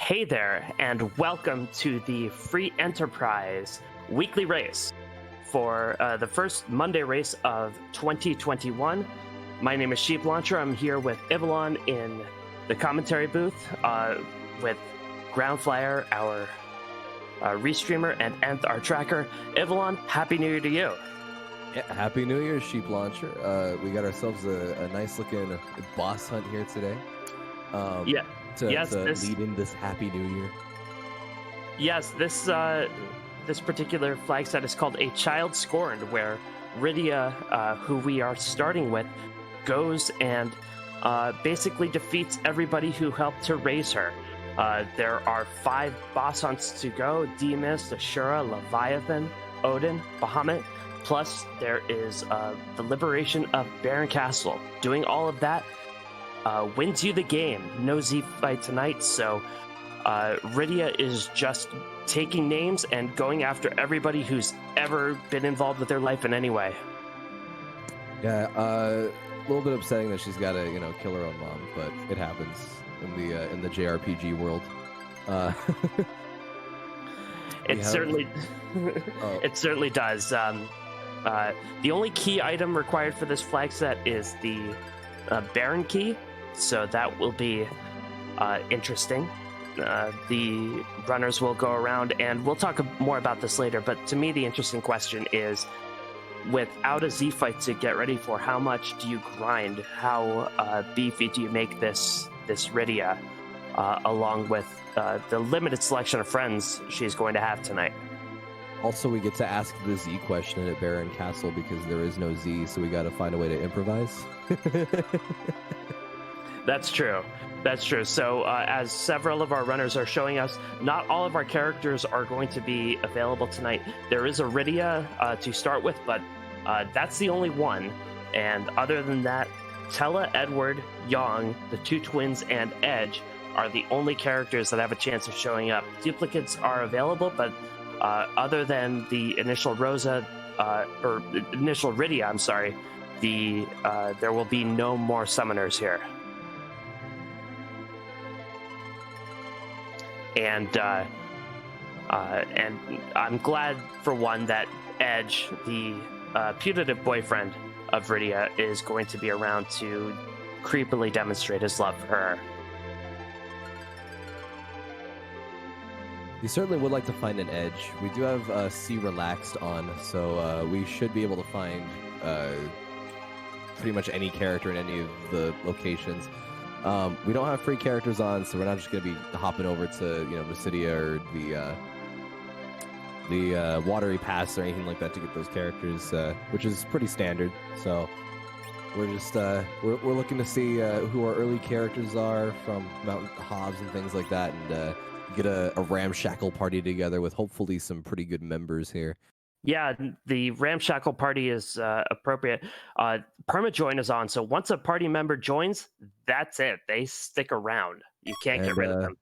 Hey there, and welcome to the Free Enterprise weekly race for the first Monday race of 2021. My name is Sheep Launcher. I'm here with Ivalon in the commentary booth with Ground Flyer, our restreamer, and Nth, our tracker. Ivalon, Happy New Year to you. Yeah, Happy New Year, Sheep Launcher. We got ourselves a nice looking boss hunt here today. To lead in this Happy New Year. Yes, this particular flag set is called a Child Scorned, where Rydia, who we are starting with, goes and basically defeats everybody who helped to raise her. There are 5 boss hunts to go: Demas, Ashura, Leviathan, Odin, Bahamut. Plus, there is the liberation of Barren Castle. Doing all of that wins you the game. No Z fight tonight, so Rydia is just taking names and going after everybody who's ever been involved with their life in any way. Yeah, a little bit upsetting that she's got to, kill her own mom, but it happens in the JRPG world. It certainly does. The only key item required for this flag set is the Baron key, so that will be interesting. The runners will go around, and we'll talk more about this later, but to me the interesting question is, without a Z fight to get ready for, how much do you grind? How beefy do you make this Rydia, along with the limited selection of friends she's going to have tonight? Also, we get to ask the Z question at Barren Castle because there is no Z, so we got to find a way to improvise. That's true. So, as several of our runners are showing us, not all of our characters are going to be available tonight. There is a Rydia to start with, but that's the only one. And other than that, Tella, Edward, Yang, the 2 twins, and Edge are the only characters that have a chance of showing up. Duplicates are available, but other than the initial initial Rydia, I'm sorry, there will be no more summoners here. And I'm glad, for one, that Edge, the putative boyfriend of Rydia, is going to be around to creepily demonstrate his love for her. We certainly would like to find an Edge. We do have C relaxed on, so we should be able to find pretty much any character in any of the locations. We don't have free characters on, so we're not just going to be hopping over to Mysidia or the Watery Pass or anything like that to get those characters, which is pretty standard. So we're just we're looking to see who our early characters are from Mount Hobbs and things like that, and get a ramshackle party together with hopefully some pretty good members here. Yeah, the ramshackle party is appropriate. Permajoin is on, so once a party member joins, that's it. They stick around. You can't get rid of them.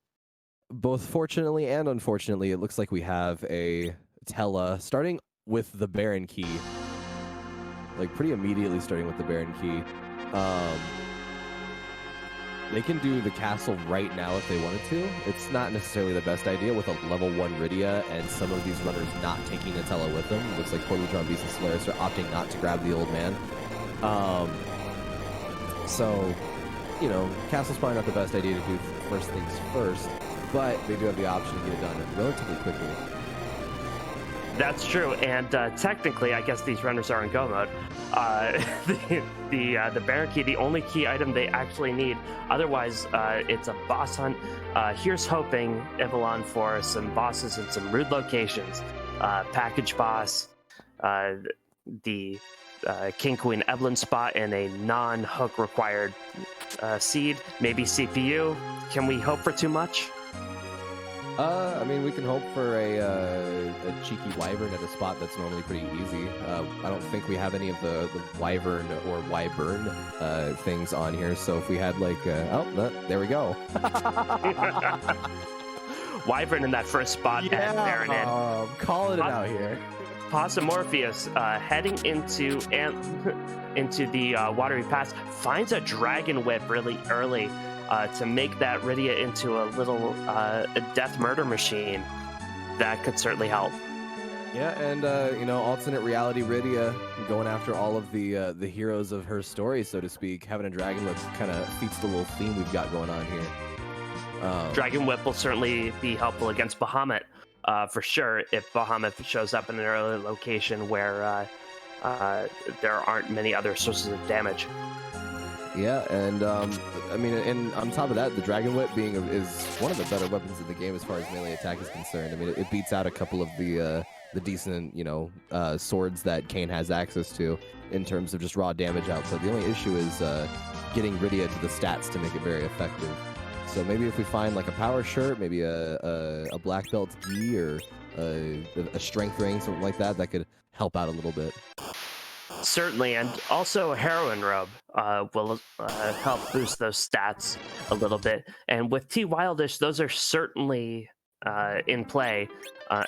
Both fortunately and unfortunately, it looks like we have a Tella starting with the Baron key. Like, pretty immediately starting with the Baron key. They can do the castle right now if they wanted to. It's not necessarily the best idea with a level 1 Rydia and some of these runners not taking Nutella with them. It looks like Poorly Drawn Beast and Solaris are opting not to grab the old man. So, castle's probably not the best idea to do first things first, but they do have the option to get it done relatively quickly. That's true, and technically, I guess these runners are in go mode. The Baron key, the only key item they actually need. Otherwise, it's a boss hunt. Here's hoping, Ivalon, for some bosses in some rude locations. Package boss, the King Queen Evelyn spot in a non-hook required seed, maybe CPU. Can we hope for too much? I mean, we can hope for a cheeky wyvern at a spot that's normally pretty easy. I don't think we have any of the wyvern or wyvern things on here, so if we had there we go. Wyvern in that first spot, and Baron in. Calling it out here. Possumorpheus heading into the Watery Pass finds a Dragon Whip really early. to make that Rydia into a little a death murder machine, that could certainly help. Yeah, and alternate reality Rydia going after all of the heroes of her story, so to speak. Having a dragon whip kind of feats the little theme we've got going on here. Dragon Whip will certainly be helpful against Bahamut, for sure, if Bahamut shows up in an early location where there aren't many other sources of damage. Yeah, and and on top of that, the Dragon Whip is one of the better weapons in the game as far as melee attack is concerned. I mean, it beats out a couple of the decent, swords that Kane has access to in terms of just raw damage output. The only issue is getting Rydia to the stats to make it very effective. So maybe if we find like a power shirt, maybe a black belt gi or a strength ring, something like that, that could help out a little bit. Certainly, and also a heroin robe will help boost those stats a little bit. And with T Wildish, those are certainly in play,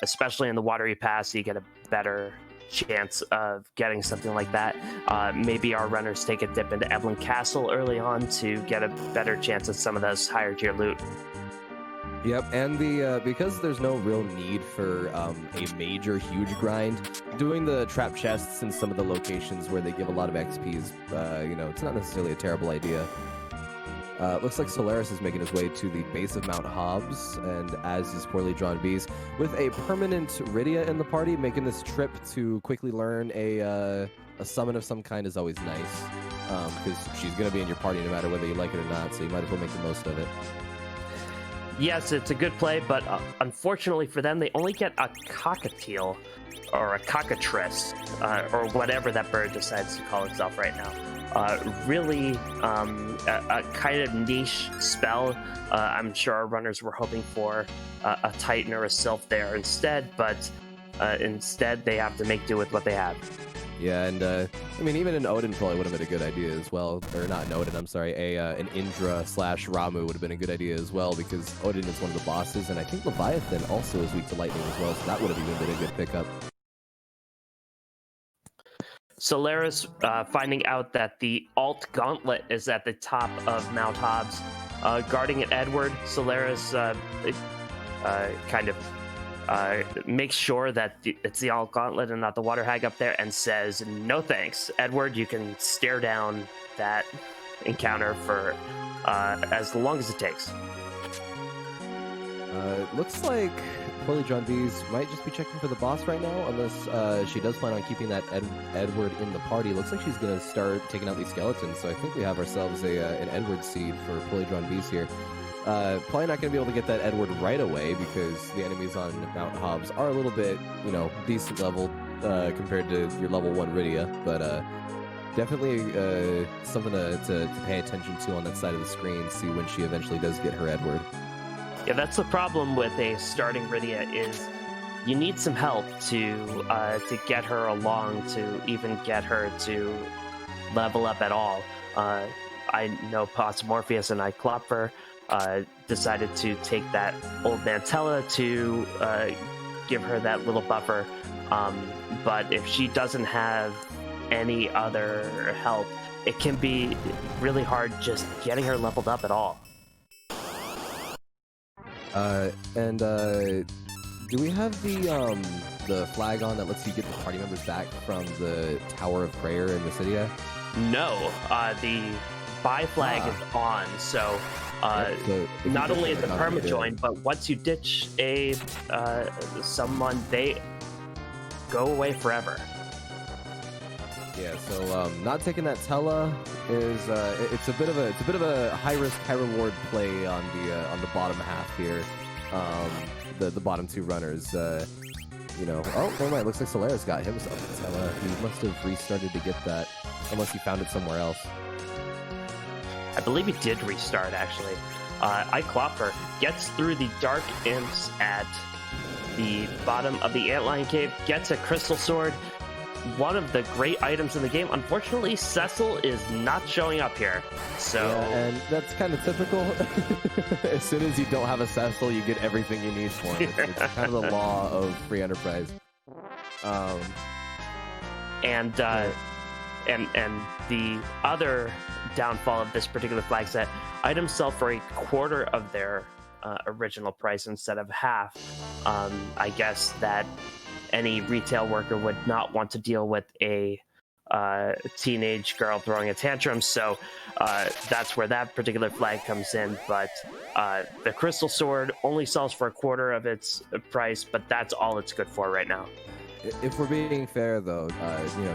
especially in the watery pass. You get a better chance of getting something like that. Maybe our runners take a dip into Evelyn Castle early on to get a better chance at some of those higher tier loot. Yep, and because there's no real need for a major, huge grind, doing the trap chests in some of the locations where they give a lot of XP is, it's not necessarily a terrible idea. Looks like Solaris is making his way to the base of Mount Hobbs, and as is Poorly Drawn Bees, with a permanent Rydia in the party, making this trip to quickly learn a summon of some kind is always nice, because she's going to be in your party no matter whether you like it or not, so you might as well make the most of it. Yes, it's a good play, but unfortunately for them, they only get a cockatiel, or a cockatrice, or whatever that bird decides to call itself right now. Really a kind of niche spell. I'm sure our runners were hoping for a Titan or a Sylph there instead, but instead they have to make do with what they have. Yeah, and even an Odin probably would have been a good idea as well. Or not an Odin, I'm sorry, an Indra/Ramu would have been a good idea as well, because Odin is one of the bosses, and I think Leviathan also is weak to lightning as well, so that would have even been a good pickup. Solaris finding out that the alt gauntlet is at the top of Mount Hobbs, guarding at Edward. Solaris makes sure that it's the alt gauntlet and not the water hag up there, and says, "No thanks, Edward. You can stare down that encounter for as long as it takes." Looks like Poorly Drawn Bees might just be checking for the boss right now, unless she does plan on keeping that Edward in the party. Looks like she's going to start taking out these skeletons, so I think we have ourselves an Edward seed for Poorly Drawn Bees here. Probably not going to be able to get that Edward right away, because the enemies on Mount Hobbs are a little bit, decent level compared to your level 1 Rydia, but definitely something to pay attention to on that side of the screen, see when she eventually does get her Edward. Yeah, that's the problem with a starting Rydia, is you need some help to get her along, to even get her to level up at all. I know Pots Morpheus and Iklopper decided to take that old Mantella to give her that little buffer, but if she doesn't have any other help, it can be really hard just getting her leveled up at all. Do we have the flag on that lets you get the party members back from the Tower of Prayer in the city? No, the buy flag is on, so not only is it perma join, but once you ditch someone, they go away forever. Yeah, so not taking that Tella is it's a bit of a high risk, high reward play on the bottom half here. The bottom two runners. Oh, never mind. Looks like Solaris got himself a Tella. He must have restarted to get that, unless he found it somewhere else. I believe he did restart, actually. Iklopper gets through the Dark Imps at the bottom of the Antlion Cave, gets a Crystal Sword, one of the great items in the game. Unfortunately, Cecil is not showing up here, so... Yeah, and that's kind of typical. As soon as you don't have a Cecil, you get everything you need for him. It's kind of the law of free enterprise. and the other downfall of this particular flag set, items sell for a quarter of their original price instead of half. I guess that any retail worker would not want to deal with a teenage girl throwing a tantrum, so that's where that particular flag comes in. But the Crystal Sword only sells for a quarter of its price, but that's all it's good for right now. If we're being fair, though,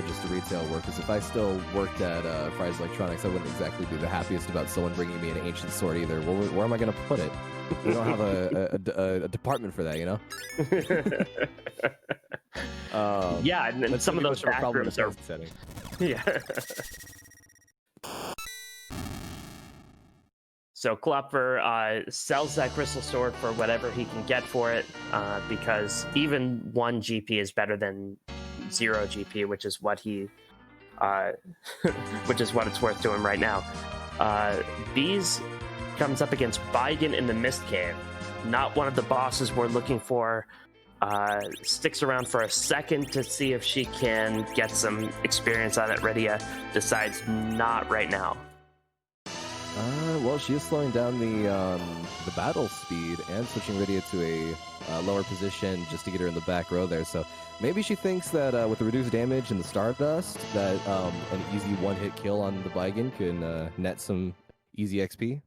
just the retail workers, if I still worked at Fry's Electronics, I wouldn't exactly be the happiest about someone bringing me an ancient sword either. Where am I going to put it? We don't have a department for that, you know? Yeah, and some of those back rooms are... setting. Yeah. So Klopfer sells that Crystal Sword for whatever he can get for it, because even 1 GP is better than 0 GP, which is what he, which is what it's worth to him right now. Bees comes up against Baigen in the Mist Cave. Not one of the bosses we're looking for. Sticks around for a second to see if she can get some experience on it. Rydia decides not right now. Well, she is slowing down the battle speed and switching Rydia to a lower position just to get her in the back row there. So maybe she thinks that with the reduced damage and the Stardust, that an easy one-hit kill on the Baigen can net some easy XP.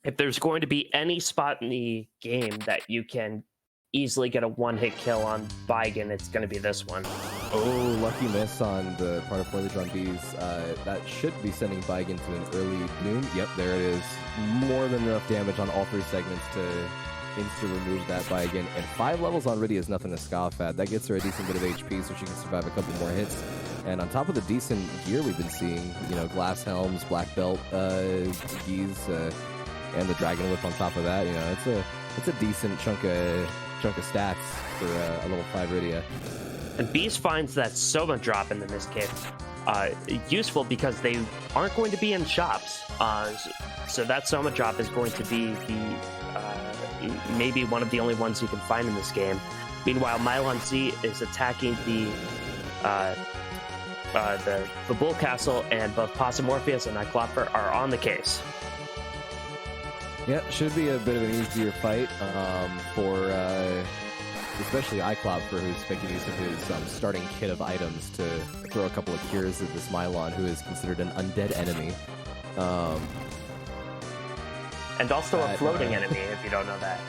If there's going to be any spot in the game that you can easily get a one-hit kill on Baigen, it's going to be this one. Oh, lucky miss on the part of poorly drawn bees. That should be sending Baigen to an early doom. Yep, there it is. More than enough damage on all 3 segments to insta-remove that Baigen. And 5 levels on Rydia is nothing to scoff at. That gets her a decent bit of HP so she can survive a couple more hits. And on top of the decent gear we've been seeing, glass helms, black belt geese, and the Dragon Whip on top of that, it's a decent chunk of stats for a level 5 Rydia. And Beast finds that Soma drop in the Mist Cave useful because they aren't going to be in shops. So that Soma drop is going to be maybe one of the only ones you can find in this game. Meanwhile, Mylon Z is attacking the Bull Castle, and both Possum Morpheus and Klopfer are on the case. Yeah, should be a bit of an easier fight for especially Klopfer, who's making use of his starting kit of items to throw a couple of cures at this Mylon, who is considered an undead enemy. And also a floating enemy, if you don't know that.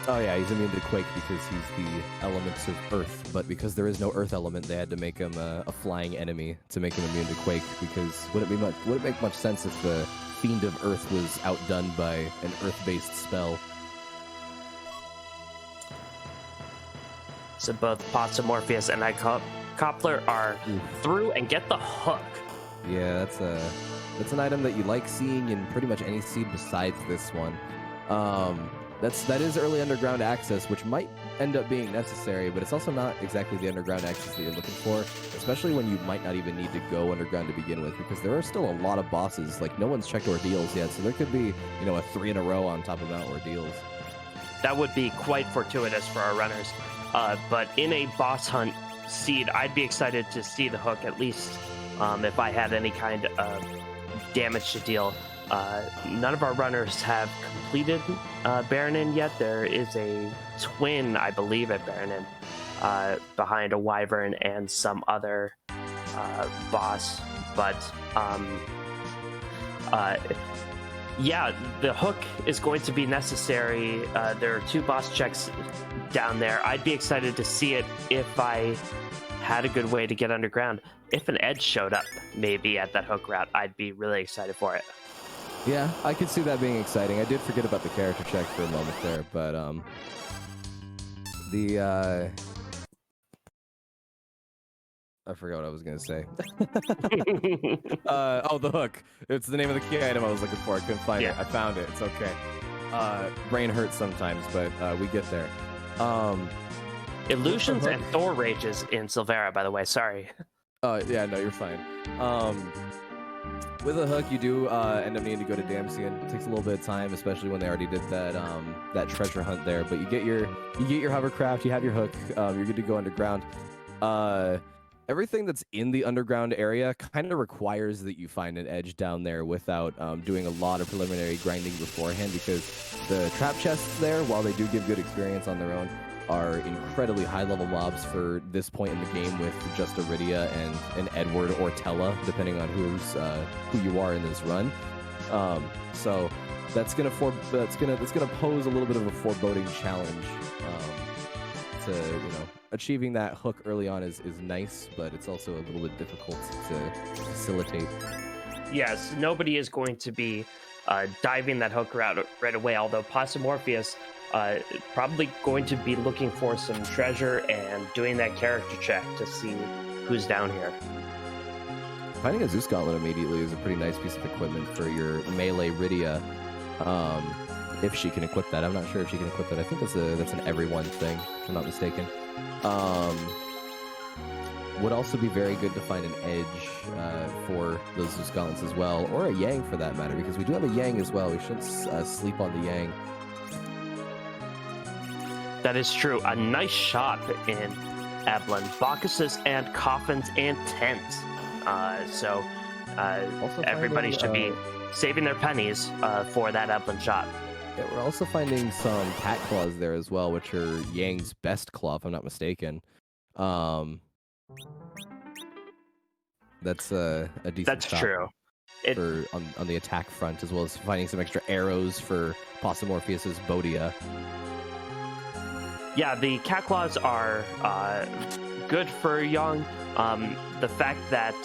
Oh yeah, he's immune to Quake because he's the elements of Earth, but because there is no Earth element, they had to make him a flying enemy to make him immune to Quake, because would it make much sense if the Fiend of Earth was outdone by an Earth-based spell? So both Possum Morpheus and Koppler are through and get the hook. Yeah, that's an item that you like seeing in pretty much any seed besides this one. That is early underground access, which might end up being necessary, but it's also not exactly the underground access that you're looking for, especially when you might not even need to go underground to begin with, because there are still a lot of bosses. Like, no one's checked Ordeals yet, so there could be, a 3 in a row on top of Mount Ordeals. That would be quite fortuitous for our runners. But in a boss hunt seed, I'd be excited to see the hook, at least if I had any kind of damage to deal. None of our runners have completed Baronin yet. There is a twin, I believe, at Baronin behind a Wyvern and some other boss. But yeah, the hook is going to be necessary. There are 2 boss checks down there. I'd be excited to see it if I had a good way to get underground. If an edge showed up, maybe at that hook route, I'd be really excited for it. Yeah, I could see that being exciting. I did forget about the character check for a moment there, but I forgot what I was going to say. The hook. It's the name of the key item I was looking for. I couldn't find it. I found it. It's okay. Brain hurts sometimes, but we get there. Illusions and Thor Rages in Silvera, by the way. Sorry. Yeah, no, you're fine. With a hook, you do end up needing to go to Damsian. It takes a little bit of time, especially when they already did that treasure hunt there. But you get your hovercraft, you have your hook, you're good to go underground. everything that's in the underground area kind of requires that you find an edge down there without doing a lot of preliminary grinding beforehand, because the trap chests there, while they do give good experience on their own, are incredibly high-level mobs for this point in the game with just Iridia and an Edward or Tella, depending on who you are in this run. So that's gonna pose a little bit of a foreboding challenge. Achieving that hook early on is nice, but it's also a little bit difficult to facilitate. Yes, nobody is going to be diving that hook route right away, although Morpheus probably going to be looking for some treasure and doing that character check to see who's down here. Finding a Zeus Gauntlet immediately is a pretty nice piece of equipment for your melee Rydia. If she can equip that. I'm not sure if she can equip that. I think that's an everyone thing, if I'm not mistaken. Would also be very good to find an edge for those Zeus Gauntlets as well, or a Yang for that matter, because we do have a Yang as well. We shouldn't sleep on the Yang. That is true. A nice shop in Eblin. Bacchuses and coffins and tents. So everybody should be saving their pennies for that Eblin shop. Yeah, we're also finding some cat claws there as well, which are Yang's best claw, if I'm not mistaken. That's a decent. That's true. On the attack front, as well as finding some extra arrows for Morpheus's Bodia. Yeah, the cat claws are good for Yang. The fact that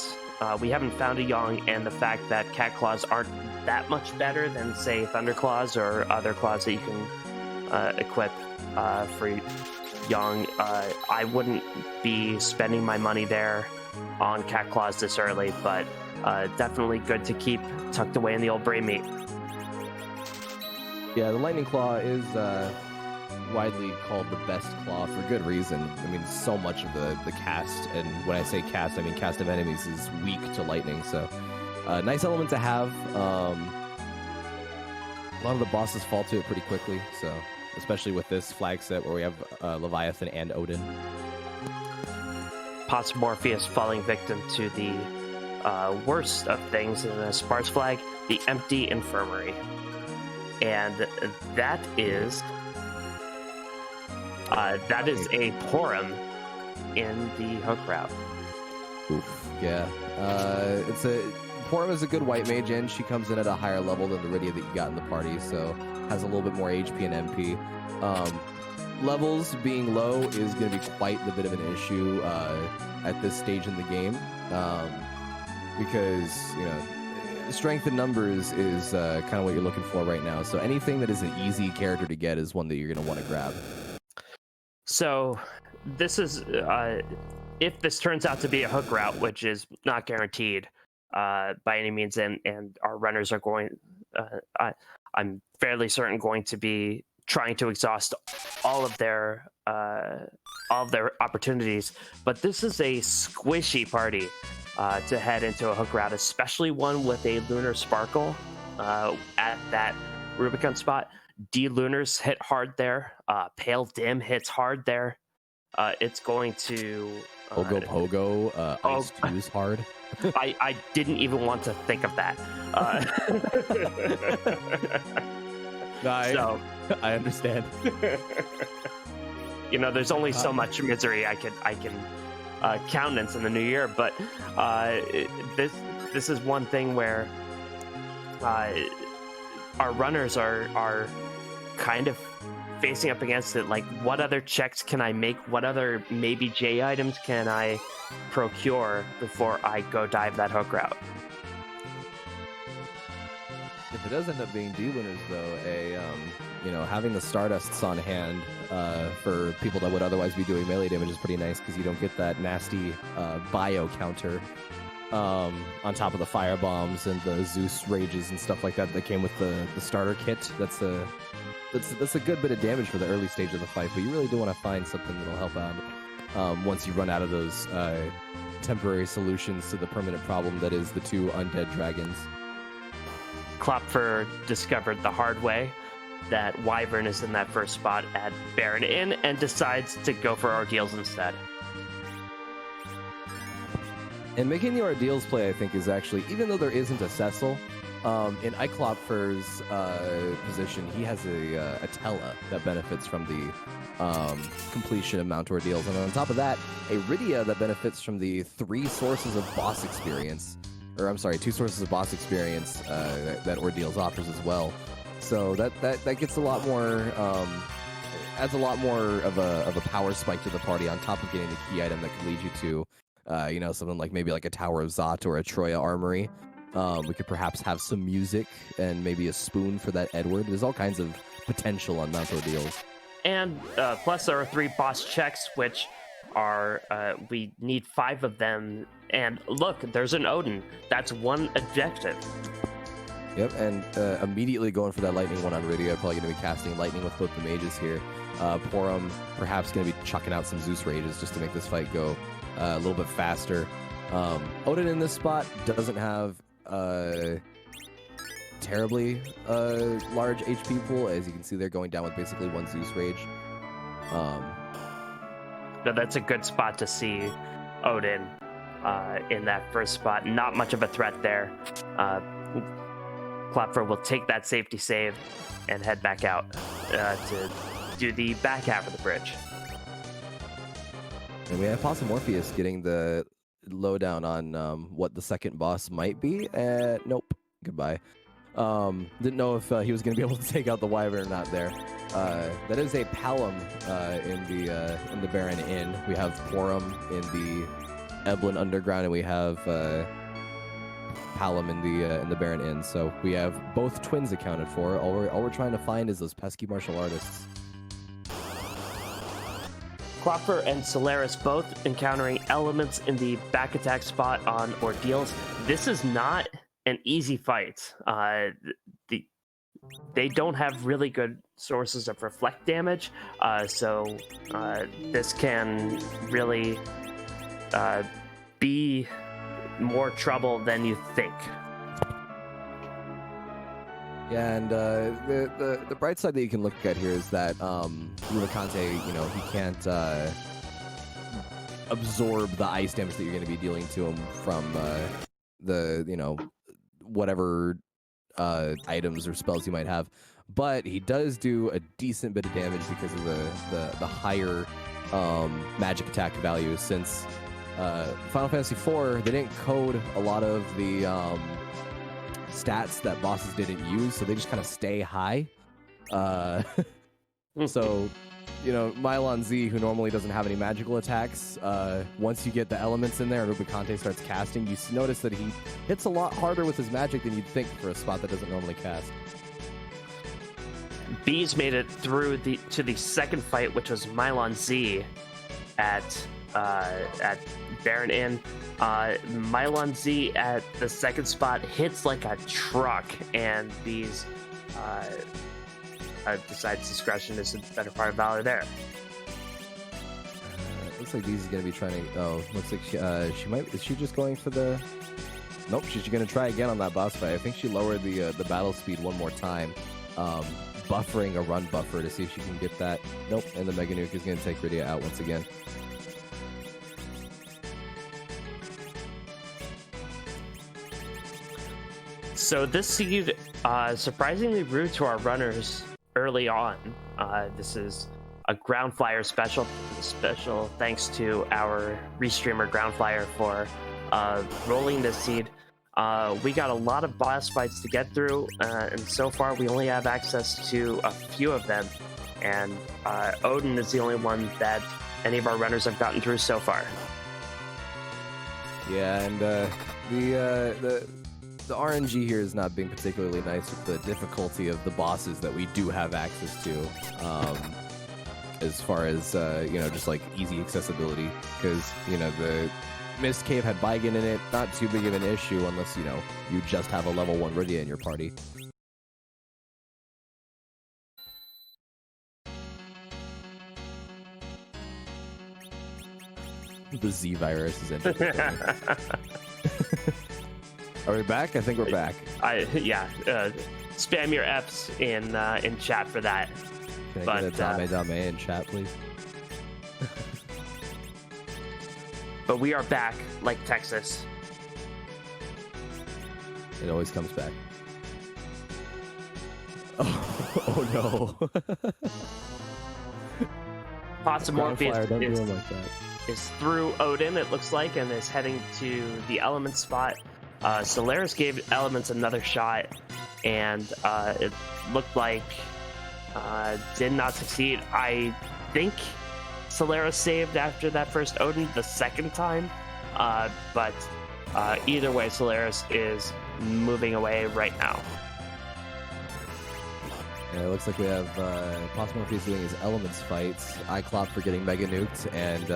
we haven't found a Yang, and the fact that cat claws aren't that much better than, say, thunder claws or other claws that you can equip for Yang. I wouldn't be spending my money there on cat claws this early, but definitely good to keep tucked away in the old brain meat. Yeah, the lightning claw is widely called the best claw for good reason. I mean, so much of the cast, and when I say cast, I mean cast of enemies, is weak to lightning, so nice element to have. A lot of the bosses fall to it pretty quickly, so especially with this flag set where we have Leviathan and Odin. Morpheus falling victim to the worst of things in a sparse flag, the empty infirmary. And that is a Porum in the hook route. Oof, yeah. Porum is a good white mage, and she comes in at a higher level than the Rydia that you got in the party, so has a little bit more HP and MP. Levels being low is going to be quite the bit of an issue at this stage in the game, because strength in numbers is kind of what you're looking for right now. So anything that is an easy character to get is one that you're going to want to grab. So this is if this turns out to be a hook route, which is not guaranteed by any means, and our runners are going, I'm fairly certain, going to be trying to exhaust all of their opportunities. But this is a squishy party to head into a hook route, especially one with a lunar sparkle at that Rubicon spot. D-Lunars hit hard there. Pale Dim hits hard there. It's going to... Pogo, Ice Fuse hard. I didn't even want to think of that. I understand. There's only so much misery I can countenance in the new year, but this is one thing where our runners are kind of facing up against it. Like, what other checks can I make? What other maybe J items can I procure before I go dive that hook route? If it does end up being D-Lunars, though, having the Stardusts on hand for people that would otherwise be doing melee damage is pretty nice, because you don't get that nasty bio counter on top of the fire bombs and the Zeus rages and stuff like that came with the starter kit. That's a good bit of damage for the early stage of the fight, but you really do want to find something that'll help out once you run out of those temporary solutions to the permanent problem that is the two undead dragons. Klopfer discovered the hard way that Wyvern is in that first spot at Baron Inn and decides to go for Ordeals instead. And making the Ordeals play, I think, is actually, even though there isn't a Cecil, in Iklopfer's position, he has a Tella that benefits from the completion of Mount Ordeals. And on top of that, a Rydia that benefits from the 3 sources of boss experience. Or, I'm sorry, 2 sources of boss experience that Ordeals offers as well. So that gets a lot more, adds a lot more of a power spike to the party on top of getting the key item that could lead you to something like maybe like a Tower of Zot or a Troya Armory. We could perhaps have some music and maybe a spoon for that Edward. There's all kinds of potential on Mount Ordeals. And plus there are 3 boss checks, which are, we need 5 of them. And look, there's an Odin. That's 1 objective. Yep, and immediately going for that lightning one on Rydia. Probably going to be casting lightning with both the mages here. Porum perhaps going to be chucking out some Zeus Rages just to make this fight go a little bit faster. Odin in this spot doesn't have terribly large HP pool. As you can see, they're going down with basically 1 Zeus Rage. So that's a good spot to see Odin in that first spot. Not much of a threat there. Klopfer will take that safety save and head back out to do the back half of the bridge. And we have Morpheus getting the lowdown on what the second boss might be. Nope. Goodbye. Didn't know if he was going to be able to take out the Wyvern or not there. That is a Palom in the Baron Inn. We have Porum in the Eblin Underground, and we have Palom in the Baron Inn. So we have both twins accounted for. All we're trying to find is those pesky martial artists. Klopfer and Solaris both encountering elements in the back attack spot on Ordeals. This is not an easy fight. They don't have really good sources of reflect damage, so this can really be more trouble than you think. Yeah, and the bright side that you can look at here is that Rubicante, he can't absorb the ice damage that you're going to be dealing to him from whatever items or spells you might have. But he does do a decent bit of damage because of the higher magic attack value. Since Final Fantasy IV, they didn't code a lot of the stats that bosses didn't use, so they just kind of stay high. So, Mylon Z, who normally doesn't have any magical attacks, once you get the elements in there and Rubicante starts casting, you notice that he hits a lot harder with his magic than you'd think for a spot that doesn't normally cast. Bees made it through to the second fight, which was Mylon Z at Baron Inn. Mylon Z at the second spot hits like a truck, and Bees decides discretion is a better part of valor there. Looks like Bees is going to be trying to... Oh, looks like she might... Is she just going for the... Nope, she's going to try again on that boss fight. I think she lowered the battle speed one more time, buffering a run buffer to see if she can get that. Nope, and the Mega Nuke is going to take Rydia out once again. So this seed surprisingly rude to our runners early on. This is a ground flyer special thanks to our restreamer ground flyer for rolling this seed. We got a lot of boss fights to get through, and so far we only have access to a few of them, and Odin is the only one that any of our runners have gotten through so far. Yeah, and the RNG here is not being particularly nice with the difficulty of the bosses that we do have access to, as far as just like easy accessibility, because the Mist Cave had Baigen in it, not too big of an issue unless you just have a level 1 Rydia in your party. The Z virus is interesting. Are we back? I think we're back. Spam your Fs in chat for that. Can I get a dame in chat, please? but we are back like Texas. It always comes back. Oh no. Possumorpheus is through Odin, it looks like, and is heading to the element spot. Solaris gave elements another shot, and it looked like did not succeed. I think Solaris saved after that first Odin the second time, but either way, Solaris is moving away right now. Yeah, it looks like we have Possumorpheus doing his elements fights, Iclop for getting mega nuked, and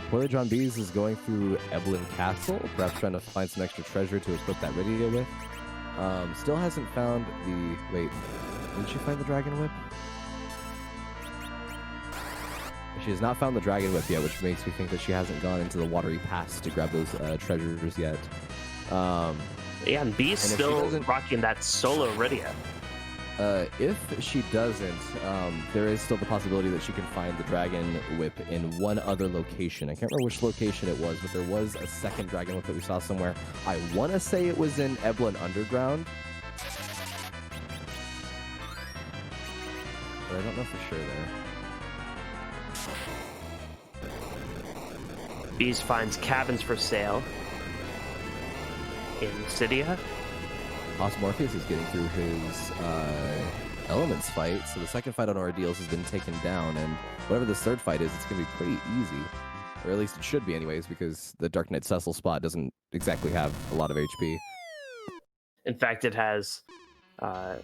Poiler John Bees is going through Eblin Castle, perhaps trying to find some extra treasure to equip that Rydia with. Still hasn't found the... Wait, did she find the Dragon Whip? She has not found the Dragon Whip yet, which makes me think that she hasn't gone into the Watery Pass to grab those treasures yet. Yeah, and Bee's still rocking that solo Rydia. If she doesn't, there is still the possibility that she can find the Dragon Whip in one other location. I can't remember which location it was, but there was a second Dragon Whip that we saw somewhere. I want to say it was in Eblin Underground, but I don't know for sure there. Bees finds cabins for sale in Cydia. Possumorpheus is getting through his elements fight, so the second fight on Ordeals has been taken down, and whatever this third fight is, it's going to be pretty easy. Or at least it should be anyways, because the Dark Knight Cecil spot doesn't exactly have a lot of HP. In fact, it has 1,000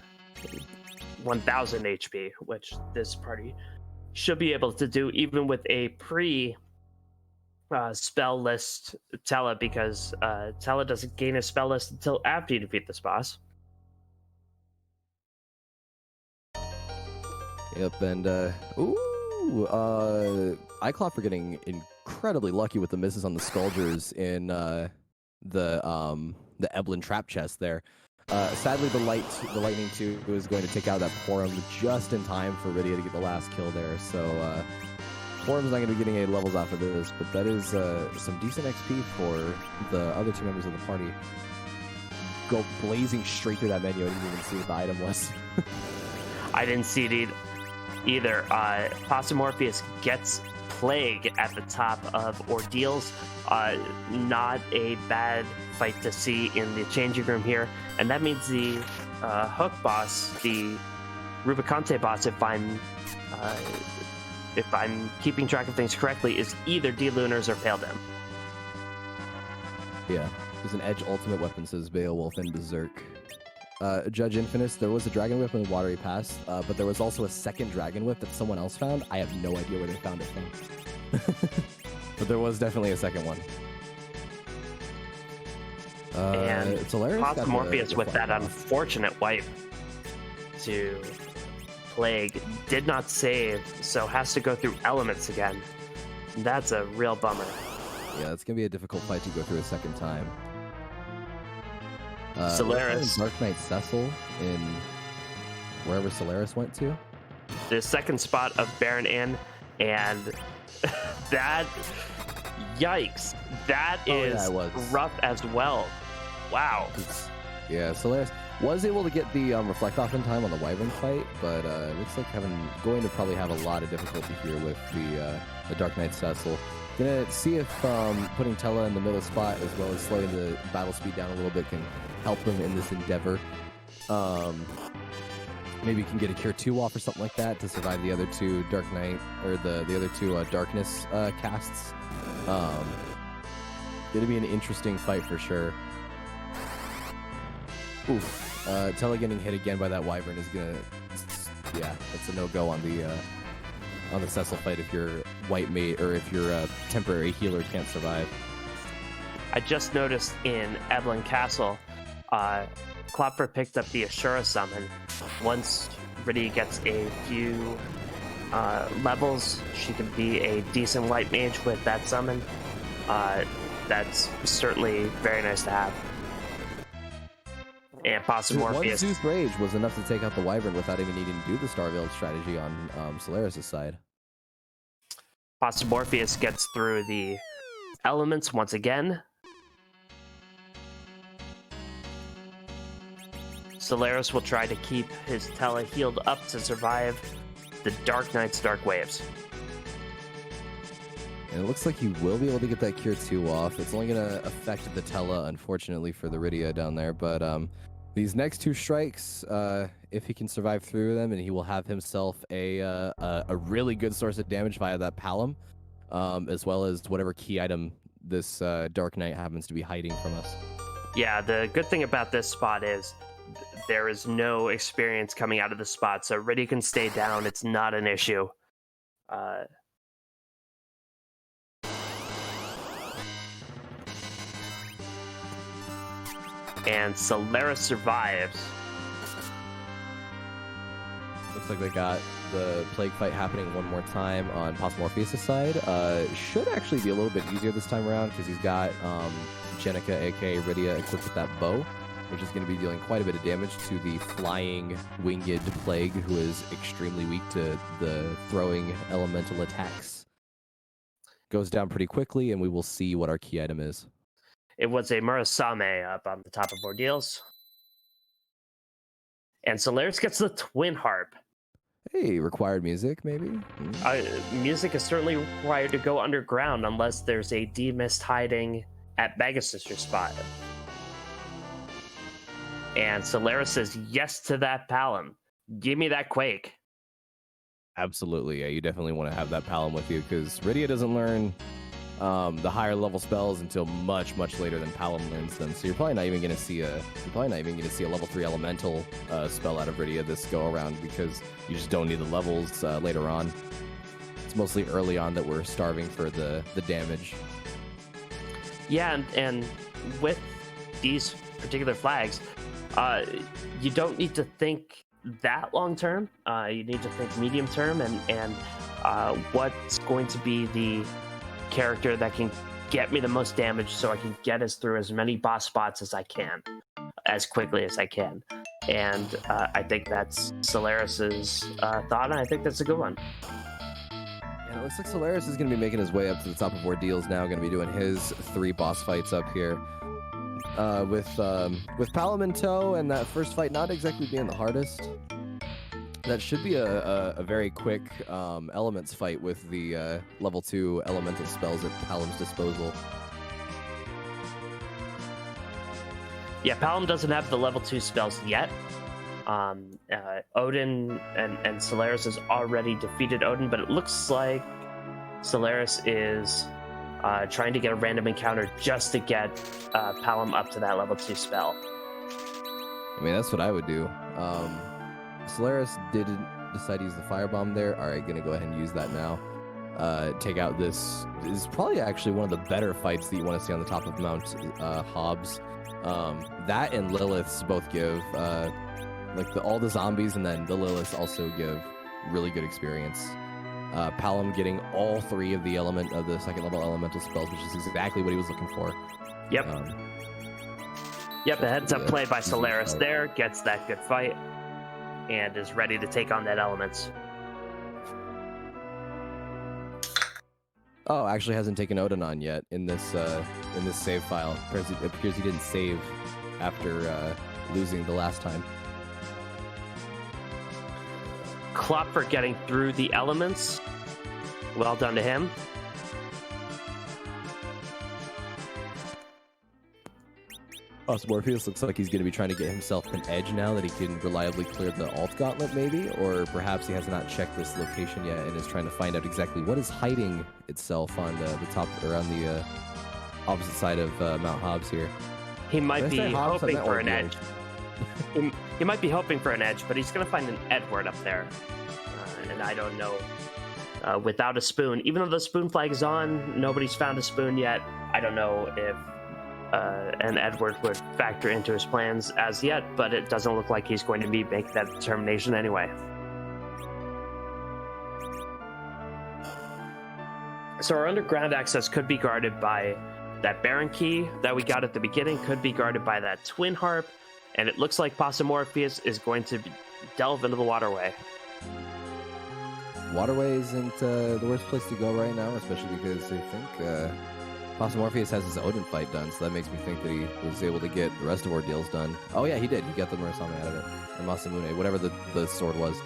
HP, which this party should be able to do even with a spell list Tella, because Tella doesn't gain a spell list until after you defeat this boss. Yep, and Iclop for getting incredibly lucky with the misses on the Skulgers in the Eblin trap chest there. Sadly, the lightning 2 is going to take out that Porum just in time for Rydia to get the last kill there, so Porum's not going to be getting any levels off of this, but that is some decent XP for the other two members of the party. Go blazing straight through that menu. I didn't even see what the item was. I didn't see it either. Possumorpheus gets Plague at the top of Ordeals. Not a bad fight to see in the changing room here, and that means the Hook boss, the Rubicante boss, if I'm keeping track of things correctly, is either D-Lunars or Pale Dim. Yeah, there's an Edge ultimate weapon, says Beowulf and Berserk. Judge Infinis, there was a Dragon Whip in the Watery Pass, but there was also a second Dragon Whip that someone else found. I have no idea where they found it from. But there was definitely a second one. And Possumorpheus with that unfortunate wipe to Plague did not save, so has to go through elements again. That's a real bummer. Yeah, it's gonna be a difficult fight to go through a second time. Solaris. Dark Knight Cecil in wherever Solaris went to. The second spot of Baron Inn, and that, yikes, that is rough as well. Wow. Yeah, Solaris was able to get the reflect off in time on the Wyvern fight, but it looks like going to probably have a lot of difficulty here with the Dark Knight Cecil. Gonna see if putting Tella in the middle spot as well as slowing the battle speed down a little bit can help him in this endeavor. Maybe you can get a Cure 2 off or something like that to survive the other two Dark Knight, or the other two Darkness casts. Gonna be an interesting fight for sure. Oof. Tella getting hit again by that Wyvern is gonna... Yeah, that's a no-go on the Cecil fight if your white mate or if your temporary healer can't survive. I just noticed in Eblin Castle, Klopper picked up the Ashura summon. Once Rydia gets a few levels, she can be a decent white mage with that summon. That's certainly very nice to have. And Possumorpheus. One Zeus Rage was enough to take out the Wyvern without even needing to do the Starveiled strategy on Solaris' side. Possumorpheus gets through the elements once again. Solaris will try to keep his Tele healed up to survive the Dark Knight's Dark Waves. And it looks like he will be able to get that Cure 2 off. It's only going to affect the Tele, unfortunately, for the Rydia down there. But these next 2 strikes, if he can survive through them, and he will have himself a really good source of damage via that Palom, as well as whatever key item this Dark Knight happens to be hiding from us. Yeah, the good thing about this spot is there is no experience coming out of the spot, so Rydia can stay down. It's not an issue. And Solaris survives. Looks like they got the Plague fight happening one more time on Morpheus' side. Should actually be a little bit easier this time around because he's got Jenica, aka Rydia, equipped with that bow, which is going to be dealing quite a bit of damage to the flying winged Plague, who is extremely weak to the throwing elemental attacks. Goes down pretty quickly, and we will see what our key item is. It was a Murasame up on the top of Ordeals. And Solaris gets the Twin Harp. Hey, required music, maybe? Music is certainly required to go underground unless there's a D-Mist hiding at Megasister's spot. And Solaris says yes to that Palom. Give me that Quake. Absolutely, yeah. You definitely want to have that Palom with you because Rydia doesn't learn the higher level spells until much later than Palom learns them. So you're probably not even going to see a level 3 elemental spell out of Rydia this go around because you just don't need the levels later on. It's mostly early on that we're starving for the damage. Yeah, and with these particular flags, you don't need to think that long term. You need to think medium term and what's going to be the character that can get me the most damage so I can get us through as many boss spots as I can, as quickly as I can. And I think that's Solaris's thought, and I think that's a good one. Yeah, it looks like Solaris is going to be making his way up to the top of Ordeals now, going to be doing his 3 boss fights up here. With Palom in tow and that first fight not exactly being the hardest, that should be a very quick elements fight with the level 2 elemental spells at Palom's disposal. Yeah, Palom doesn't have the level 2 spells yet. Odin and Solaris has already defeated Odin, but it looks like Solaris is trying to get a random encounter just to get Palom up to that level 2 spell. I mean, that's what I would do. Solaris didn't decide to use the firebomb there. All right, gonna go ahead and use that now. Take out this is probably actually one of the better fights that you want to see on the top of Mount Hobbs. That and Lilith's both give all the zombies, and then the Liliths also give really good experience. Palom getting all 3 of the second level elemental spells, which is exactly what he was looking for. Yep. A heads up play by Solaris there, gets that good fight, and is ready to take on that elements. Oh, actually hasn't taken Odin on yet in this save file. It appears he didn't save after losing the last time. Klopp for getting through the elements. Well done to him. Morpheus looks like he's going to be trying to get himself an edge now that he can reliably clear the alt gauntlet, maybe, or perhaps he has not checked this location yet and is trying to find out exactly what is hiding itself on the top or on the opposite side of Mount Hobbs here. He might be hoping for an edge. He might be hoping for an edge, but he's going to find an Edward up there, and I don't know. Without a spoon, even though the spoon flag is on, nobody's found a spoon yet. I don't know if an Edward would factor into his plans as yet, but it doesn't look like he's going to be making that determination anyway. So our underground access could be guarded by that Baron key that we got at the beginning, could be guarded by that Twin Harp, and it looks like Morpheus is going to delve into the waterway. Waterway isn't the worst place to go right now, especially because I think Morpheus has his Odin fight done, so that makes me think that he was able to get the rest of Ordeals done. Oh yeah, he did. He got the Murasame out of it. Or Masamune, whatever the sword was.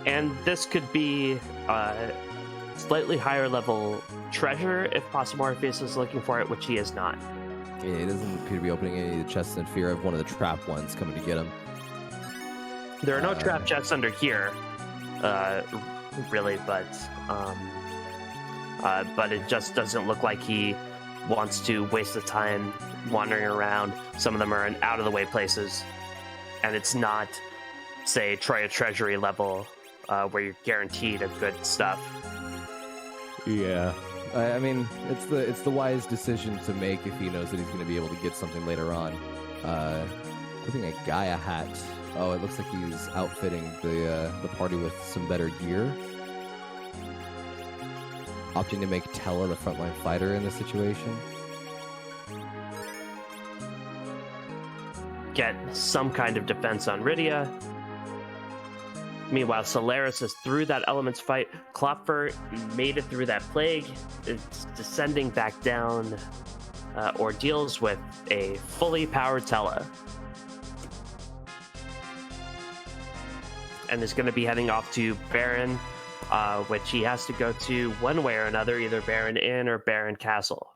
And this could be slightly higher level treasure if Morpheus is looking for it, which he is not. Yeah, he doesn't appear to be opening any of the chests in fear of one of the trap ones coming to get him. There are no trap chests under here, really, but it just doesn't look like he wants to waste the time wandering around. Some of them are in out-of-the-way places, and it's not, say, Troya Treasury level, where you're guaranteed a good stuff. Yeah. I mean, it's the wise decision to make if he knows that he's going to be able to get something later on. Putting a Gaia hat. Oh, it looks like he's outfitting the party with some better gear. Opting to make Tella the frontline fighter in this situation. Get some kind of defense on Rydia. Meanwhile, Solaris is through that Elements fight. Klopfer made it through that plague. It's descending back down Ordeals with a fully powered Tella. And is going to be heading off to Baron, which he has to go to one way or another, either Baron Inn or Baron Castle.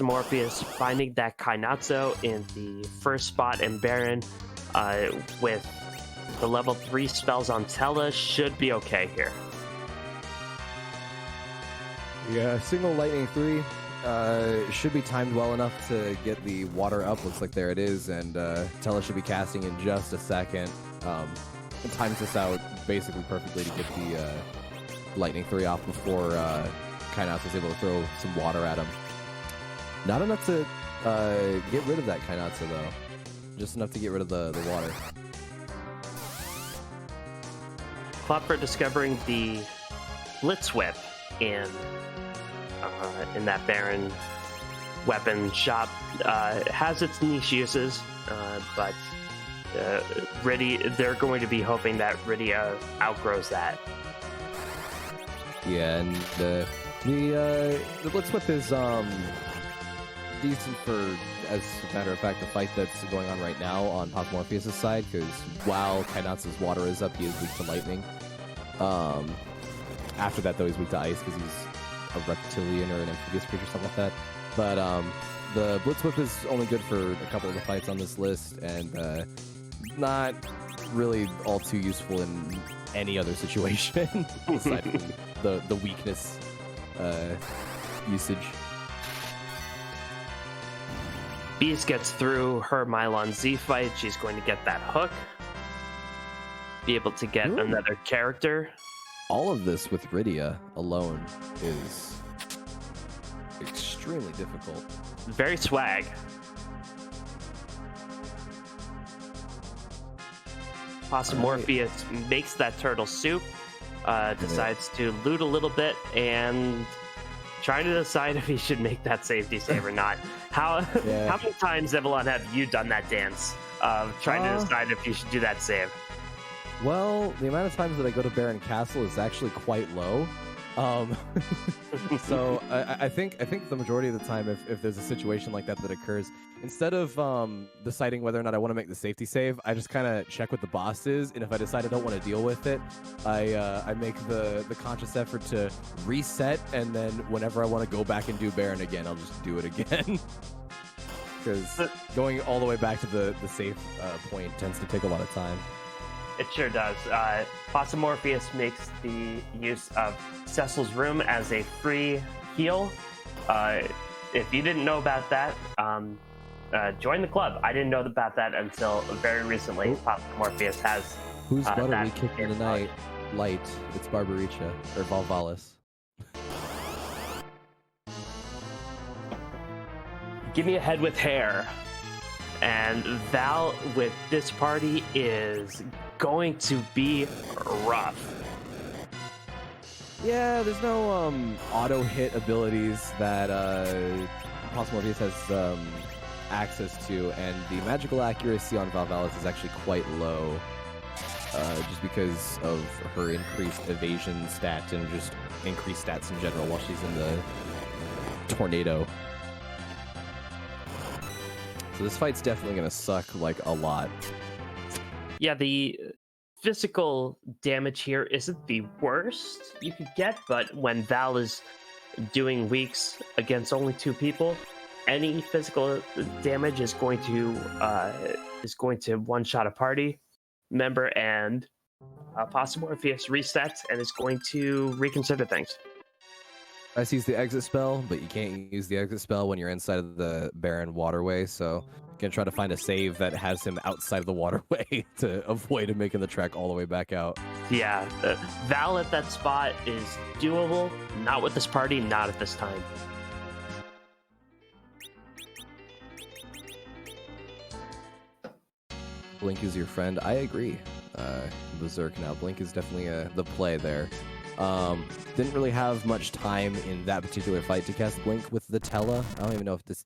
Morpheus finding that Kainatsu in the first spot in Baron with the level 3 spells on Tella should be okay here. Yeah, single lightning 3 should be timed well enough to get the water up. Looks like there it is, and Tella should be casting in just a second. It times this out basically perfectly to get the lightning 3 off before Kainatsu is able to throw some water at him. Not enough to get rid of that Kainatsu though. Just enough to get rid of the water. Klopfer discovering the Blitz Whip in that Baron weapon shop has its niche uses, but they're going to be hoping that Rydia outgrows that. Yeah, and the Blitz Whip is decent for, as a matter of fact, the fight that's going on right now on Morpheus' side, because while Kainatsu's water is up, he is weak to lightning. After that, though, he's weak to ice because he's a reptilian or an amphibious creature, something like that. But the Blitz Whip is only good for a couple of the fights on this list, and not really all too useful in any other situation aside from the weakness usage. Beast gets through her Mylon Z fight. She's going to get that hook. Be able to get another character. All of this with Rydia alone is extremely difficult. Very swag. Morpheus makes that turtle soup, decides to loot a little bit, and trying to decide if he should make that safety save or not. How many times, Evelyn, have you done that dance of trying to decide if you should do that save? Well, the amount of times that I go to Baron Castle is actually quite low. So I think the majority of the time, if there's a situation like that occurs, instead of deciding whether or not I want to make the safety save, I just kind of check what the boss is, and if I decide I don't want to deal with it, I make the conscious effort to reset, and then whenever I want to go back and do Baron again, I'll just do it again. Because going all the way back to the save point tends to take a lot of time. It sure does. Morpheus makes the use of Cecil's Room as a free heal. If you didn't know about that, join the club. I didn't know about that until very recently. Morpheus has. Who's buttery kicking the night? Light. It's Barbaricha or Valvalis. Give me a head with hair. And Val with this party is going to be rough. Yeah, there's no auto hit abilities that Morpheus has access to, and the magical accuracy on Valvalis is actually quite low. just because of her increased evasion stat and just increased stats in general while she's in the tornado. So this fight's definitely going to suck like a lot. Yeah, the physical damage here isn't the worst you could get, but when Val is doing weeks against only 2 people, any physical damage is going to one-shot a party member, and possible if he resets and is going to reconsider things. I use the exit spell, but you can't use the exit spell when you're inside of the barren waterway, so I'm gonna try to find a save that has him outside of the waterway to avoid him making the trek all the way back out. Yeah, Val at that spot is doable. Not with this party, not at this time. Blink is your friend. I agree. Berserk now. Blink is definitely the play there. Didn't really have much time in that particular fight to cast Blink with the Tella. I don't even know if this...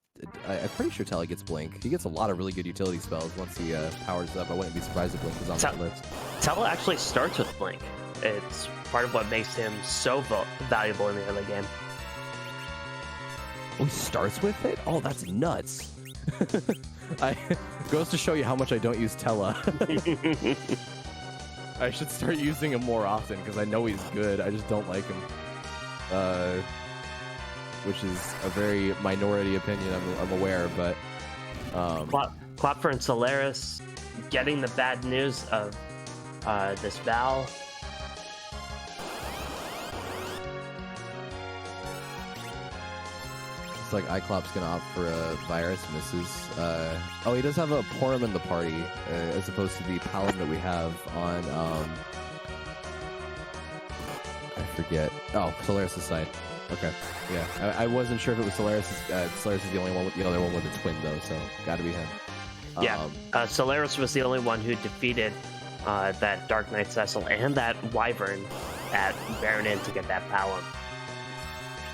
I'm pretty sure Tella gets Blink. He gets a lot of really good utility spells once he powers up. I wouldn't be surprised if Blink was on that list. Tella actually starts with Blink. It's part of what makes him so valuable in the early game. Oh, he starts with it? Oh, that's nuts. Goes to show you how much I don't use Tella. I should start using him more often because I know he's good. I just don't like him. Which is a very minority opinion, I'm aware, but... Klopfer and Solaris getting the bad news of this Val. It's like Iclop's gonna opt for a virus, misses. Oh, he does have a Porum in the party, as opposed to the Paladin that we have on, I forget. Oh, Solaris' side. Okay, yeah. I wasn't sure if it was Solaris. Solaris is the only one, the other one with a twin, though, so gotta be him. Yeah, Solaris was the only one who defeated that Dark Knight Cecil and that Wyvern at Baron Inn to get that Palom.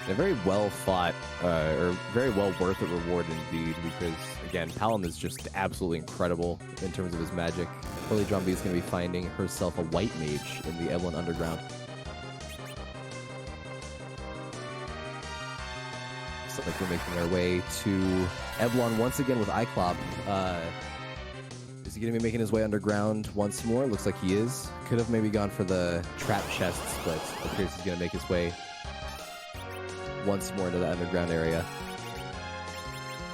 A very well fought, or very well worth a reward indeed, because, again, Palom is just absolutely incredible in terms of his magic. Holy John B is going to be finding herself a white mage in the Evelyn Underground. Looks like we're making our way to Evelyn once again with Iclop. Is he going to be making his way underground once more? Looks like he is. Could have maybe gone for the trap chests, but it appears he's going to make his way once more into the underground area.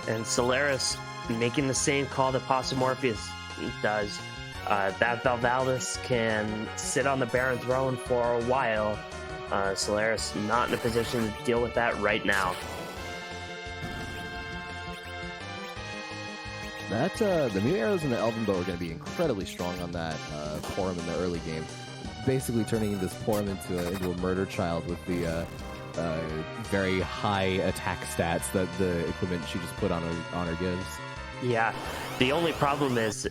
And Solaris making the same call that Morpheus does. That Valvaldis can sit on the Baron throne for a while. Solaris not in a position to deal with that right now. That the new arrows and the Elven Bow are going to be incredibly strong on that Porum in the early game. Basically turning this Porum into a murder child with the very high attack stats that the equipment she just put on her gives. Yeah, the only problem is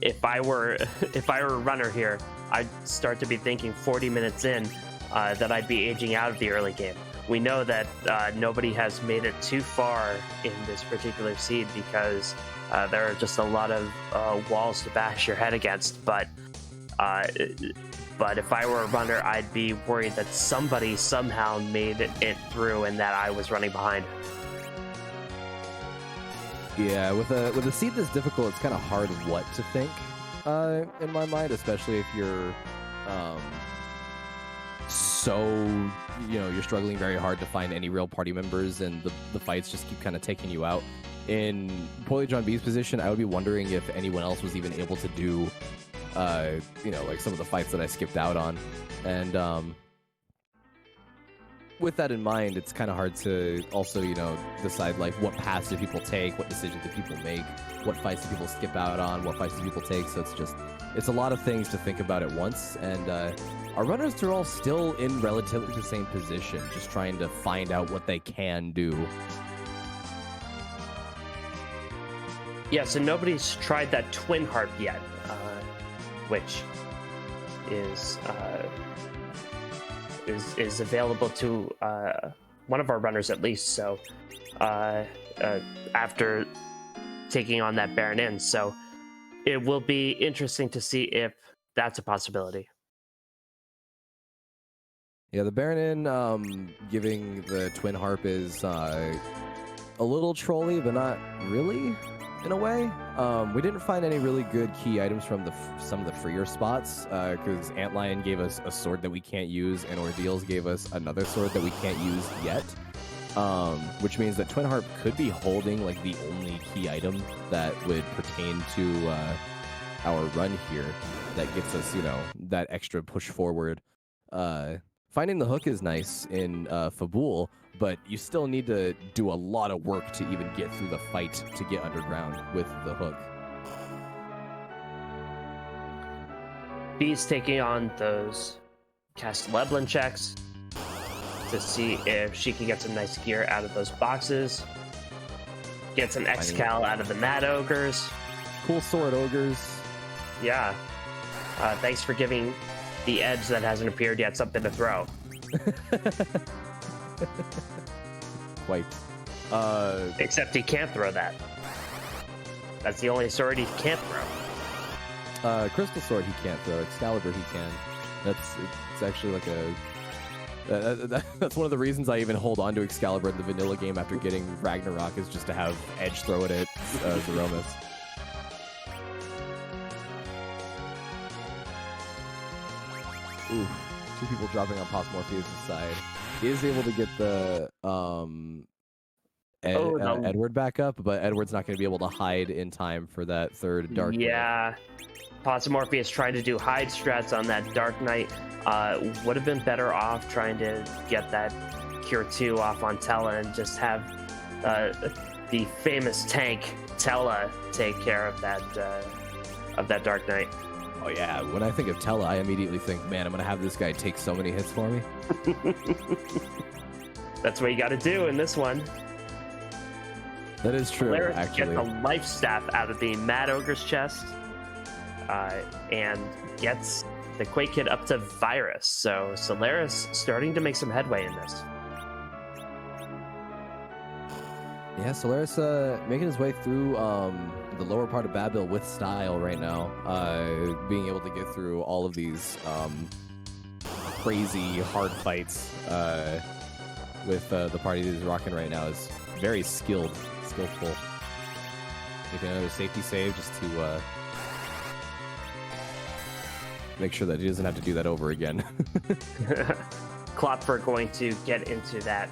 if I were a runner here, I'd start to be thinking 40 minutes in that I'd be aging out of the early game. We know that nobody has made it too far in this particular seed because there are just a lot of walls to bash your head against, but if I were a runner, I'd be worried that somebody somehow made it through and that I was running behind. Yeah, with a seed this difficult, it's kind of hard what to think in my mind, especially if you're you're struggling very hard to find any real party members and the fights just keep kind of taking you out. In Poorly John B's position, I would be wondering if anyone else was even able to do like some of the fights that I skipped out on. And with that in mind, it's kind of hard to also, decide like what paths do people take, what decisions do people make, what fights do people skip out on, what fights do people take. So it's a lot of things to think about at once. And our runners are all still in relatively the same position, just trying to find out what they can do. Yeah, so nobody's tried that Twin Harp yet, which is available to one of our runners at least. So after taking on that Baron Inn, so it will be interesting to see if that's a possibility. Yeah, the Baronin giving the Twin Harp is a little trolly, but not really, in a way. We didn't find any really good key items from some of the freer spots, because Antlion gave us a sword that we can't use, and Ordeals gave us another sword that we can't use yet. Which means that Twin Harp could be holding like the only key item that would pertain to our run here that gets us, that extra push forward. Finding the hook is nice in Fabul, but you still need to do a lot of work to even get through the fight to get underground with the hook. Bee's taking on those Castelleblin checks to see if she can get some nice gear out of those boxes. Get some Excal out of the Mad Ogres. Cool sword ogres. Yeah. Thanks for giving the edge that hasn't appeared yet something to throw. Quite. Except he can't throw that. That's the only sword he can't throw. Crystal sword he can't throw. Excalibur he can. It's actually like a... that's one of the reasons I even hold on to Excalibur in the vanilla game after getting Ragnarok, is just to have Edge throw it at Zeromus. Ooh, 2 people dropping on Morpheus' side. He is able to get the Edward back up, but Edward's not going to be able to hide in time for that third Dark Knight. Yeah, Morpheus trying to do hide strats on that Dark Knight. Would have been better off trying to get that Cure 2 off on Tella and just have the famous tank Tella take care of that Dark Knight. Oh yeah, when I think of Tella, I immediately think, man, I'm going to have this guy take so many hits for me. That's what you got to do in this one. That is true, Solaris actually. Gets the life staff out of the Mad Ogre's chest and gets the Quake Kid up to Virus. So Solaris starting to make some headway in this. Yeah, Solaris making his way through the lower part of Babel with style right now. Being able to get through all of these crazy hard fights with the party that he's rocking right now is very skillful. Making another safety save just to make sure that he doesn't have to do that over again. Klopfer going to get into that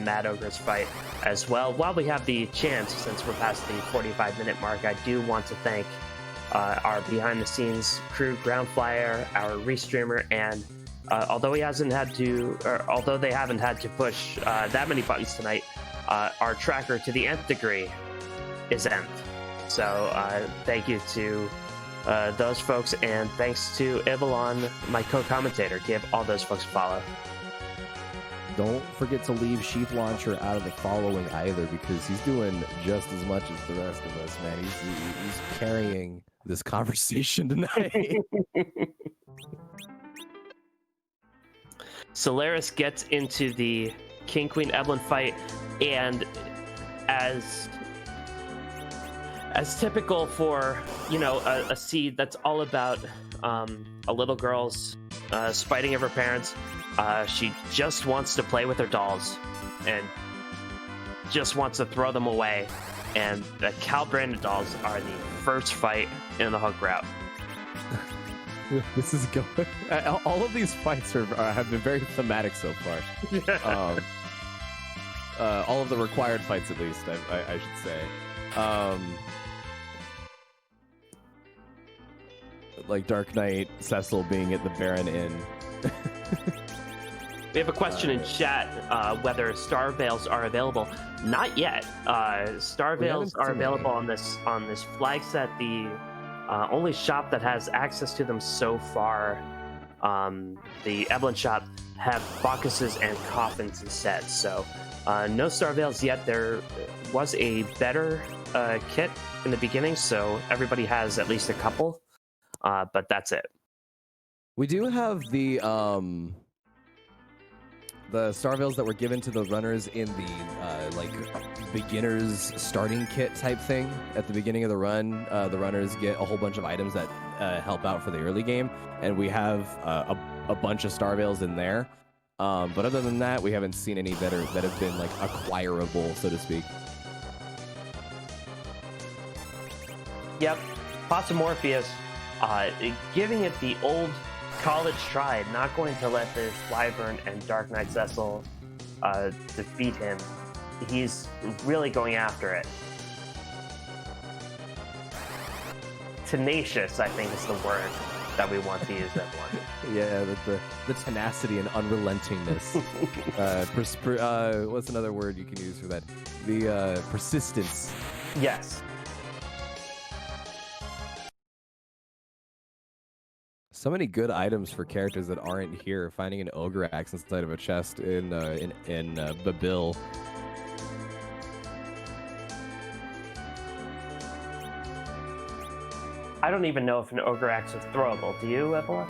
Mad Ogre's fight as well. While we have the chance, since we're past the 45-minute mark, I do want to thank our behind-the-scenes crew, Groundflyer, our restreamer, and although they haven't had to push that many buttons tonight, our tracker to the nth degree is Nth. So thank you to those folks, and thanks to Ivalon, my co-commentator. Give all those folks a follow. Don't forget to leave Sheath Launcher out of the following either, because he's doing just as much as the rest of us, man. He's carrying this conversation tonight. Solaris gets into the King Queen Evelyn fight, and as typical for a seed that's all about a little girl's spiting of her parents, she just wants to play with her dolls and just wants to throw them away, and the Cal branded dolls are the first fight in the hook route. This is going. All of these fights have been very thematic so far. All of the required fights, at least, I should say. Like Dark Knight, Cecil being at the Baron Inn. We have a question in chat whether Star Veils are available. Not yet. Star Veils are available on this flag set. The only shop that has access to them so far, the Evelyn shop, have Bacchuses and Coffins instead. So no Star Veils yet. There was a better kit in the beginning, so everybody has at least a couple, but that's it. We do have the Star Veils that were given to the runners in the beginners starting kit type thing. At the beginning of the run, the runners get a whole bunch of items that help out for the early game, and we have a bunch of Star Veils in there. But other than that, we haven't seen any that have been like acquirable, so to speak. Yep, Morpheus, giving it the old college try, not going to let this Wyvern and Dark Knight Cecil defeat him. He's really going after it. Tenacious, I think, is the word that we want to use, everyone. Yeah, the tenacity and unrelentingness. What's another word you can use for that? The persistence. Yes. So many good items for characters that aren't here. Finding an ogre axe inside of a chest in Babil. I don't even know if an ogre axe is throwable. Do you, Evelyn?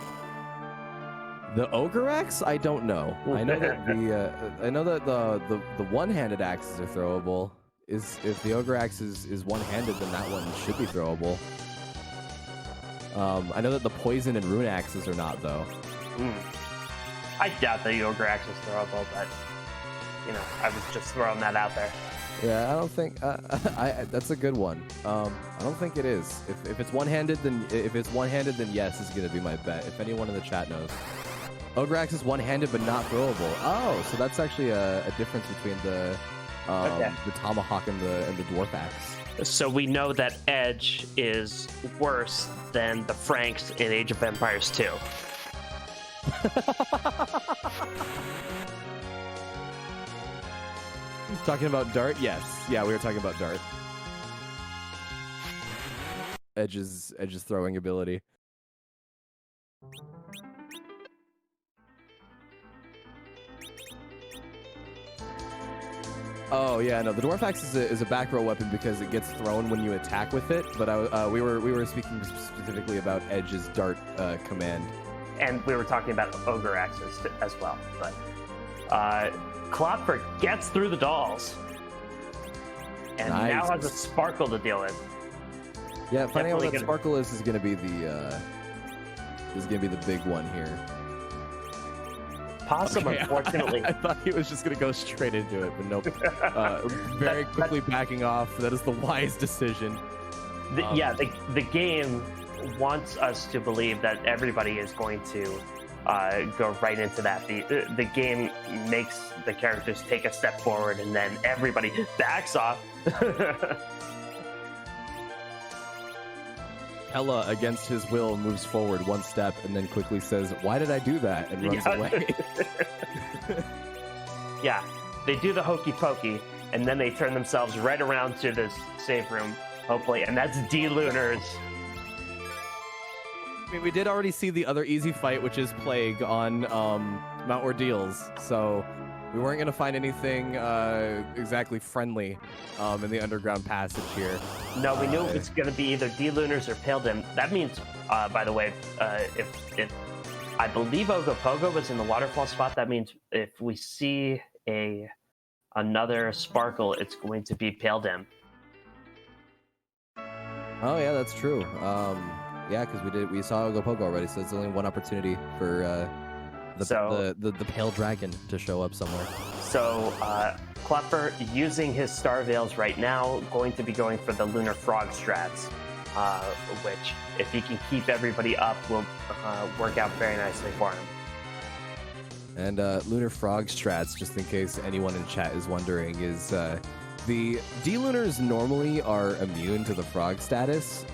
The ogre axe? I don't know. I know that the one-handed axes are throwable. If the ogre axe is one-handed, then that one should be throwable. I know that the poison and rune axes are not, though. I doubt the ogre axe is throwable, but I was just throwing that out there. Yeah, I don't think that's a good one. I don't think it is. If it's one-handed, then yes is gonna be my bet. If anyone in the chat knows, ogre axe is one-handed but not throwable. Oh, so that's actually a difference between the tomahawk and the dwarf axe. So we know that Edge is worse than the Franks in Age of Empires 2. Talking about Dart? Yes. Yeah, we were talking about Dart. Edge's throwing ability. Oh yeah, no. The dwarf axe is a back row weapon because it gets thrown when you attack with it. But we were speaking specifically about Edge's Dart command. And we were talking about ogre axes as well. But Klopfer gets through the dolls, and now has a sparkle to deal with. Yeah, finding out what that sparkle is going to be the big one here. Possum, okay. Unfortunately. I thought he was just going to go straight into it, but nope. Very quickly backing off. That is the wise decision. The game wants us to believe that everybody is going to go right into that. The game makes the characters take a step forward, and then everybody backs off. Hela, against his will, moves forward one step and then quickly says, "Why did I do that?" and runs away. Yeah, they do the hokey pokey, and then they turn themselves right around to this safe room, hopefully, and that's D-Lunars. I mean, we did already see the other easy fight, which is Plague on Mount Ordeals, so we weren't going to find anything exactly friendly in the underground passage here. No, we knew it was going to be either D-Lunars or Pale Dim. That means, by the way, if I believe Ogopogo was in the waterfall spot, that means if we see another sparkle, it's going to be Pale Dim. Oh, yeah, that's true. Yeah, because we saw Ogopogo already, so it's only one opportunity for the pale dragon to show up somewhere. So Klopfer, using his Star Veils right now, going to be going for the Lunar Frog strats, which, if he can keep everybody up, will work out very nicely for him. And Lunar Frog strats, just in case anyone in chat is wondering, is the D-Lunars normally are immune to the frog status,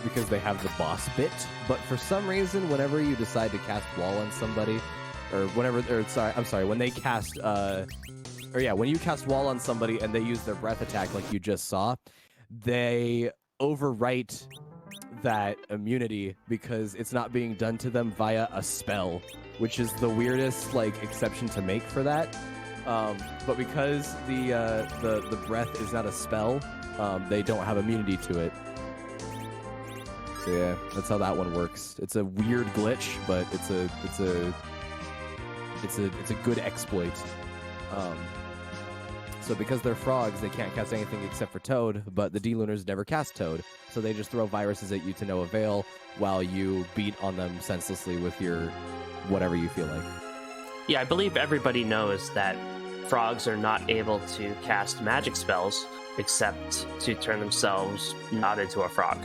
because they have the boss bit, but for some reason, whenever you decide to cast wall on somebody, when they cast, when you cast wall on somebody and they use their breath attack like you just saw, they overwrite that immunity because it's not being done to them via a spell, which is the weirdest exception to make for that. But because the breath is not a spell, they don't have immunity to it. So yeah, that's how that one works. It's a weird glitch, but it's a good exploit. So because they're frogs, they can't cast anything except for Toad, but the D-Lunars never cast Toad. So they just throw viruses at you to no avail while you beat on them senselessly with your whatever you feel like. Yeah, I believe everybody knows that frogs are not able to cast magic spells except to turn themselves not into a frog.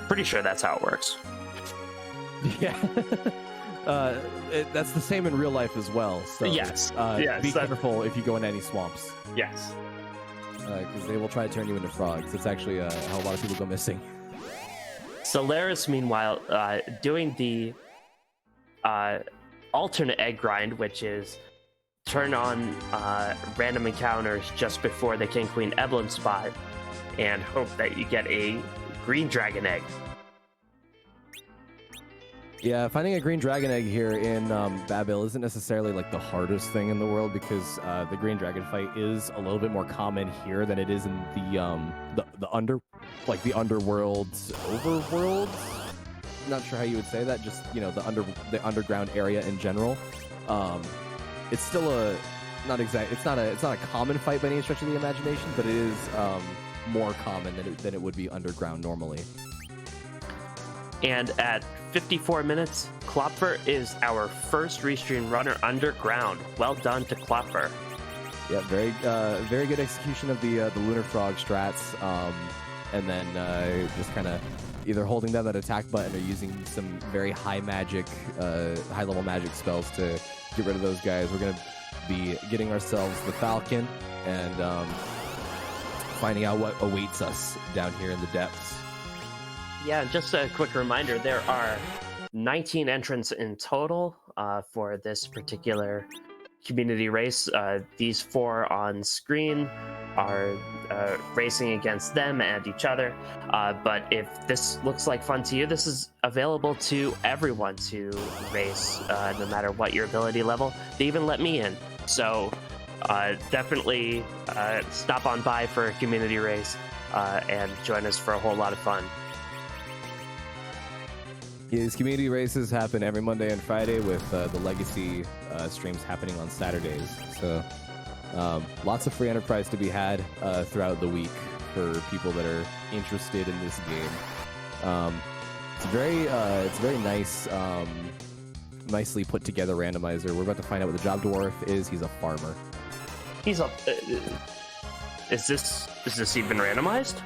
Pretty sure that's how it works. Yeah. That's the same in real life as well. So Yes. be careful if you go into any swamps. Yes. Because they will try to turn you into frogs. It's actually how a lot of people go missing. Solaris, meanwhile, doing the alternate egg grind, which is turn on random encounters just before the King Queen Emblem spot and hope that you get a green dragon egg. Yeah, finding a green dragon egg here in Babil isn't necessarily like the hardest thing in the world because the green dragon fight is a little bit more common here than it is in the underworld, overworld. Not sure how you would say that. Just the underground area in general. It's still It's not a common fight by any stretch of the imagination, but it is more common than it would be underground normally. And at 54 minutes, Klopfer is our first restream runner underground. Well done to Klopfer. Yeah, very good execution of the Lunar Frog strats, and then just kind of either holding down that attack button or using some very high level magic spells to get rid of those guys. We're gonna be getting ourselves the Falcon and finding out what awaits us down here in the depths. Yeah, just a quick reminder, there are 19 entrants in total for this particular community race. These 4 on screen are racing against them and each other. But if this looks like fun to you, this is available to everyone to race, no matter what your ability level. They even let me in. So definitely stop on by for a community race and join us for a whole lot of fun. These community races happen every Monday and Friday with the Legacy streams happening on Saturdays. So lots of free enterprise to be had throughout the week for people that are interested in this game. It's very nice, nicely put together randomizer. We're about to find out what the job dwarf is. He's a farmer. He's a. Is this even randomized?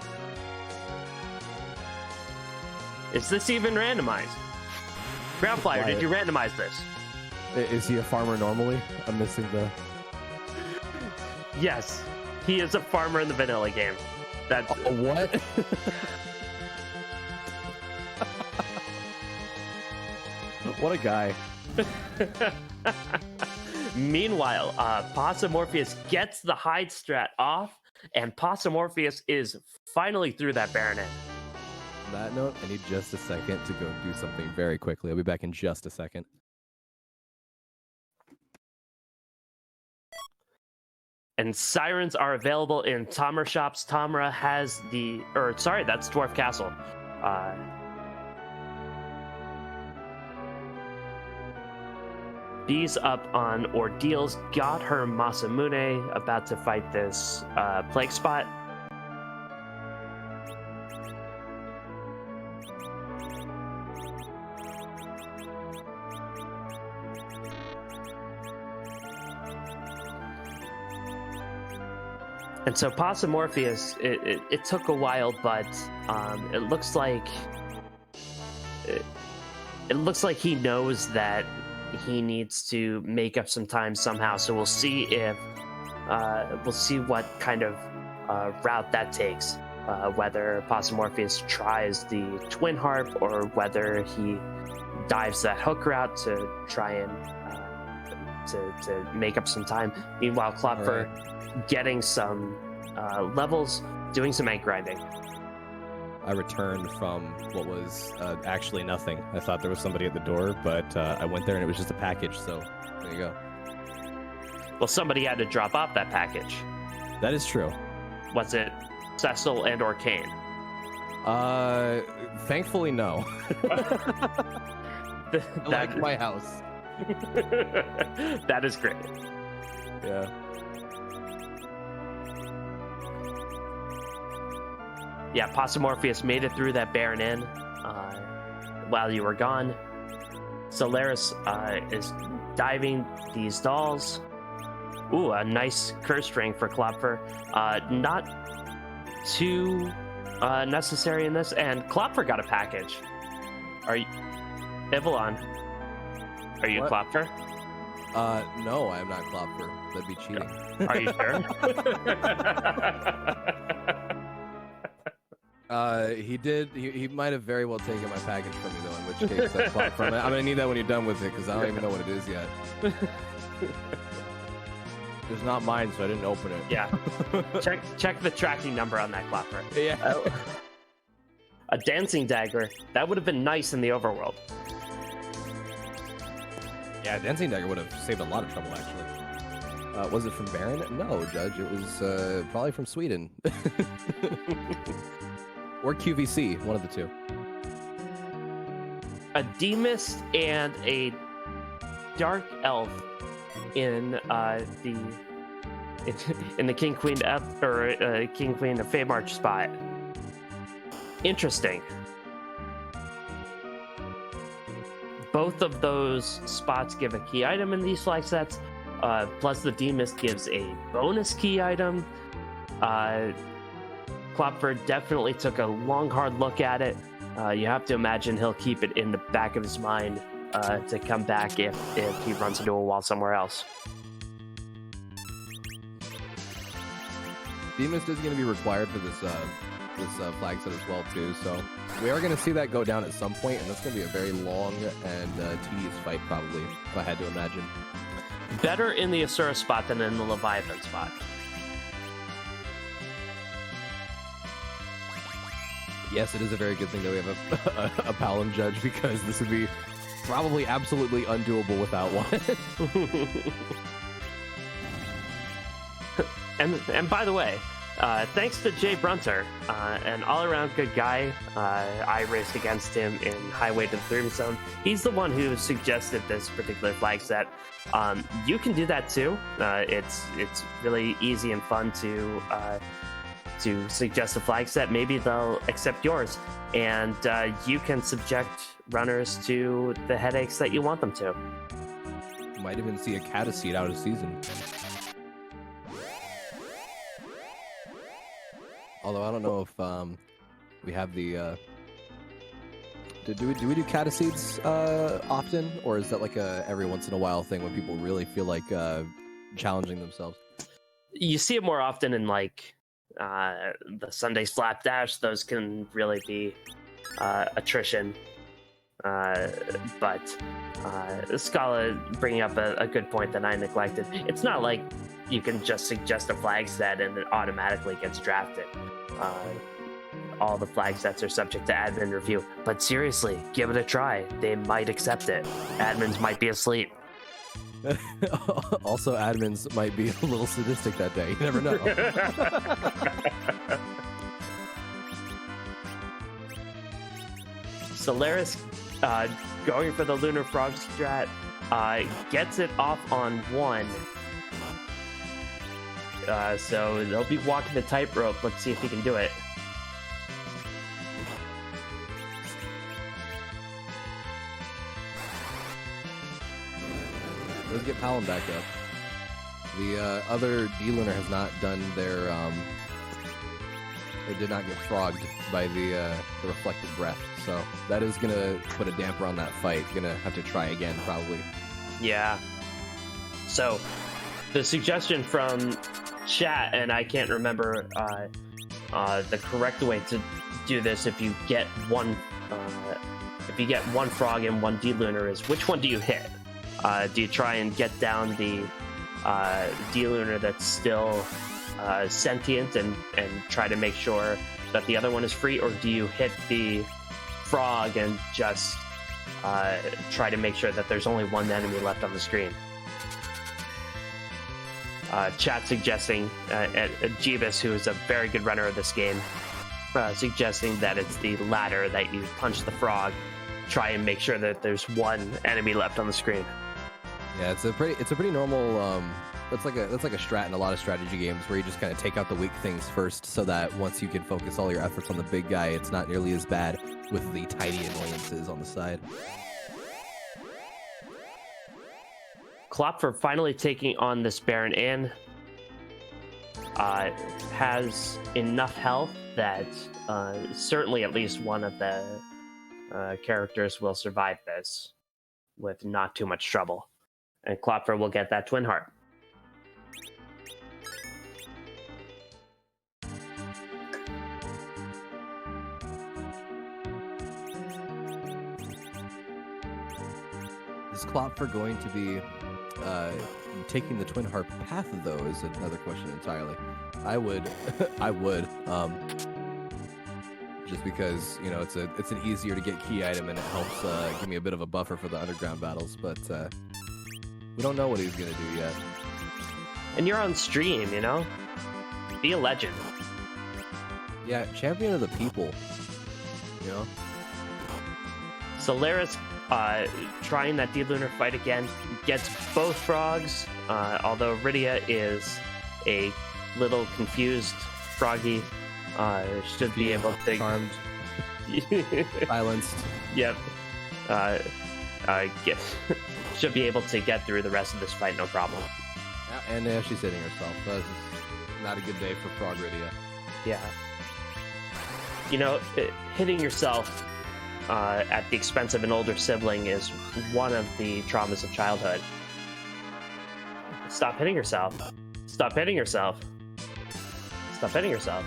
Is this even randomized? Ground Flyer, did you randomize this? Is he a farmer normally? I'm missing the... Yes, he is a farmer in the vanilla game. That's... What? What a guy. Meanwhile, Possumorpheus gets the hide strat off, and Possumorpheus is finally through that Baronet. On that note, I need just a second to go do something very quickly. I'll be back in just a second. And sirens are available in Tamra shops. Tamra has that's Dwarf Castle. Bees up on Ordeals, got her Masamune, about to fight this plague spot. And so Possumorpheus, it took a while, but it looks like he knows that he needs to make up some time somehow. So we'll see what kind of route that takes. Whether Possumorpheus tries the Twin Harp or whether he dives that hook route to try and to make up some time. Meanwhile, Klopfer getting some levels, doing some egg grinding. I returned from what was actually nothing. I thought there was somebody at the door, but I went there and it was just a package, so there you go. Well, somebody had to drop off that package. That is true. Was it Cecil and or Kane? Thankfully, no. I like my house. That is great. Yeah. Yeah, Morpheus made it through that Baron Inn while you were gone. Solaris is diving these dolls. Ooh, a nice curse string for Klopfer. Not too necessary in this. And Klopfer got a package. Are you... Evelyn, are you Klopfer? No, I am not Klopfer. That'd be cheating. Are you sure? He did. He might have very well taken my package from me, though, in which case that's Klopfer. I'm going to need that when you're done with it, because I don't even know what it is yet. It's not mine, so I didn't open it. Yeah. Check the tracking number on that Klopfer. Yeah. A dancing dagger. That would have been nice in the overworld. Yeah, dancing dagger would have saved a lot of trouble, actually. Was it from Baron? No, Judge. It was probably from Sweden. Or QVC, one of the two. A Demist and a Dark Elf in the King Queen King Queen of Feymarch spot. Interesting. Both of those spots give a key item in these flag sets. Plus the Demist gives a bonus key item. Klopfer definitely took a long, hard look at it. You have to imagine he'll keep it in the back of his mind to come back if he runs into a wall somewhere else. Demist is going to be required for this flag set as well, too. So we are going to see that go down at some point, and that's going to be a very long and tedious fight, probably, if I had to imagine. Better in the Asura spot than in the Leviathan spot. Yes, it is a very good thing that we have a Palom Judge, because this would be probably absolutely undoable without one. And by the way, thanks to Jay Brunter, an all-around good guy. I raced against him in Highway to the Dream Zone. He's the one who suggested this particular flag set. You can do that too. It's really easy and fun to suggest a flag set. Maybe they'll accept yours, and you can subject runners to the headaches that you want them to. Might even see a Cataseed out of season. Although I don't know if we have the do we do Cataseeds often, or is that like a every once in a while thing when people really feel like challenging themselves? You see it more often in like the Sunday Slapdash. Those can really be attrition. But Scala bringing up a good point that I neglected. It's not like you can just suggest a flag set and it automatically gets drafted. All the flag sets are subject to admin review. But seriously, give it a try. They might accept it. Admins might be asleep. Also, admins might be a little sadistic that day. You never know. Solaris, going for the Lunar Frog strat, gets it off on one. So they'll be walking the tightrope. Let's see if he can do it. Let's get Palom back up. The other D-Lunar has not done their they did not get frogged by the reflected breath, so that is gonna put a damper on that fight. Gonna have to try again, probably. Yeah. So the suggestion from chat, and I can't remember the correct way to do this. If you get one frog and one D-Lunar, is which one do you hit? Do you try and get down the D-Lunar that's still sentient and try to make sure that the other one is free, or do you hit the frog and just try to make sure that there's only one enemy left on the screen? Chat suggesting Jeebus, who is a very good runner of this game, suggesting that it's the latter, that you punch the frog, try and make sure that there's one enemy left on the screen. Yeah, it's a pretty normal that's like a strat in a lot of strategy games where you just kind of take out the weak things first, so that once you can focus all your efforts on the big guy, it's not nearly as bad with the tiny annoyances on the side. Klopfer finally taking on this Baron Inn has enough health that certainly at least one of the characters will survive this with not too much trouble. And Klopfer will get that Twin Heart. Is Klopfer going to be taking the Twin Heart path, though, is another question entirely. I would, just because, you know, it's an easier to get key item and it helps give me a bit of a buffer for the underground battles, but we don't know what he's gonna do yet. And you're on stream, you know? Be a legend. Yeah, champion of the people, you know? Solaris trying that D-Lunar fight again, gets both frogs, although Rydia is a little confused froggy, should be able to... Charmed. Silenced. Yep. Should be able to get through the rest of this fight, no problem. Yeah, and she's hitting herself. That's not a good day for Frog Rydia. Yeah. You know, hitting yourself at the expense of an older sibling is one of the traumas of childhood. Stop hitting yourself. Stop hitting yourself. Stop hitting yourself.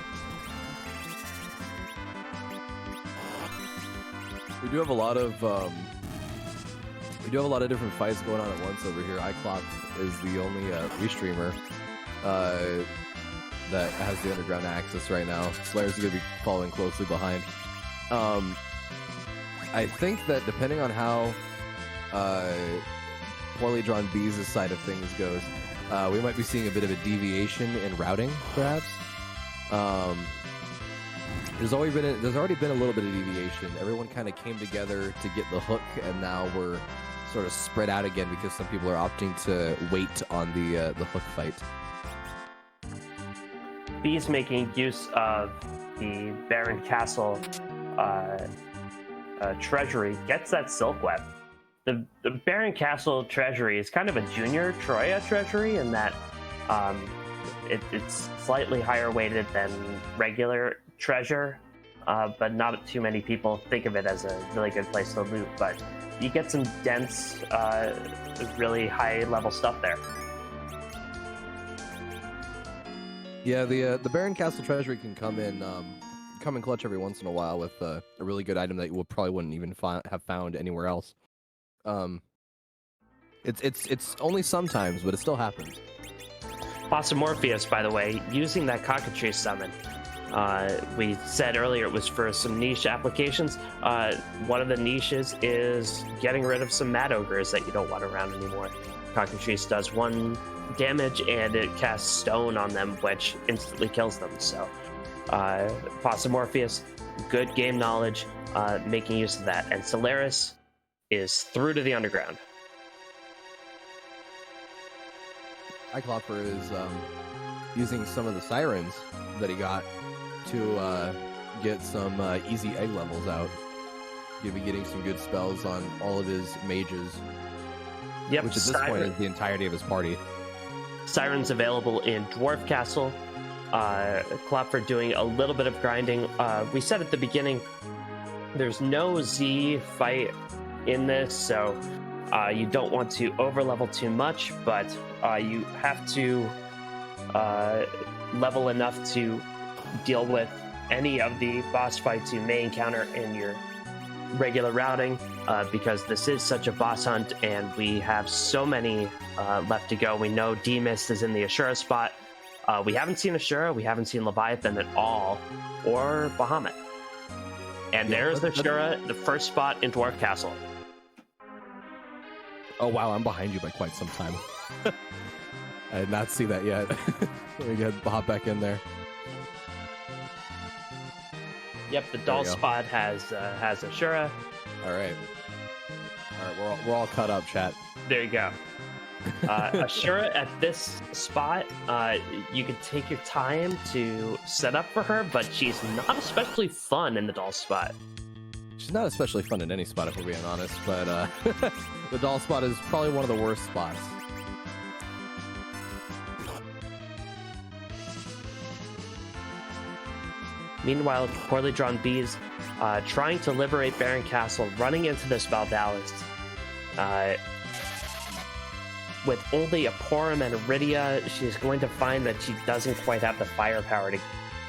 We do have a lot of different fights going on at once over here. iClock is the only restreamer that has the underground access right now. Slayer's going to be following closely behind. I think that depending on how Poorly Drawn Bees' side of things goes, we might be seeing a bit of a deviation in routing, perhaps. There's already been a little bit of deviation. Everyone kind of came together to get the hook, and now we're sort of spread out again because some people are opting to wait on the hook fight. Bees making use of the Baron Castle treasury, gets that Silk Web. The Baron Castle treasury is kind of a junior Troya treasury in that it's slightly higher weighted than regular treasure, but not too many people think of it as a really good place to loot. But you get some dense, really high level stuff there. Yeah, the Baron Castle treasury can come in clutch every once in a while with a really good item that you probably wouldn't even have found anywhere else. It's only sometimes, but it still happens. Morpheus, by the way, using that cockatrice summon. We said earlier it was for some niche applications. One of the niches is getting rid of some Mad Ogres that you don't want around anymore. Cockatrice does 1 damage and it casts Stone on them, which instantly kills them. So, Morpheus, good game knowledge, making use of that. And Solaris is through to the underground. Cycloper is using some of the sirens that he got to get some easy egg levels out. He'll be getting some good spells on all of his mages. Yep, which at this point is the entirety of his party. Sirens available in Dwarf Castle. Klopfer doing a little bit of grinding. We said at the beginning, there's no Z fight in this, so you don't want to overlevel too much, but you have to level enough to deal with any of the boss fights you may encounter in your regular routing, because this is such a boss hunt and we have so many left to go. We know Demas is in the Ashura spot. We haven't seen Ashura, we haven't seen Leviathan at all, or Bahamut. And there's Ashura, the first spot in Dwarf Castle. Oh wow, I'm behind you by quite some time. I did not see that yet. Let me hop back in there. Yep, the doll spot has Ashura. All right, we're all caught up, chat. There you go. Ashura, at this spot, you can take your time to set up for her, but she's not especially fun in the doll spot. She's not especially fun in any spot, if we're being honest, but the doll spot is probably one of the worst spots. Meanwhile, poorly drawn bees trying to liberate Baron Castle, running into this Valdalis. With only a Porum and Iridia, she's going to find that she doesn't quite have the firepower to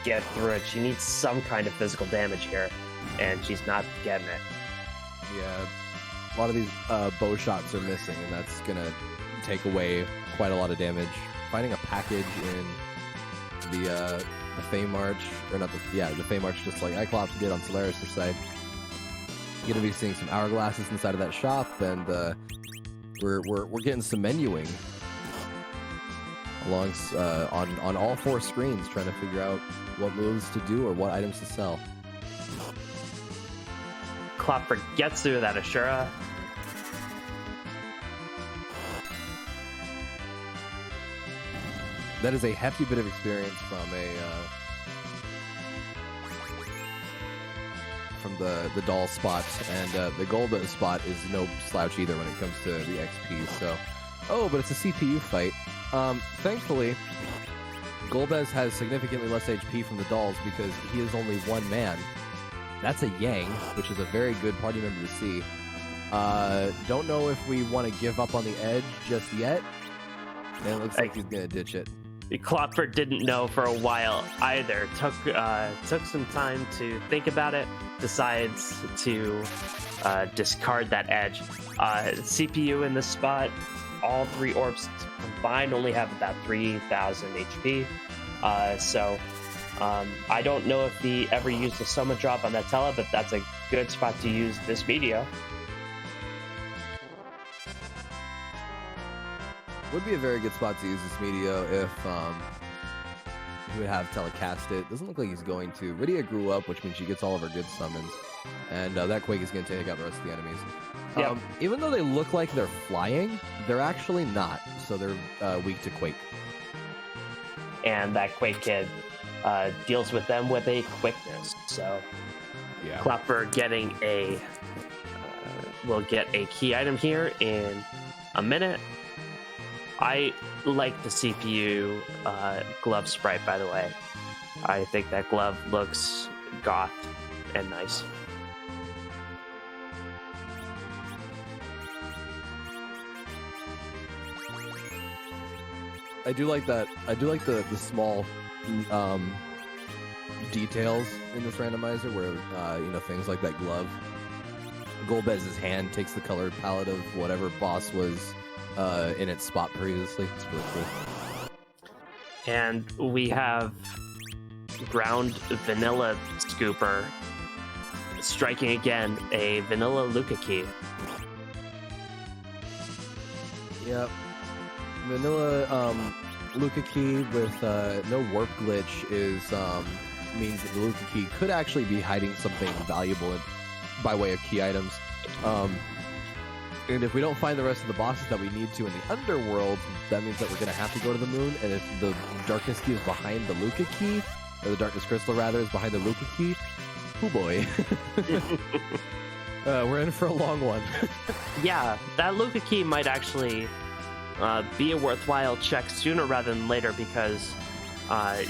get through it. She needs some kind of physical damage here, and she's not getting it. Yeah, a lot of these bow shots are missing, and that's going to take away quite a lot of damage. Finding a package in the Fey March, or not the Fey March, just like Cyclops did on Solaris' side. You're going to be seeing some hourglasses inside of that shop, and we're getting some menuing along on all 4 screens, trying to figure out what moves to do or what items to sell. Klopper gets through that Ashura. That is a hefty bit of experience from the doll spot, and the gold spot is no slouch either when it comes to the XP. So, but it's a CPU fight. Thankfully, Golbez has significantly less HP from the dolls because he is only one man. That's a Yang, which is a very good party member to see. Don't know if we want to give up on the edge just yet. And it looks like he's gonna ditch it. Klopper didn't know for a while either. Took some time to think about it. Decides to discard that edge. CPU in this spot. All 3 orbs combined only have about 3,000 HP. So I don't know if he ever used a Soma drop on that Tela, but that's a good spot to use this video. Would be a very good spot to use this Meteor if he would have telecast it. Doesn't look like he's going to. Iridia grew up, which means she gets all of her good summons. And that Quake is going to take out the rest of the enemies. Yep. Even though they look like they're flying, they're actually not. So they're weak to Quake. And that Quake kid deals with them with a quickness. So yeah. Klopper getting will get a key item here in a minute. I like the CPU glove sprite, by the way. I think that glove looks goth and nice. I do like that. I do like the small details in this randomizer where things like that glove. Golbez's hand takes the colored palette of whatever boss was in its spot previously. It's really cool. And we have ground vanilla scooper striking again a vanilla Luca key. Yep. Vanilla Luca key with no warp glitch means that the Luca key could actually be hiding something valuable by way of key items. And if we don't find the rest of the bosses that we need to in the underworld, that means that we're going to have to go to the moon. And if the darkness key is behind the Luca key, or the darkness crystal rather is behind the Luca key, oh boy. We're in for a long one. Yeah, that Luca key might actually be a worthwhile check sooner rather than later, because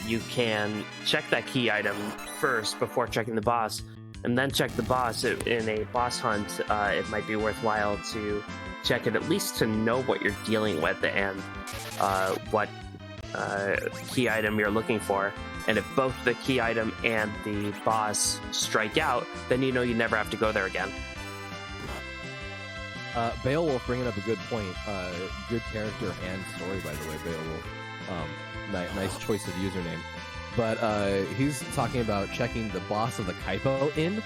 you can check that key item first before checking the boss, and then check the boss. In a boss hunt, it might be worthwhile to check it at least to know what you're dealing with and what key item you're looking for. And if both the key item and the boss strike out, then you know you never have to go there again. Beowulf bringing up a good point. Good character and story, by the way, Beowulf. Nice choice of username. But he's talking about checking the boss of the Kaipo in.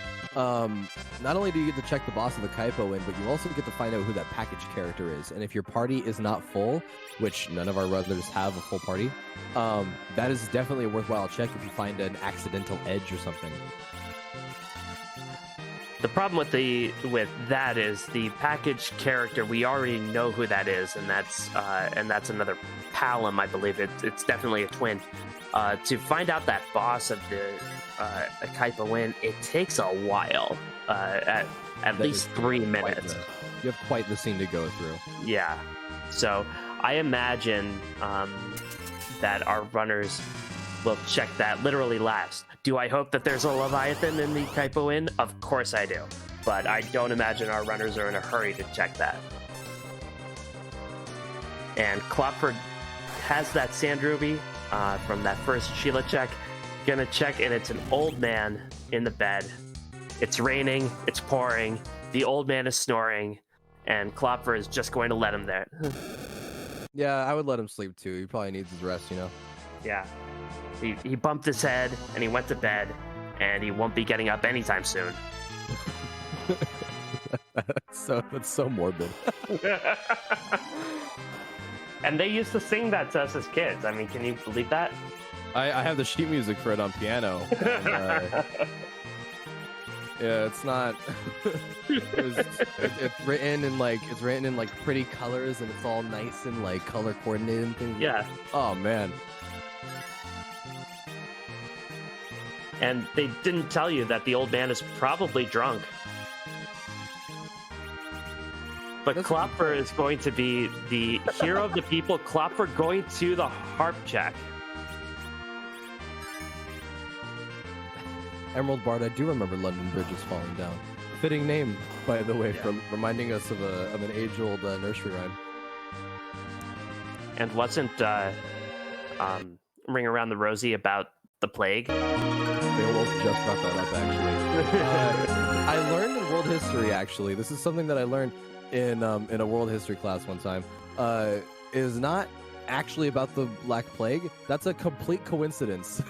Not only do you get to check the boss of the Kaipo in, but you also get to find out who that package character is. And if your party is not full, which none of our brothers have a full party, that is definitely a worthwhile check if you find an accidental edge or something. The problem with that is the packaged character. We already know who that is, and that's another Palom, I believe. It's definitely a twin. To find out that boss of the Kaipa win, it takes a while. At least 3 minutes. You have quite the scene to go through. Yeah. So I imagine that our runners will check that literally last. Do I hope that there's a Leviathan in the Kaipo Inn? Of course I do. But I don't imagine our runners are in a hurry to check that. And Klopford has that Sand Ruby from that first Sheila check. Gonna check, and it's an old man in the bed. It's raining, it's pouring, the old man is snoring, and Klopfer is just going to let him there. Yeah, I would let him sleep too. He probably needs his rest, you know? Yeah. He bumped his head, and he went to bed, and he won't be getting up anytime soon. That's so morbid. And they used to sing that to us as kids. I mean, can you believe that? I have the sheet music for it on piano. And, yeah, it's not. It's written in like pretty colors, and it's all nice and like color coordinated and things. Yeah. Oh man. And they didn't tell you that the old man is probably drunk. But Klopfer is going to be the hero of the people. Klopfer going to the harp check. Emerald Bard, I do remember London Bridge is falling down. Fitting name, by the way, for reminding us of an age-old nursery rhyme. And wasn't Ring Around the Rosie about the plague? Beowulf just brought that up, actually. I learned in world history, actually. This is something that I learned in a world history class one time. Is not actually about the Black Plague. That's a complete coincidence.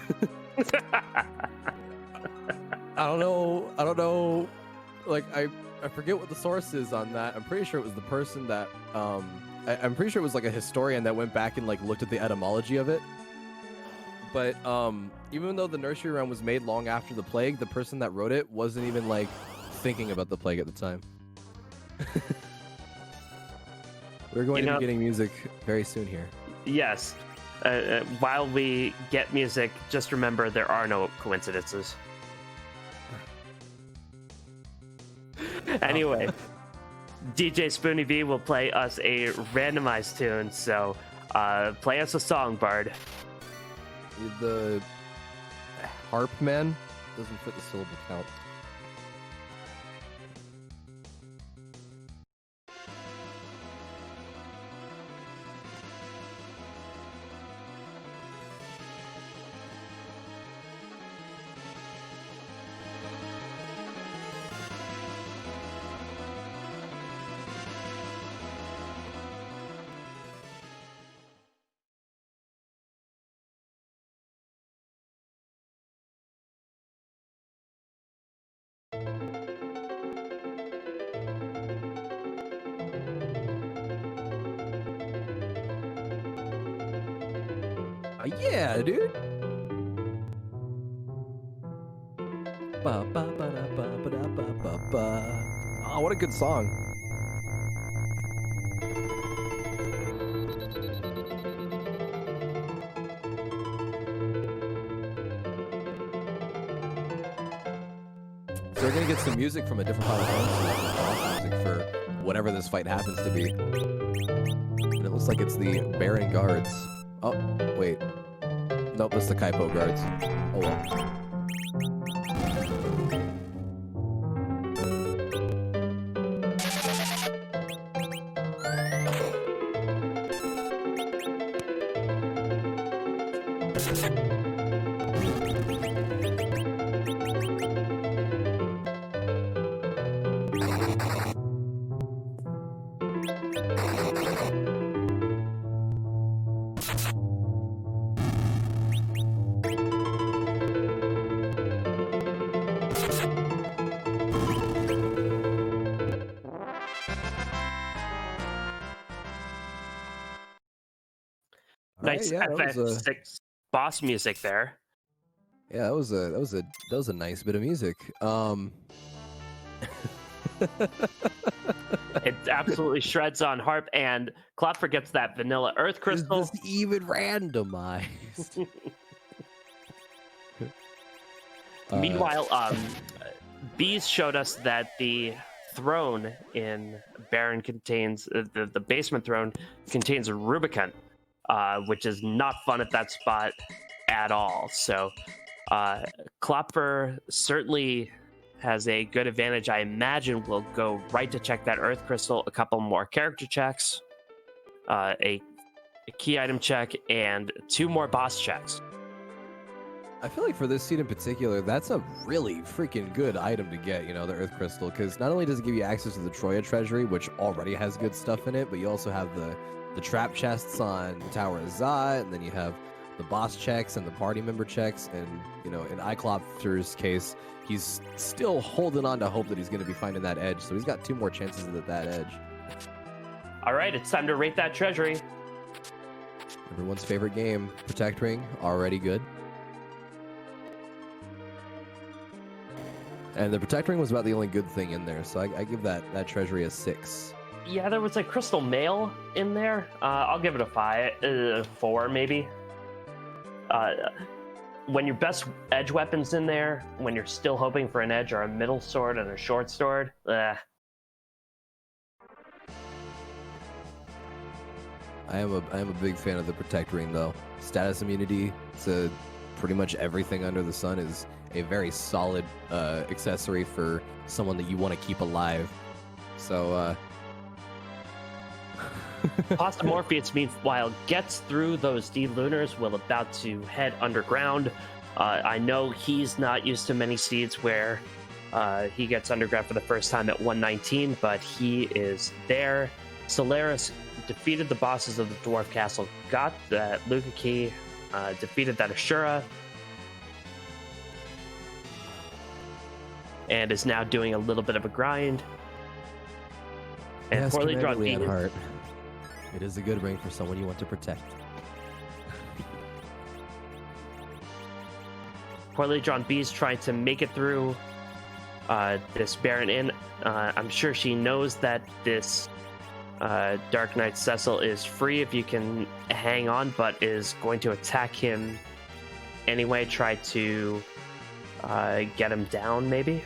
I don't know. Like, I forget what the source is on that. I'm pretty sure it was the person that I'm pretty sure it was like a historian that went back and like looked at the etymology of it. But even though the nursery rhyme was made long after the plague, the person that wrote it wasn't even like thinking about the plague at the time. We're going to be getting music very soon here. Yes. While we get music, just remember there are no coincidences. Anyway, DJ Spoonie V will play us a randomized tune, so play us a song, Bard. The harp man doesn't fit the syllable count. Yeah, dude. Oh, what a good song. So we're gonna get some music from a different part of the music for whatever this fight happens to be. And it looks like it's the Baron Guards. Oh, wait. Nope, it's the Kaipo Guards. Oh well. Nice FF6 boss music there. Yeah, that was a nice bit of music. It absolutely shreds on Harp, and Klopfer gets that vanilla Earth Crystal. Is this even randomized? Meanwhile, Bees showed us that the throne in Baron contains the basement throne contains a Rubicon, which is not fun at that spot at all. So Klopfer certainly has a good advantage. I imagine we'll go right to check that Earth Crystal, a couple more character checks, a key item check, and 2 more boss checks. I feel like for this seed in particular, that's a really freaking good item to get, the Earth Crystal, because not only does it give you access to the Troya Treasury, which already has good stuff in it, but you also have the trap chests on the Tower of Zot, and then you have the boss checks and the party member checks, and, in Iklopter's case, he's still holding on to hope that he's going to be finding that edge, so he's got 2 more chances at that edge. All right, it's time to rate that treasury. Everyone's favorite game, Protect Ring, already good. And the Protect Ring was about the only good thing in there, so I give that treasury a 6. Yeah, there was a Crystal Mail in there. I'll give it a 4, maybe. When your best edge weapon's in there, when you're still hoping for an edge or a middle sword and a short sword, I am a big fan of the Protect Ring, though. Status immunity to pretty much everything under the sun is a very solid accessory for someone that you want to keep alive. So, Pasta Morpheus, meanwhile, gets through those D-Lunars while about to head underground. I know he's not used to many seeds where he gets underground for the first time at 119, but he is there. Solaris defeated the bosses of the Dwarf Castle, got that Luca key, defeated that Ashura, and is now doing a little bit of a grind. And yes, poorly drawn Commander beat. Leonhardt. It is a good ring for someone you want to protect. Poorly drawn bees trying to make it through this Baron Inn. I'm sure she knows that this Dark Knight Cecil is free if you can hang on, but is going to attack him anyway, try to get him down, maybe?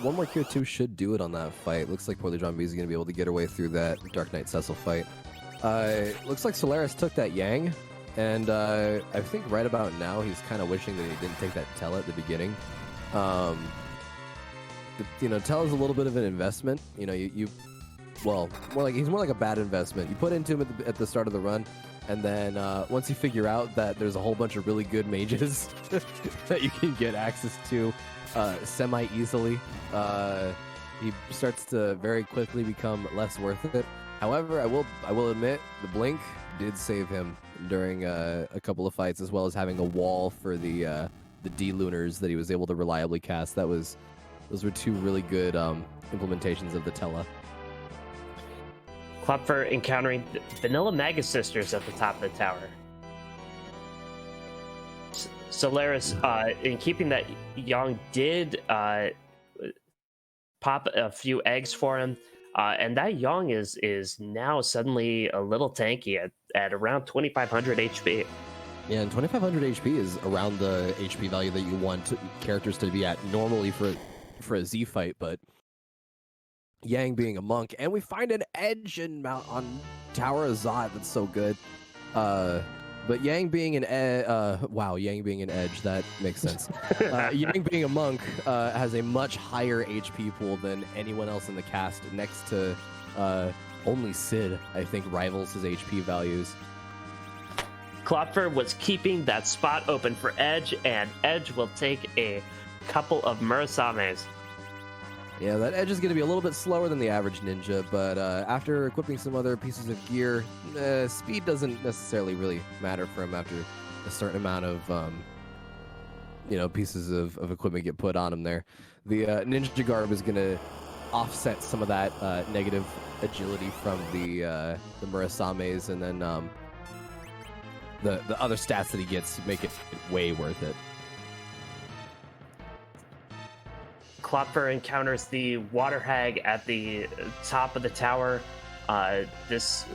One more Cure 2 should do it on that fight. Looks like Poorly Drawn Bees is going to be able to get her way through that Dark Knight Cecil fight. Looks like Solaris took that Yang, and I think right about now he's kind of wishing that he didn't take that Tell at the beginning. Tell is a little bit of an investment. Well, he's more like a bad investment. You put into him at the start of the run, and then once you figure out that there's a whole bunch of really good mages that you can get access to semi-easily, he starts to very quickly become less worth it. However, I will admit, the Blink did save him during a couple of fights, as well as having a wall for the D-Lunars that he was able to reliably cast. Those were 2 really good implementations of the Tella. Klopfer encountering Vanilla Magus Sisters at the top of the tower. Solaris, in keeping that, Yang did pop a few eggs for him, and that Yang is now suddenly a little tanky at around 2,500 HP. Yeah, and 2,500 HP is around the HP value that you want characters to be at normally for a Z fight, but Yang being a monk, and we find an edge on Tower of Zot that's so good. But Yang being an Yang being an edge, that makes sense. Yang being a monk has a much higher HP pool than anyone else in the cast. Next to only Sid, I think, rivals his HP values. Klopfer was keeping that spot open for Edge, and Edge will take a couple of Murasames. Yeah, that Edge is going to be a little bit slower than the average ninja, but after equipping some other pieces of gear, speed doesn't necessarily really matter for him after a certain amount of pieces of equipment get put on him there. The ninja garb is going to offset some of that negative agility from the Murasames, and then the other stats that he gets make it way worth it. Klopfer encounters the water hag at the top of the tower. This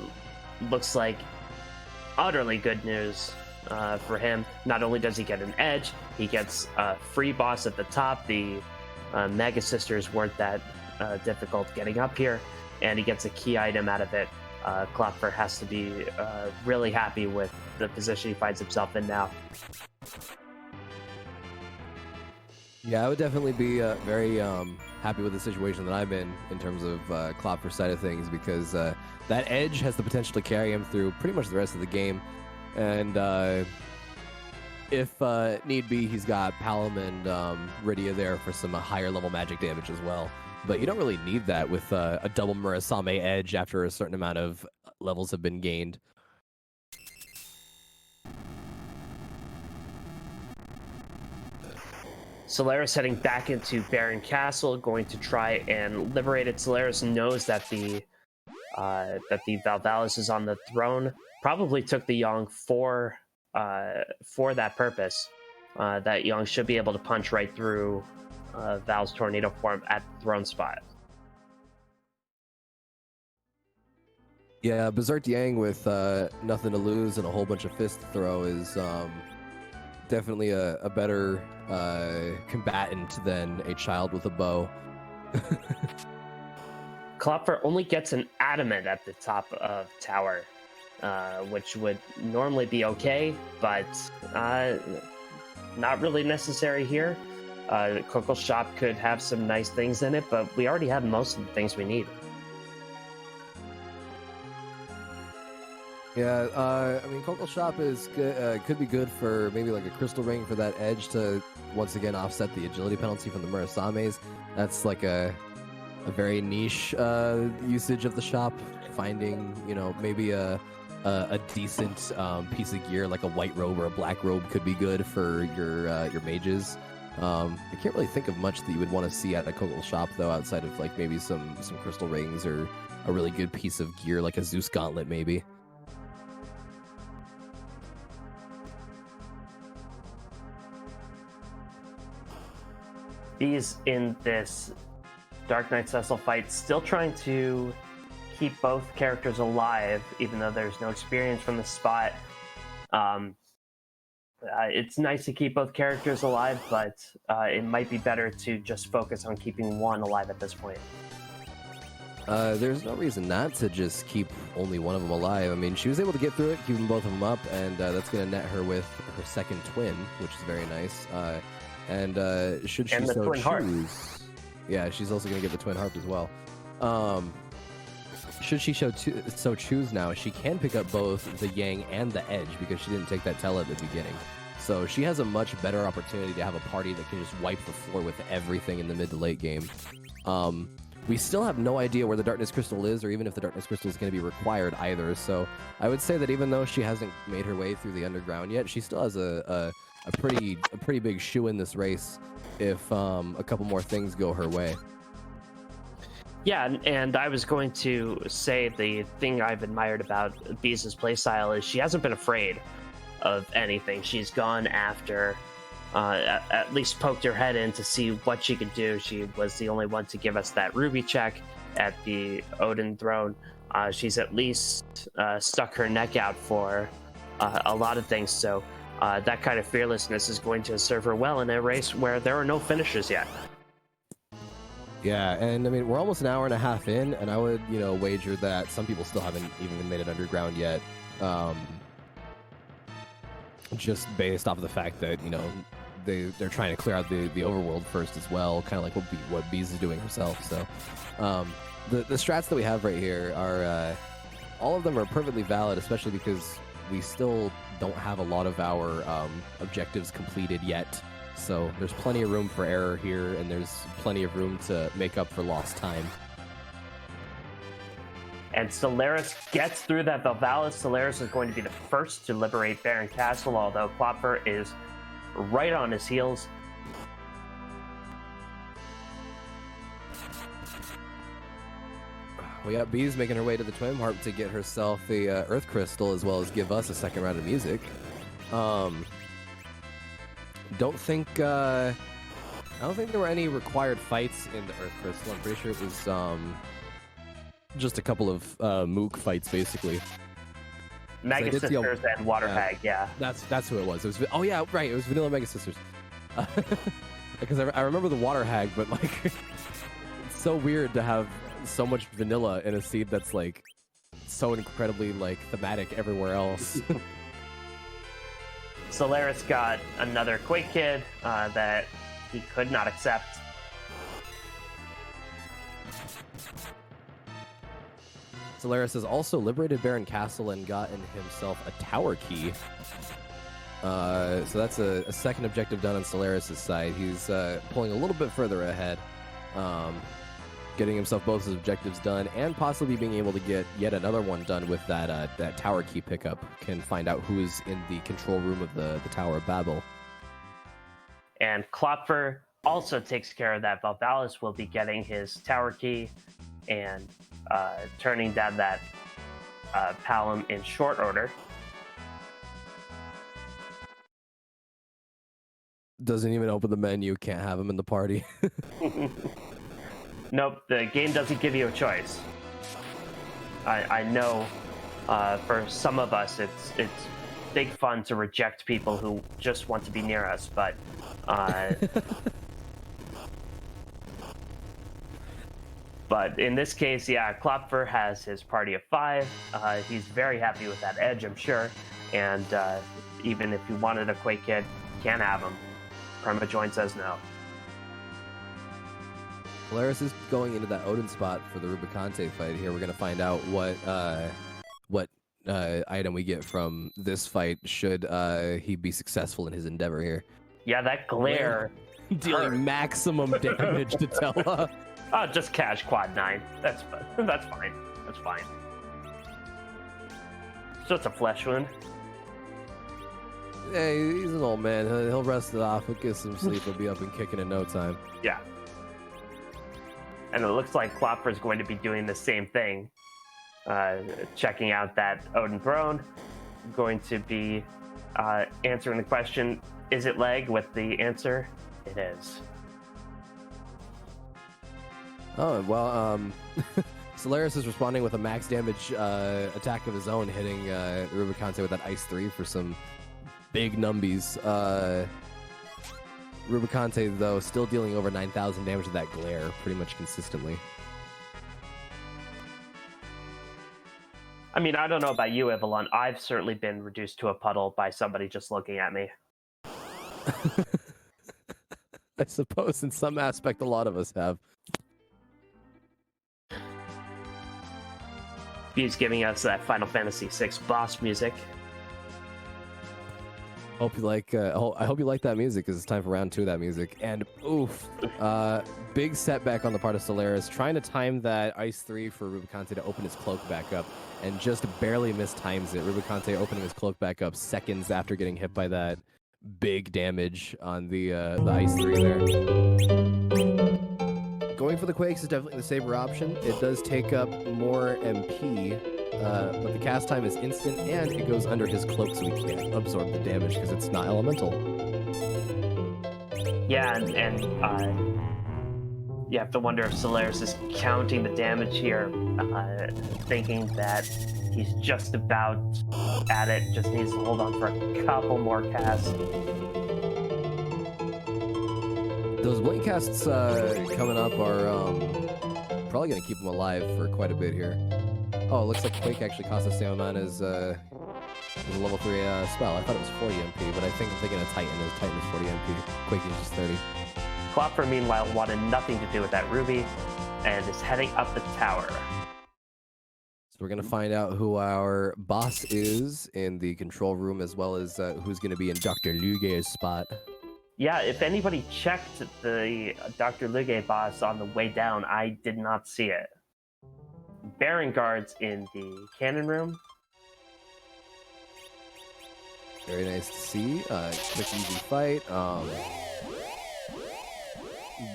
looks like utterly good news for him. Not only does he get an edge, he gets a free boss at the top. The Mega Sisters weren't that difficult getting up here, and he gets a key item out of it. Klopfer has to be really happy with the position he finds himself in now. Yeah, I would definitely be very happy with the situation that I'm in terms of Klopfer's side of things, because that edge has the potential to carry him through pretty much the rest of the game. And if need be, he's got Palom and Rydia there for some higher level magic damage as well. But you don't really need that with a double Murasame edge after a certain amount of levels have been gained. Solaris heading back into Baron Castle, going to try and liberate it. Solaris knows that the Valvalis is on the throne. Probably took the Young for that purpose. That Young should be able to punch right through Val's tornado form at the throne spot. Yeah, Berserk Yang with nothing to lose and a whole bunch of fist throw is definitely a better combatant than a child with a bow. Klopfer only gets an adamant at the top of tower, which would normally be okay, but not really necessary here. Coco's shop could have some nice things in it, but we already have most of the things we need. Yeah, I mean, Coco's shop is good, could be good for maybe like a crystal ring for that edge to once again offset the agility penalty from the Murasames. That's like a very niche usage of the shop. Finding, you know, maybe a decent piece of gear like a white robe or a black robe could be good for your mages. I can't really think of much that you would want to see at a Coco's shop though, outside of like maybe some crystal rings or a really good piece of gear like a Zeus gauntlet maybe. He's in this Dark Knight Cecil fight, still trying to keep both characters alive, even though there's no experience from the spot. It's nice to keep both characters alive, but it might be better to just focus on keeping one alive at this point. There's no reason not to just keep only one of them alive. I mean, she was able to get through it, keeping both of them up, and that's going to net her with her second twin, which is very nice. And should she so choose, yeah, she's also going to get the twin harp as well. Should she so choose now, she can pick up both the Yang and the Edge because she didn't take that tell at the beginning. So she has a much better opportunity to have a party that can just wipe the floor with everything in the mid to late game. We still have no idea where the Darkness Crystal is, or even if the Darkness Crystal is going to be required either. So I would say that even though she hasn't made her way through the underground yet, she still has a pretty big shoe in this race if a couple more things go her way. Yeah, and I was going to say the thing I've admired about Beeze's playstyle is she hasn't been afraid of anything. She's gone after, at least poked her head in to see what she could do. She was the only one to give us that ruby check at the Odin throne. She's at least stuck her neck out for a lot of things, so that kind of fearlessness is going to serve her well in a race where there are no finishers yet. Yeah, and I mean, we're almost an hour and a half in, and I would, wager that some people still haven't even made it underground yet. Just based off of the fact that, they're trying to clear out the overworld first as well, kind of like what Bees is doing herself. So the strats that we have right here are, all of them are perfectly valid, especially because we still don't have a lot of our objectives completed yet. So there's plenty of room for error here, and there's plenty of room to make up for lost time. And Solaris gets through that Valvalis. Solaris is going to be the first to liberate Baron Castle, although Klopfer is right on his heels. We got Bees making her way to the Twin Harp to get herself the Earth Crystal, as well as give us a second round of music. Don't think I don't think there were any required fights in the Earth Crystal. I'm pretty sure it was just a couple of Mook fights, basically. Mega Sisters and Water Hag, yeah. That's who it was. It was. Oh yeah, right. It was Vanilla Mega Sisters. Because I remember the Water Hag, but like, it's so weird to have so much vanilla in a seed that's like so incredibly like thematic everywhere else. Solaris got another Quake Kid that he could not accept. Solaris has also liberated Baron Castle and gotten himself a tower key. So that's a second objective done on Solaris' side. He's pulling a little bit further ahead, getting himself both his objectives done and possibly being able to get yet another one done with that tower key pickup. Can find out who is in the control room of the Tower of Babel. And Klopfer also takes care of that. Valvalis will be getting his tower key and turning down that Palom in short order. Doesn't even open the menu, can't have him in the party. Nope, the game doesn't give you a choice. I know for some of us it's big fun to reject people who just want to be near us, but but in this case, yeah, Klopfer has his party of 5. He's very happy with that edge, I'm sure, and even if he wanted a Quake Kid, can't have him. Perma Joint says no. Polaris is going into that Odin spot for the Rubicante fight here. We're going to find out what item we get from this fight should he be successful in his endeavor here. Yeah, that glare. Dealing maximum damage to Tella. Oh, just cash quad 9. That's fine. That's fine. That's fine. It's just a flesh wound. Hey, he's an old man. He'll rest it off. He'll get some sleep. He'll be up and kicking in no time. Yeah. And it looks like Klopfer is going to be doing the same thing. Checking out that Odin Throne. Going to be answering the question, is it leg? With the answer, it is. Oh, well, Solaris is responding with a max damage attack of his own, hitting Rubicante with that Ice 3 for some big numbies. Rubicante, though, still dealing over 9,000 damage with that glare pretty much consistently. I mean, I don't know about you, Evelyn. I've certainly been reduced to a puddle by somebody just looking at me. I suppose in some aspect a lot of us have. He's giving us that Final Fantasy VI boss music. Hope you like. I hope you like that music, because it's time for round 2 of that music. And oof, big setback on the part of Solaris, trying to time that Ice 3 for Rubicante to open his cloak back up, and just barely mistimes it. Rubicante opening his cloak back up seconds after getting hit by that big damage on the Ice 3 there. Going for the Quakes is definitely the safer option. It does take up more MP, but the cast time is instant, and it goes under his cloak, so he can't absorb the damage because it's not elemental. Yeah, and you have to wonder if Solaris is counting the damage here, thinking that he's just about at it, just needs to hold on for a couple more casts. Those blink casts coming up are probably going to keep him alive for quite a bit here. Oh, it looks like Quake actually cost the same amount as a level 3 spell. I thought it was 40 MP, but I think I'm thinking of Titan. Titan is 40 MP. Quake is just 30. Klopfer, meanwhile, wanted nothing to do with that ruby and is heading up the tower. So we're going to find out who our boss is in the control room, as well as who's going to be in Dr. Luge's spot. Yeah, if anybody checked the Dr. Luge boss on the way down, I did not see it. Baron guards in the cannon room. Very nice to see. Quick, easy fight.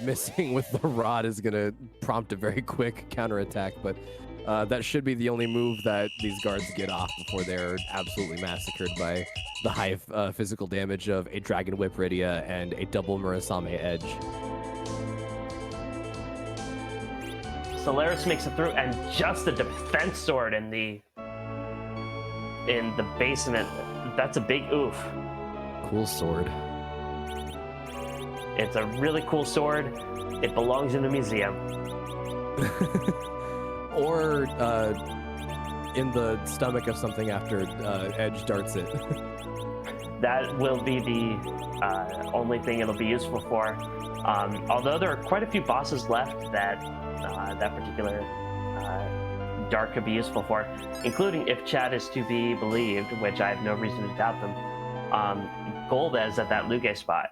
Missing with the rod is going to prompt a very quick counterattack, but That should be the only move that these guards get off before they're absolutely massacred by the high physical damage of a Dragon Whip Rydia and a double Murasame Edge. Solaris makes it through, and just a defense sword in the basement. That's a big oof. Cool sword. It's a really cool sword. It belongs in a museum. Or in the stomach of something after Edge darts it. That will be the only thing it'll be useful for. Although there are quite a few bosses left that that particular dart could be useful for, including, if Chad is to be believed, which I have no reason to doubt them, Golbez at that Luge spot.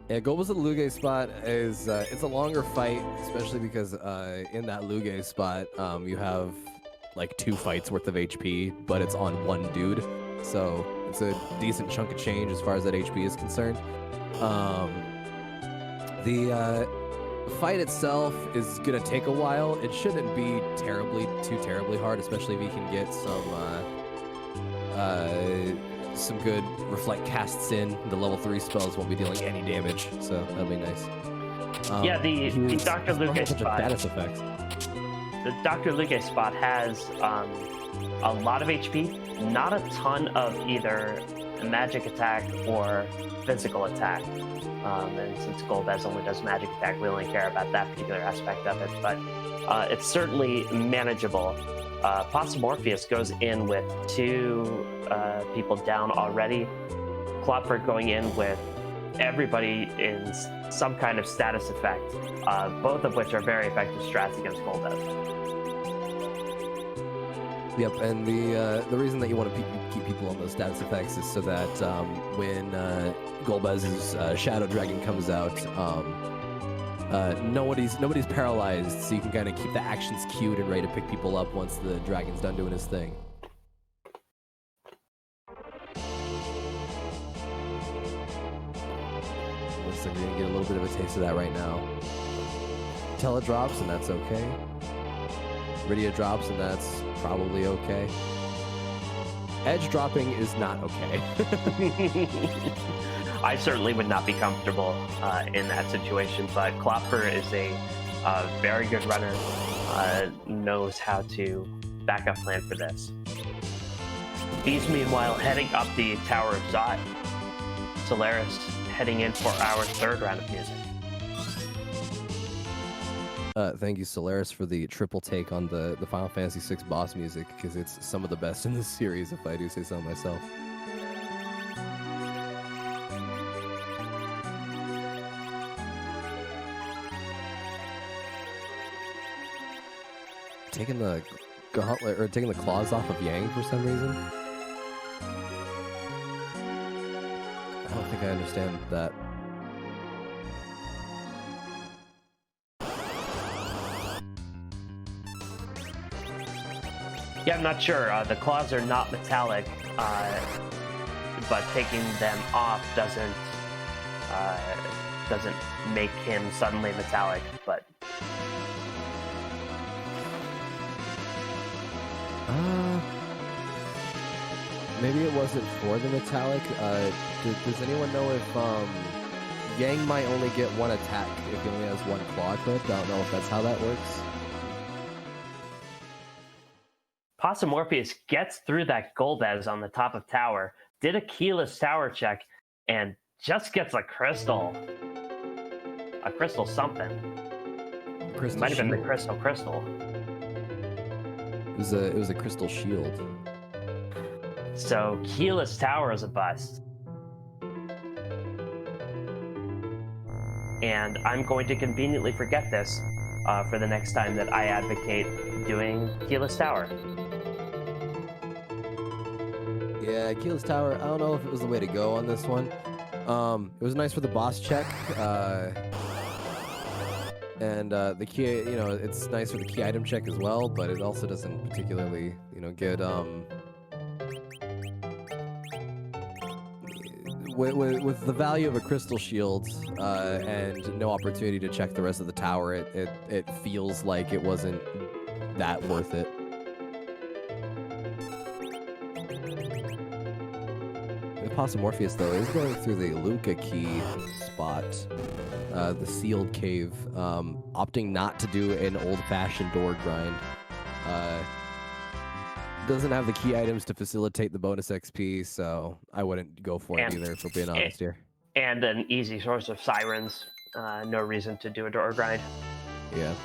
Yeah, Golbez at the Luge spot is it's a longer fight, especially because in that Luge spot you have like 2 fights worth of HP, but it's on one dude, so it's a decent chunk of change as far as that HP is concerned. The fight itself is gonna take a while. It shouldn't be too terribly hard, especially if you can get some good reflect casts in. The level 3 spells won't be dealing any damage, so that'll be nice. Yeah, the Dr. Luge spot. Status effects. The Dr. Luge spot has a lot of HP, not a ton of either magic attack or physical attack. And since Golbez only does magic attack, we only care about that particular aspect of it, but it's certainly manageable. Morpheus goes in with 2 people down already. Clopford going in with everybody in some kind of status effect, both of which are very effective strats against Golbez. Yep, and the reason that you want to keep people on those status effects is so that when Golbez's Shadow Dragon comes out, nobody's paralyzed, so you can kind of keep the actions queued and ready to pick people up once the dragon's done doing his thing. Looks like we're gonna get a little bit of a taste of that right now. Tele drops, and that's okay. Rydia drops, and that's probably okay. Edge dropping is not okay. I certainly would not be comfortable in that situation, but Klopfer is a very good runner, knows how to backup plan for this. He's meanwhile heading up the Tower of Zot. Solaris heading in for our 3rd round of music. Thank you, Solaris, for the triple take on the Final Fantasy VI boss music, because it's some of the best in this series, if I do say so myself. Taking the gauntlet, or taking the claws off of Yang for some reason. I don't think I understand that. Yeah, I'm not sure. The claws are not metallic, but taking them off doesn't make him suddenly metallic. But maybe it wasn't for the metallic. Does anyone know if Yang might only get 1 attack if he only has 1 claw equipped? I don't know if that's how that works. Morpheus gets through that Golbez on the top of tower, did a keyless tower check, and just gets a crystal. A crystal something. Crystal Might have been the shield. crystal. It was a crystal shield. So keyless tower is a bust. And I'm going to conveniently forget this for the next time that I advocate doing keyless tower. Yeah, keyless tower, I don't know if it was the way to go on this one. It was nice for the boss check. And the key, it's nice for the key item check as well, but it also doesn't particularly, get, with the value of a crystal shield and no opportunity to check the rest of the tower, it feels like it wasn't that worth it. Morpheus though is going through the Luca key spot, the sealed cave, opting not to do an old-fashioned door grind. Doesn't have the key items to facilitate the bonus XP, so I wouldn't go for it either, if we're being honest here. And an easy source of sirens. No reason to do a door grind. Yeah.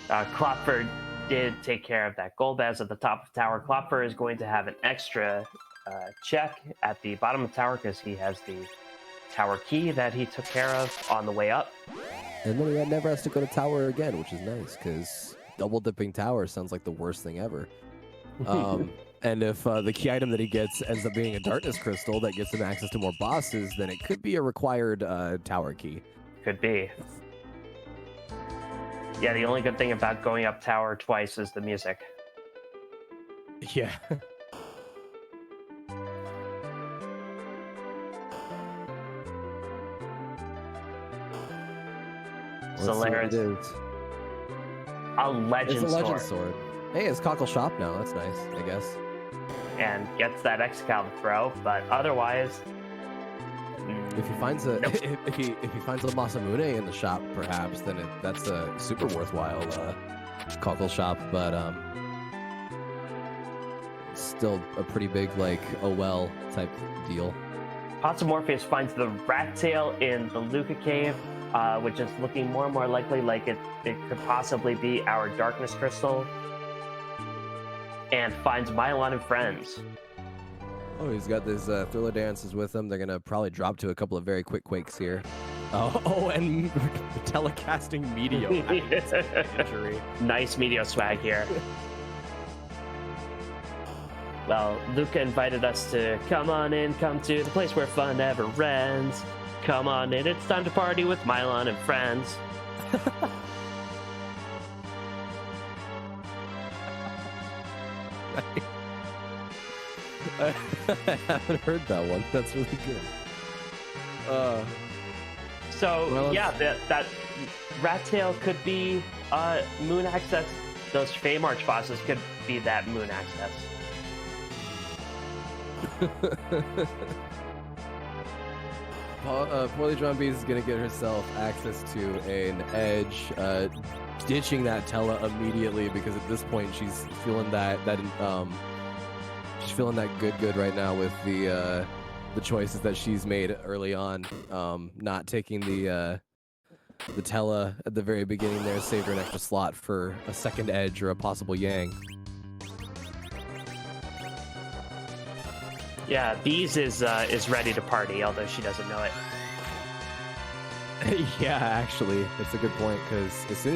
Klopfer did take care of that gold baz at the top of the tower. Klopfer is going to have an extra check at the bottom of the tower because he has the tower key that he took care of on the way up. And then he never has to go to tower again, which is nice because double dipping tower sounds like the worst thing ever. And if the key item that he gets ends up being a darkness crystal that gets him access to more bosses, then it could be a required tower key. Could be. Yeah, the only good thing about going up tower twice is the music. Yeah. Solaris. A legend sword. It's a legend sword. Hey, it's Cockle Shop now. That's nice, I guess. And gets that Excalibur throw, but otherwise, if he finds a if he finds a Masamune in the shop, perhaps then that's a super worthwhile Cockle Shop. But still a pretty big like OL type deal. Morpheus finds the rat tail in the Luca cave, which is looking more and more likely like it could possibly be our darkness crystal. And finds Mylon and friends. Oh, he's got these thriller dances with him. They're gonna probably drop to a couple of very quick quakes here. Oh, and telecasting Meteor. Injury. Nice Meteor swag here. Well, Luca invited us to come on in, come to the place where fun never ends. Come on in, it's time to party with Mylon and friends. I haven't heard that one. That's really good. That rat tail could be moon access. Those Fey March bosses could be that moon access. Poorly Drawn Beast is gonna get herself access to an edge, ditching that Tella immediately because at this point she's feeling she's feeling that good right now with the choices that she's made early on. Not taking the Tella at the very beginning there saved her an extra slot for a second edge or a possible Yang. Yeah, Bees is ready to party, although she doesn't know it. Yeah, actually, that's a good point because as soon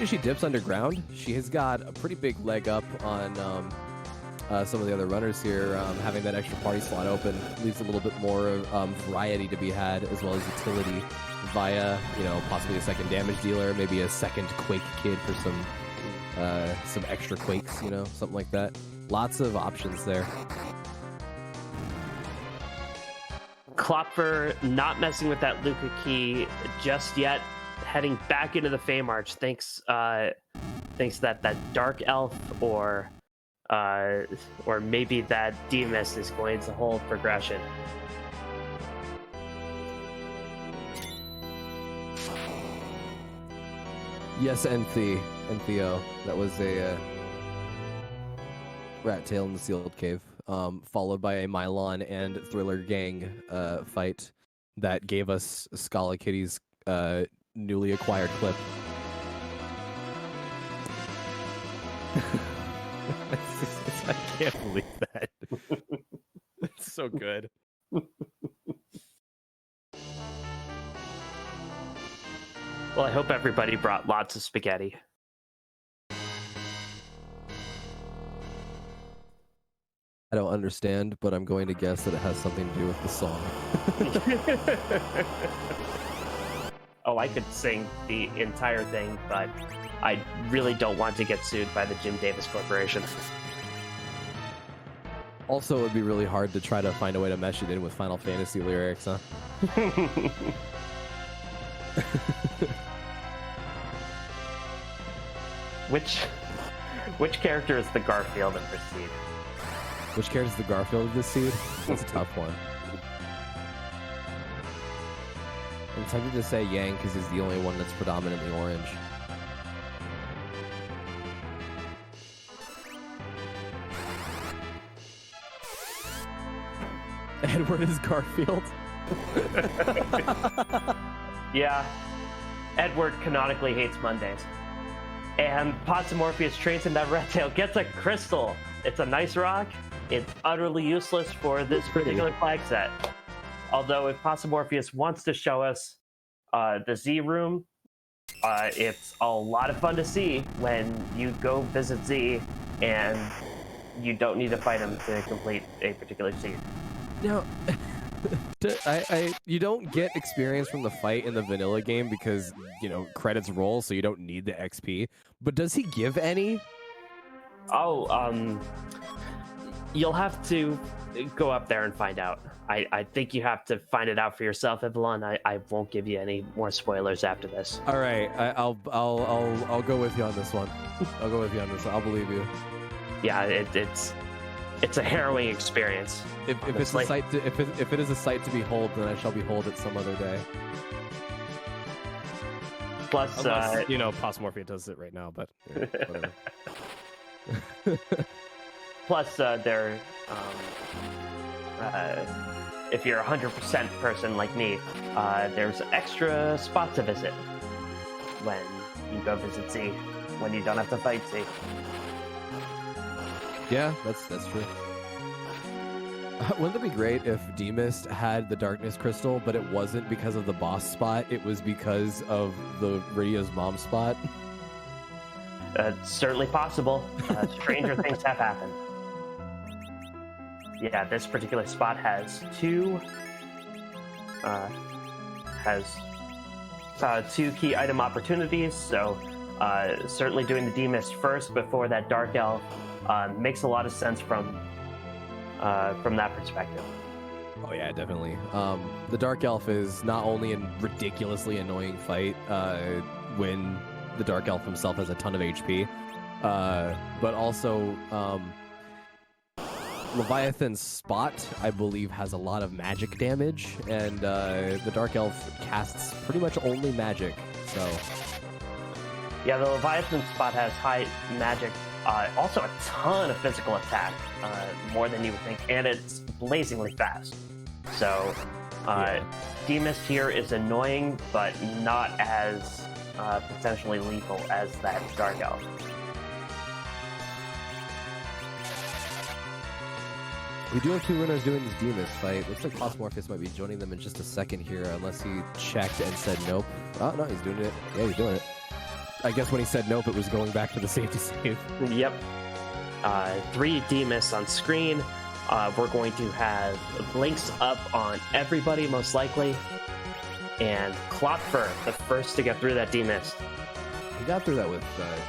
as she dips underground, she has got a pretty big leg up on some of the other runners here. Having that extra party slot open leaves a little bit more variety to be had, as well as utility via possibly a second damage dealer, maybe a second Quake Kid for some extra quakes, something like that. Lots of options there. Klopfer not messing with that Luca key just yet, heading back into the Fey March, thinks that Dark Elf or maybe that Demus is going to hold progression. Yes, and Theo. That was a rat tail in the sealed cave. Followed by a Mylon and Thriller gang fight that gave us Scala Kitty's newly acquired clip. I can't believe that. It's so good. Well, I hope everybody brought lots of spaghetti. I don't understand, but I'm going to guess that it has something to do with the song. Oh, I could sing the entire thing, but I really don't want to get sued by the Jim Davis Corporation. Also, it would be really hard to try to find a way to mesh it in with Final Fantasy lyrics, huh? Which Which character is the Garfield of this seed? Which character is the Garfield of this seed? That's a tough one. I'm tempted to say Yang because he's the only one that's predominantly orange. Edward is Garfield. Yeah. Edward canonically hates Mondays. And Potsymorpheus trains in that red tail, gets a crystal. It's a nice rock. It's utterly useless for this particular flag set. Although if Potsymorpheus wants to show us the Z room, it's a lot of fun to see when you go visit Z and you don't need to fight him to complete a particular seed. Now, you don't get experience from the fight in the vanilla game because, you know, credits roll, so you don't need the XP. But does he give any? Oh, you'll have to go up there and find out. I think you have to find it out for yourself, Evelyn. I won't give you any more spoilers after this. All right, I'll go with you on this one. I'll go with you on this one. I'll believe you. Yeah, it's a harrowing experience. If it's a sight to, if it is a sight to behold, then I shall behold it some other day. Plus, unless, you know, Potsymorphia does it right now, but yeah, whatever. Plus, if you're a 100% person like me, there's extra spots to visit when you go visit Z, when you don't have to fight Z. Yeah, that's true. Wouldn't it be great if D-Mist had the Darkness Crystal, but it wasn't because of the boss spot, it was because of the Rydia's mom spot? Certainly possible. Stranger things have happened. Yeah, this particular spot has two key item opportunities, so certainly doing the D-Mist first before that Dark Elf makes a lot of sense from that perspective. Oh yeah, definitely. The Dark Elf is not only a ridiculously annoying fight when the Dark Elf himself has a ton of HP, but also Leviathan's spot, I believe, has a lot of magic damage, and the Dark Elf casts pretty much only magic, so... Yeah, the Leviathan spot has high magic, also a ton of physical attack, more than you would think, and it's blazingly fast. So, D-Mist here is annoying, but not as potentially lethal as that Dark Elf. We do have two runners doing this D-Mist fight. Looks like Potsymorpheus might be joining them in just a second here, unless he checked and said nope. Oh, no, he's doing it. Yeah, he's doing it. I guess when he said nope, it was going back to the safety save. Yep. 3 D-Mists on screen. We're going to have blinks up on everybody, most likely. And Clotfur, the first to get through that D-Mist. He got through that with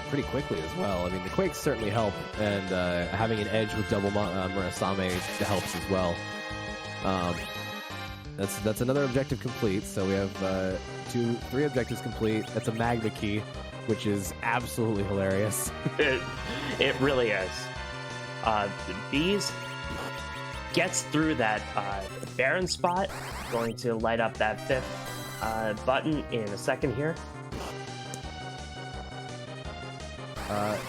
pretty quickly as well. I mean, the Quakes certainly help, and having an edge with double Murasame helps as well. That's another objective complete. So we have 3 objectives complete. That's a Magma Key, which is absolutely hilarious. It really is. Bees gets through that Baron spot. Going to light up that 5th button in a second here.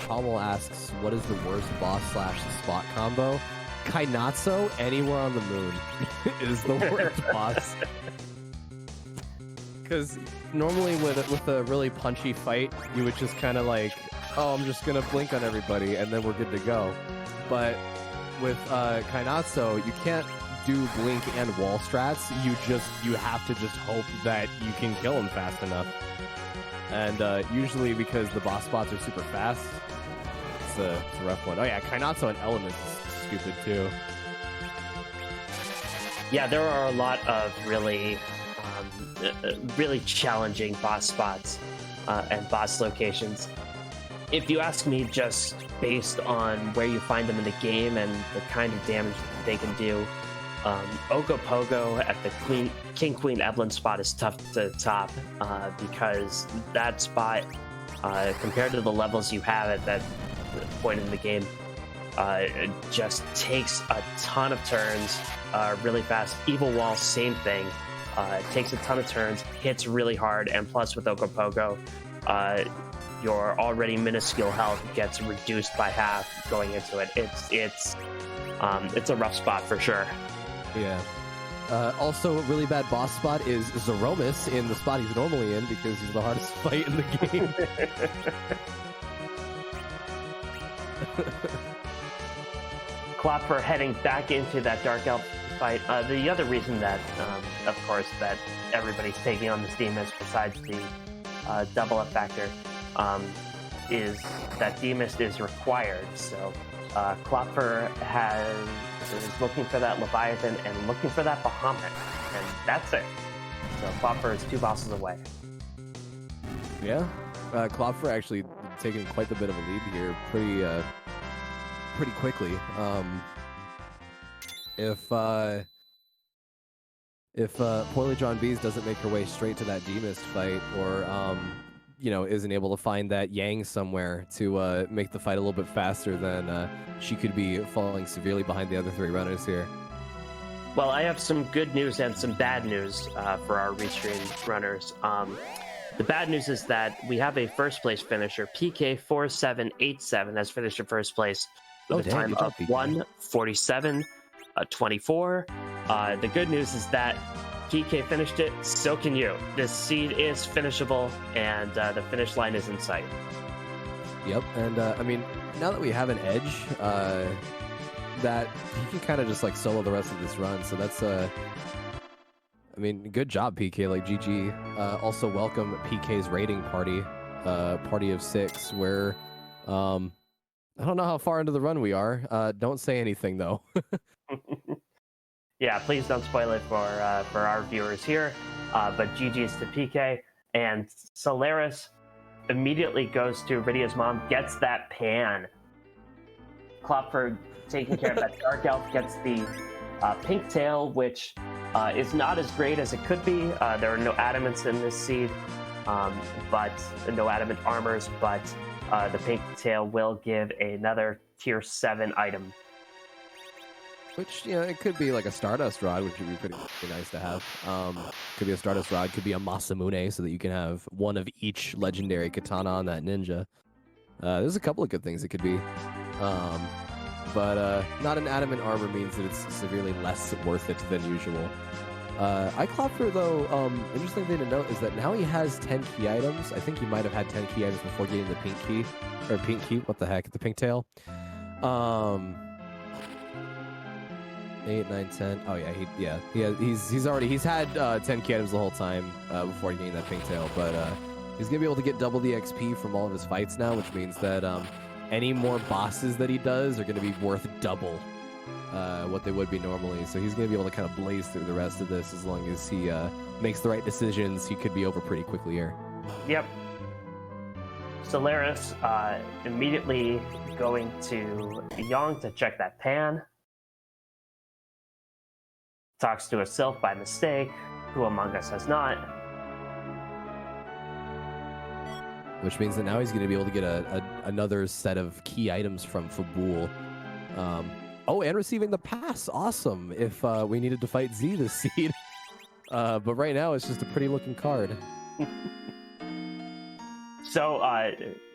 Chommel asks, what is the worst boss/spot combo? Kainatsu, anywhere on the moon, is the worst boss. Because normally with a really punchy fight, you would just kind of like, oh, I'm just going to blink on everybody, and then we're good to go. But with Kainatsu, you can't do blink and wall strats. You have to just hope that you can kill him fast enough. And usually because the boss spots are super fast, it's a rough one. Oh yeah, Kainatsu and Elements is stupid too. Yeah, there are a lot of really challenging boss spots and boss locations. If you ask me, just based on where you find them in the game and the kind of damage that they can do, Ogopogo at the King Queen Evelyn spot is tough to top because that spot, compared to the levels you have at point in the game. It just takes a ton of turns really fast. Evil Wall, same thing. Takes a ton of turns, hits really hard, and plus with Ogopogo, your already minuscule health gets reduced by half going into it. It's a rough spot for sure. Yeah. Also, a really bad boss spot is Zeromus in the spot he's normally in because he's the hardest fight in the game. Klopfer heading back into that Dark Elf fight. The other reason that, of course, that everybody's taking on this Demus besides the double up factor is that Demus is required. So Klopfer is looking for that Leviathan and looking for that Bahamut, and that's it. So Klopfer is 2 bosses away. Yeah, Klopfer actually taking quite a bit of a lead here, pretty quickly. If Poorly Drawn Bees doesn't make her way straight to that Demus fight, or isn't able to find that Yang somewhere to make the fight a little bit faster, then she could be falling severely behind the other 3 runners here. Well, I have some good news and some bad news for our restream runners. The bad news is that we have a first place finisher. PK4787 has finished in first place with a time of 1:47:24. The good news is that PK finished it, so can you. This seed is finishable, and the finish line is in sight. Yep, and I mean, now that we have an edge, that he can kind of just like solo the rest of this run, so that's I mean, good job, PK, like GG. Also welcome PK's raiding party, party of 6, where I don't know how far into the run we are. Don't say anything though. Yeah, please don't spoil it for our viewers here. But GG's to PK, and Solaris immediately goes to Iridia's mom, gets that pan. Klopfer taking care of that Dark Elf, gets the Pink Tail, which is not as great as it could be. There are no adamants in this seed, but no adamant armors, but the Pink Tail will give another tier 7 item. Which, it could be like a Stardust Rod, which would be pretty nice to have. Could be a Stardust Rod, could be a Masamune, so that you can have one of each legendary katana on that ninja. There's a couple of good things it could be. But not an adamant armor means that it's severely less worth it than usual. Klopfer, though, interesting thing to note is that now he has 10 key items. I think he might have had 10 key items before getting the pink key. Or pink key, what the heck, the pink tail. 8, 9, 10. Oh yeah, he's had 10 key items the whole time before getting that pink tail, but he's gonna be able to get double the XP from all of his fights now, which means that any more bosses that he does are gonna be worth double what they would be normally. So he's gonna be able to kind of blaze through the rest of this as long as he makes the right decisions. He could be over pretty quickly here. Yep. Solaris immediately going to Yang to check that pan. Talks to herself by mistake. Who among us has not? Which means that now he's going to be able to get another set of key items from Fabul. And receiving the pass. Awesome. If we needed to fight Z this seed. But right now it's just a pretty looking card. So,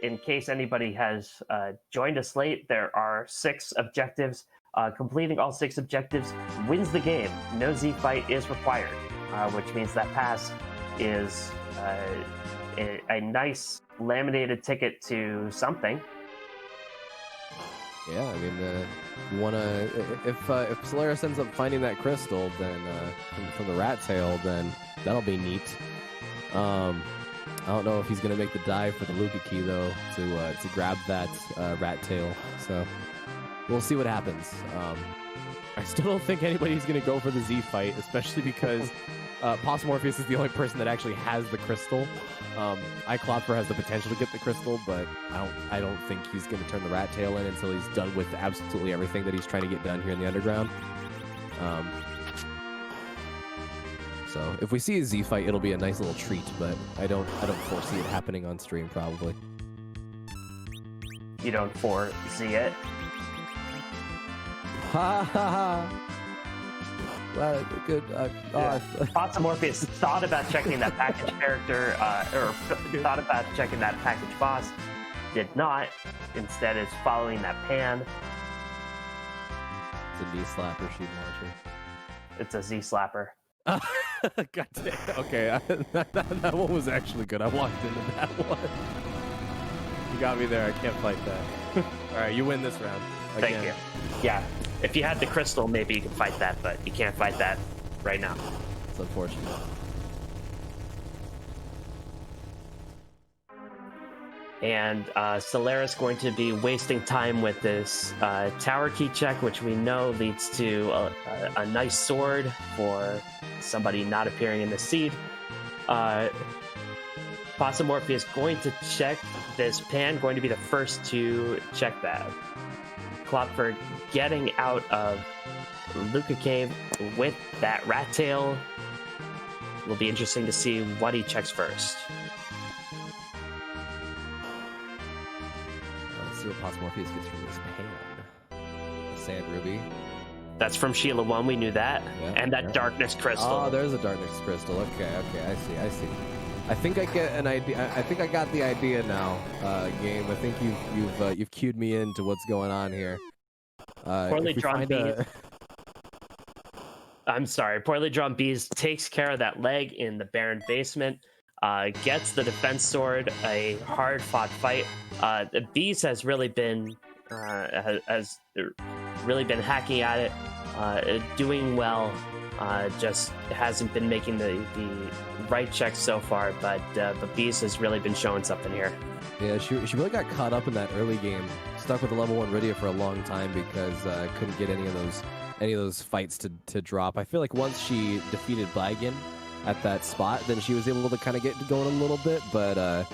in case anybody has joined us late, there are 6 objectives. Completing all 6 objectives wins the game. No Z fight is required, which means that pass is a nice laminated ticket to something. Yeah, I mean, if Solaris ends up finding that crystal, then from the rat tail, then that'll be neat. I don't know if he's gonna make the dive for the Luca key though to grab that rat tail. So. We'll see what happens. I still don't think anybody's going to go for the Z fight, especially because Posmorpheus is the only person that actually has the crystal. Klopfer has the potential to get the crystal, but I don't think he's going to turn the rat tail in until he's done with absolutely everything that he's trying to get done here in the underground. So if we see a Z fight, it'll be a nice little treat, but I don't foresee it happening on stream probably. you don't foresee it. Ha ha ha. Well, good. Morpheus thought about checking that package character, or thought about checking that package boss, did not. Instead, is following that pan. It's a knee slapper sheet launcher. It's a Z slapper. God damn. Okay, that one was actually good. I walked into that one. You got me there. I can't fight that. All right, you win this round. Again. Thank you. Yeah, if you had the crystal, maybe you could fight that, but you can't fight that right now. It's unfortunate. And Solaris going to be wasting time with this tower key check, which we know leads to a nice sword for somebody not appearing in the seed. Morpheus is going to check this pan, going to be the first to check that. Klopfer getting out of Luca Cave with that rat tail. Will be interesting to see what he checks first. Let's see what Morpheus gets from this pan. The sand ruby. That's from Sheila 1, we knew that. Yeah, and that darkness crystal. Oh, there's a darkness crystal. Okay, I see. I think I get an idea. I think I got the idea now, game. I think you've cued me into what's going on here. Poorly drawn bees. I'm sorry. Poorly drawn bees takes care of that leg in the barren basement. Gets the defense sword. A hard fought fight. The bees has really been hacking at it, doing well. Just hasn't been making the right checks so far, but Beast has really been showing something here. Yeah, she really got caught up in that early game. Stuck with the level 1 Rydia for a long time because couldn't get any of those fights to drop. I feel like once she defeated Blagan at that spot, then she was able to kind of get going a little bit, but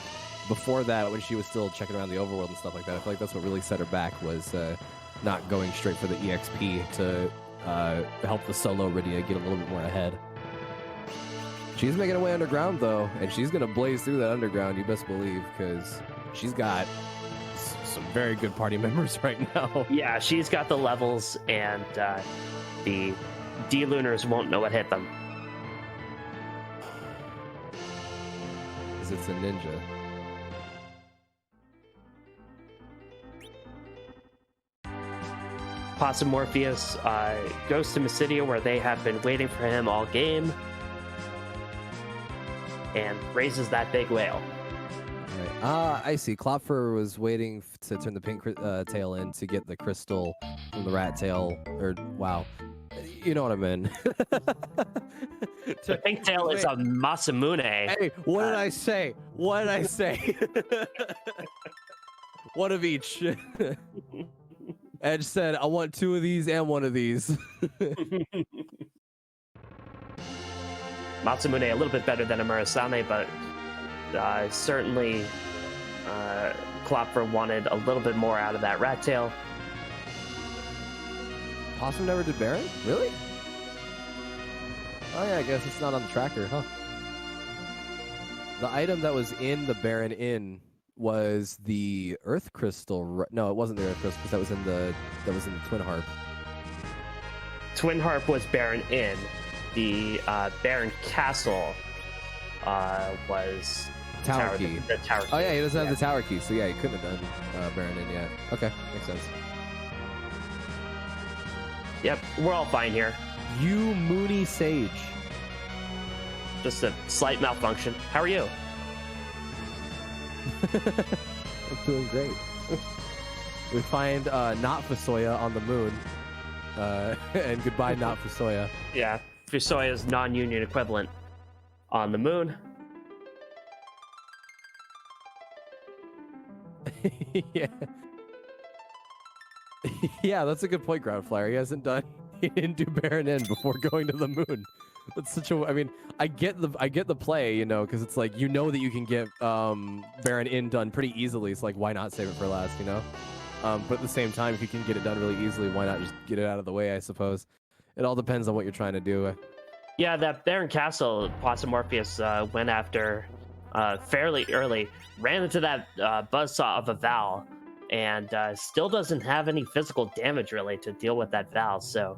before that, when she was still checking around the overworld and stuff like that, I feel like that's what really set her back, was not going straight for the EXP to help the solo Rydia get a little bit more ahead. She's making her way underground, though, and she's going to blaze through that underground, you best believe, because she's got some very good party members right now. Yeah, she's got the levels, and the D-Lunars won't know what hit them. Because it's a ninja. Possum Morpheus goes to Mysidia, where they have been waiting for him all game, and raises that big whale. Right. I see. Klopfer was waiting to turn the pink tail in to get the crystal from the rat tail. Or, wow. You know what I mean. The pink tail is a Masamune. Hey, what did I say? What did I say? One of each. Edge said, I want 2 of these and 1 of these. Matsumune a little bit better than a Murasame, but certainly Klopfer wanted a little bit more out of that rat tail. Possum never did Baron? Really? Oh yeah, I guess it's not on the tracker, huh? The item that was in the Baron Inn was the Earth Crystal. No, it wasn't the Earth Crystal, because that was in the Twin Harp. Twin Harp was Baron Inn. The Baron Castle was Tower Key. The Tower Key. Oh yeah, he doesn't have the Tower Key, so yeah, he couldn't have done Baron Inn yet. Okay, makes sense. Yep, we're all fine here. You Mooney Sage. Just a slight malfunction. How are you? I'm doing great. We find not Fusoya on the moon. And goodbye, not Fusoya. Yeah, Fusoya's non-union equivalent on the moon. Yeah. Yeah, that's a good point, Groundflyer. He didn't do Baron Inn before going to the moon. That's such a. I mean, I get the play, you know, because it's like, you know that you can get Baron Inn done pretty easily. It's like, why not save it for last, you know? But at the same time, if you can get it done really easily, why not just get it out of the way? I suppose it all depends on what you're trying to do. Yeah, that Baron Castle, Possum Morpheus went after fairly early. Ran into that buzzsaw of a Val, and still doesn't have any physical damage really to deal with that Val. So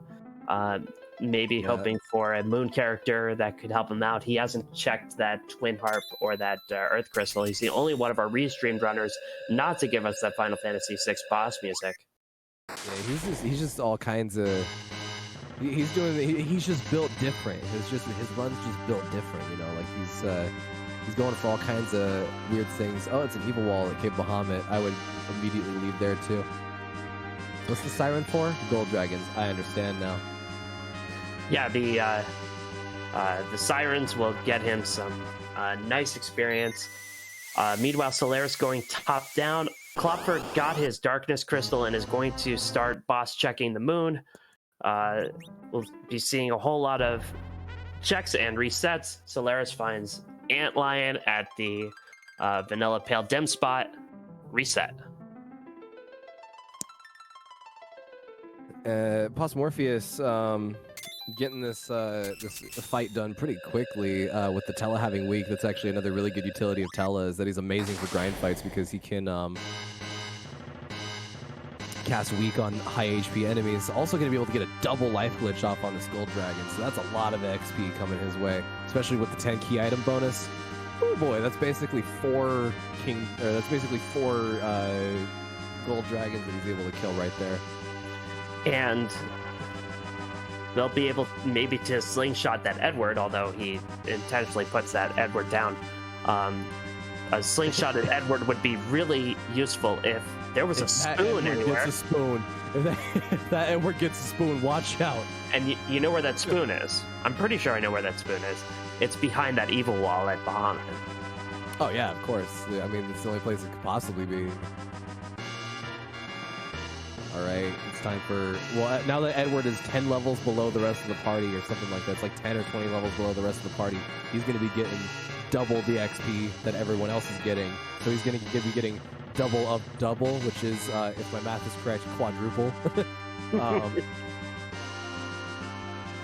maybe Yeah. hoping for a moon character that could help him out. He hasn't checked that Twin Harp or that Earth Crystal. He's the only one of our restreamed runners not to give us that Final Fantasy VI boss music. Yeah, he's just all kinds of. He's just built different. His run's just built different. You know, like he's going for all kinds of weird things. Oh, it's an evil wall at Cape Bahamut. I would immediately leave there too. What's the siren for? Gold dragons. I understand now. Yeah, the sirens will get him some nice experience. Meanwhile, Solaris going top down. Klopfer got his darkness crystal and is going to start boss checking the moon. We'll be seeing a whole lot of checks and resets. Solaris finds Antlion at the Vanilla Pale Dim spot. Reset. Morpheus getting this fight done pretty quickly with the Tella having weak. That's actually another really good utility of Tella, is that he's amazing for grind fights because he can cast weak on high HP enemies. Also going to be able to get a double life glitch off on this Gold Dragon, so that's a lot of XP coming his way, especially with the 10 key item bonus. Oh boy, that's basically four Gold Dragons that he's able to kill right there. And they'll be able maybe to slingshot that Edward, although he intentionally puts that Edward down. A slingshotted Edward would be really useful if there was a spoon anywhere. Gets a spoon. If that Edward gets a spoon, watch out. And you know where that spoon is. I'm pretty sure I know where that spoon is. It's behind that evil wall at Bahamut. Oh yeah, of course. I mean, it's the only place it could possibly be. All right, it's time for... Well, now that Edward is 10 levels below the rest of the party or something like that, it's like 10 or 20 levels below the rest of the party, he's going to be getting double the XP that everyone else is getting. So he's going to be getting double of double, which is, if my math is correct, quadruple.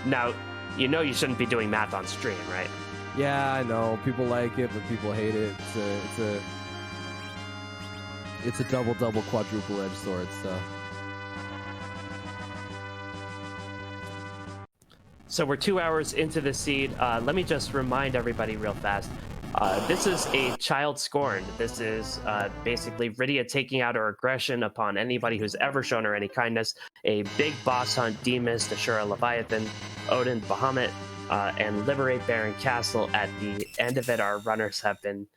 Now, you know you shouldn't be doing math on stream, right? Yeah, I know. People like it, but people hate it. It's a double quadruple edge sword, so... So we're 2 hours into the seed. Let me just remind everybody real fast. This is a Child Scorned. This is basically Rydia taking out her aggression upon anybody who's ever shown her any kindness. A big boss hunt, Demas, Ashura, Leviathan, Odin, Bahamut, and liberate Baron Castle. At the end of it, our runners have been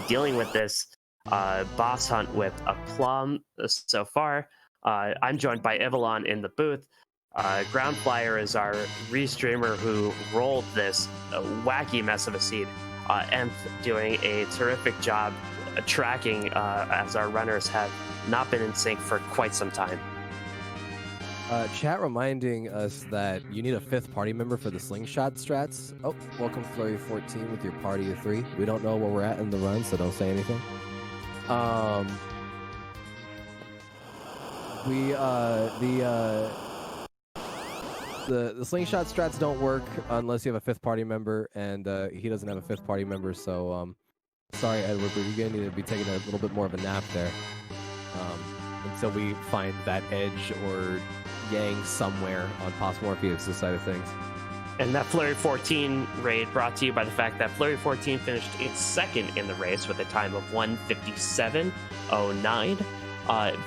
dealing with this boss hunt with aplomb so far. I'm joined by Evelyn in the booth. Groundflyer is our restreamer who rolled this wacky mess of a seed. Nth doing a terrific job tracking as our runners have not been in sync for quite some time. Chat reminding us that you need a 5th party member for the slingshot strats. Oh, welcome Flurry14 with your party of 3. We don't know where we're at in the run, so don't say anything. The slingshot strats don't work unless you have a 5th party member, and he doesn't have a 5th party member, so sorry Edward, but you're gonna need to be taking a little bit more of a nap there until we find that edge or yang somewhere on Morpheus' side of things. And that Flurry 14 raid brought to you by the fact that Flurry 14 finished its second in the race with a time of 1:57.09.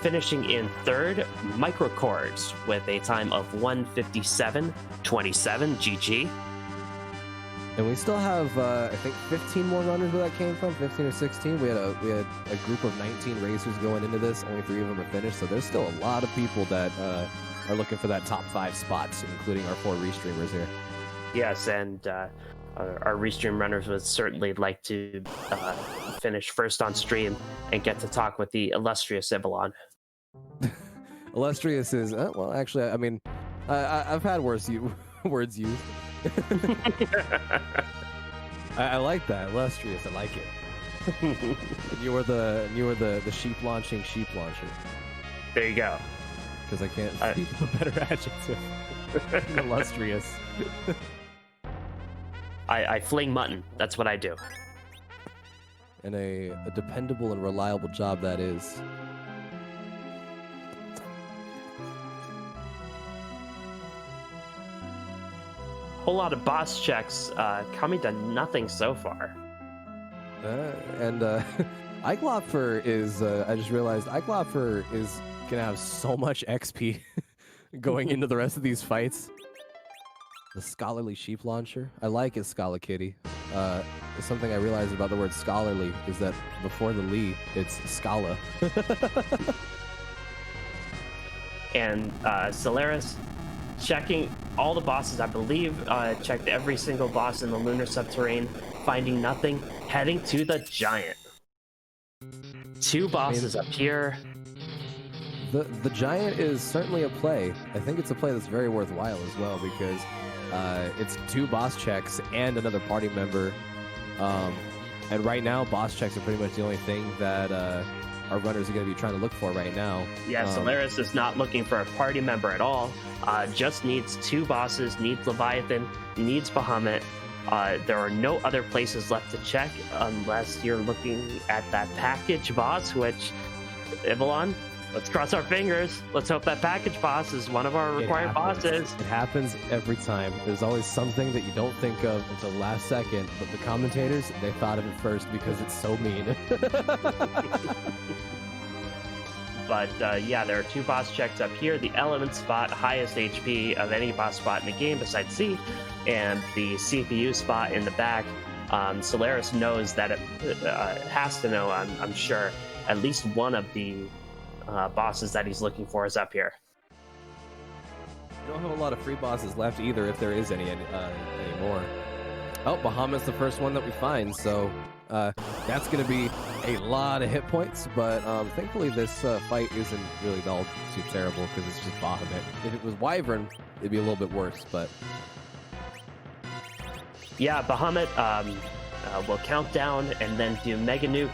Finishing in third, Microchords with a time of 1:57.27. GG. And we still have, I think, 15 more runners where that came from, 15 or 16. We had a group of 19 racers going into this. Only 3 of them are finished, so there's still a lot of people that are looking for that top 5 spots, including our 4 restreamers here. Yes, and our restream runners would certainly like to finish first on stream and get to talk with the illustrious Evelyn. Illustrious is, well, actually, I mean, I've had words used. I like that, illustrious. I like it. you were the sheep launcher. There you go. Because I can't think of a better adjective. Illustrious. I fling mutton. That's what I do. And a dependable and reliable job that is. whole lot of boss checks coming to nothing so far. And Eiklopfer is, I just realized, Eiklopfer is going to have so much XP going into the rest of these fights. The Scholarly Sheep Launcher. I like it, Scala Kitty. Something I realized about the word scholarly is that before the Lee, it's Scala. And Solaris checking all the bosses, I believe, checked every single boss in the Lunar Subterrane, finding nothing, heading to the Giant. 2 bosses up here. The Giant is certainly a play. I think it's a play that's very worthwhile as well, because it's 2 boss checks and another party member. And right now, boss checks are pretty much the only thing that our runners are going to be trying to look for right now. Yeah, Solaris is not looking for a party member at all. Just needs 2 bosses, needs Leviathan, needs Bahamut. There are no other places left to check unless you're looking at that package boss, which, Ivalon, let's cross our fingers. Let's hope that package boss is one of our required bosses. It happens every time. There's always something that you don't think of until last second, but the commentators, they thought of it first because it's so mean. But yeah, there are 2 boss checks up here. The Element spot, highest HP of any boss spot in the game besides C, and the CPU spot in the back. Solaris knows that it has to know, I'm sure, at least one of the bosses that he's looking for is up here. We don't have a lot of free bosses left either, if there is any anymore. Oh, Bahamut's the first one that we find, so that's going to be a lot of hit points, but thankfully this fight isn't really all too terrible because it's just Bahamut. If it was Wyvern, it'd be a little bit worse, but... Yeah, Bahamut will count down and then do Mega Nuke.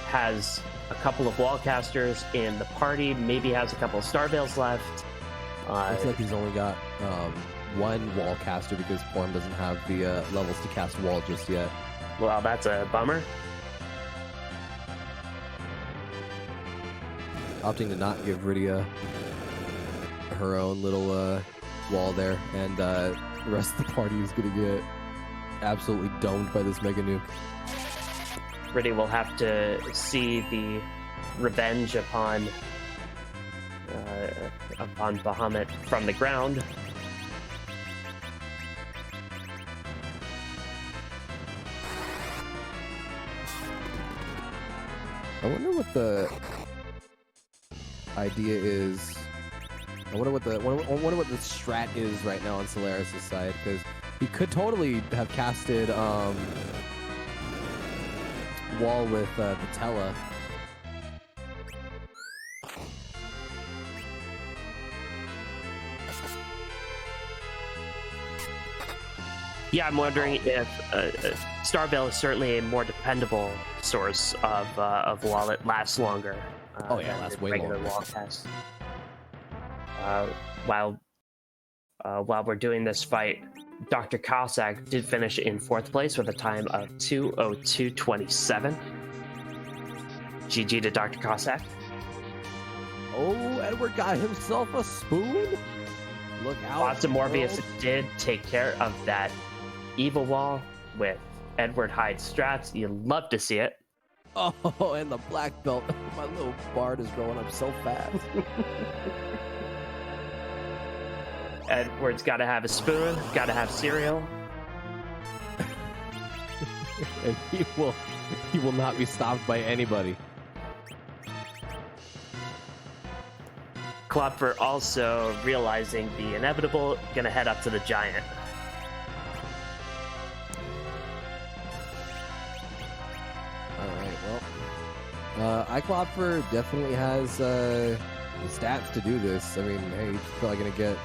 Has a couple of Wallcasters in the party, maybe has a couple of Starveils left. Looks like he's only got 1 Wallcaster because Porm doesn't have the levels to cast Wall just yet. Well, that's a bummer. Opting to not give Rydia her own little wall there, and the rest of the party is going to get absolutely domed by this Mega Nuke. Rydia will have to see the revenge upon Bahamut from the ground. I wonder what the idea is. I wonder what the strat is right now on Solaris' side, because he could totally have casted Wall with the Tella. Yeah, I'm wondering if Starveil is certainly a more dependable source of Wall. It lasts longer. Oh yeah, it lasts way longer. Wall cast. While we're doing this fight, Dr. Cossack did finish in 4th place with a time of 2:02:27. GG to Dr. Cossack. Oh, Edward got himself a spoon. Look out! Lots of Morbius did take care of that evil wall with Edward Hyde strats. You love to see it. Oh, and the black belt. My little bard is growing up so fast. Edward's got to have a spoon, got to have cereal. And he will not be stopped by anybody. Klopfer also realizing the inevitable, gonna head up to the Giant. Alright, well, Klopfer definitely has the stats to do this. I mean, hey, he's probably gonna get,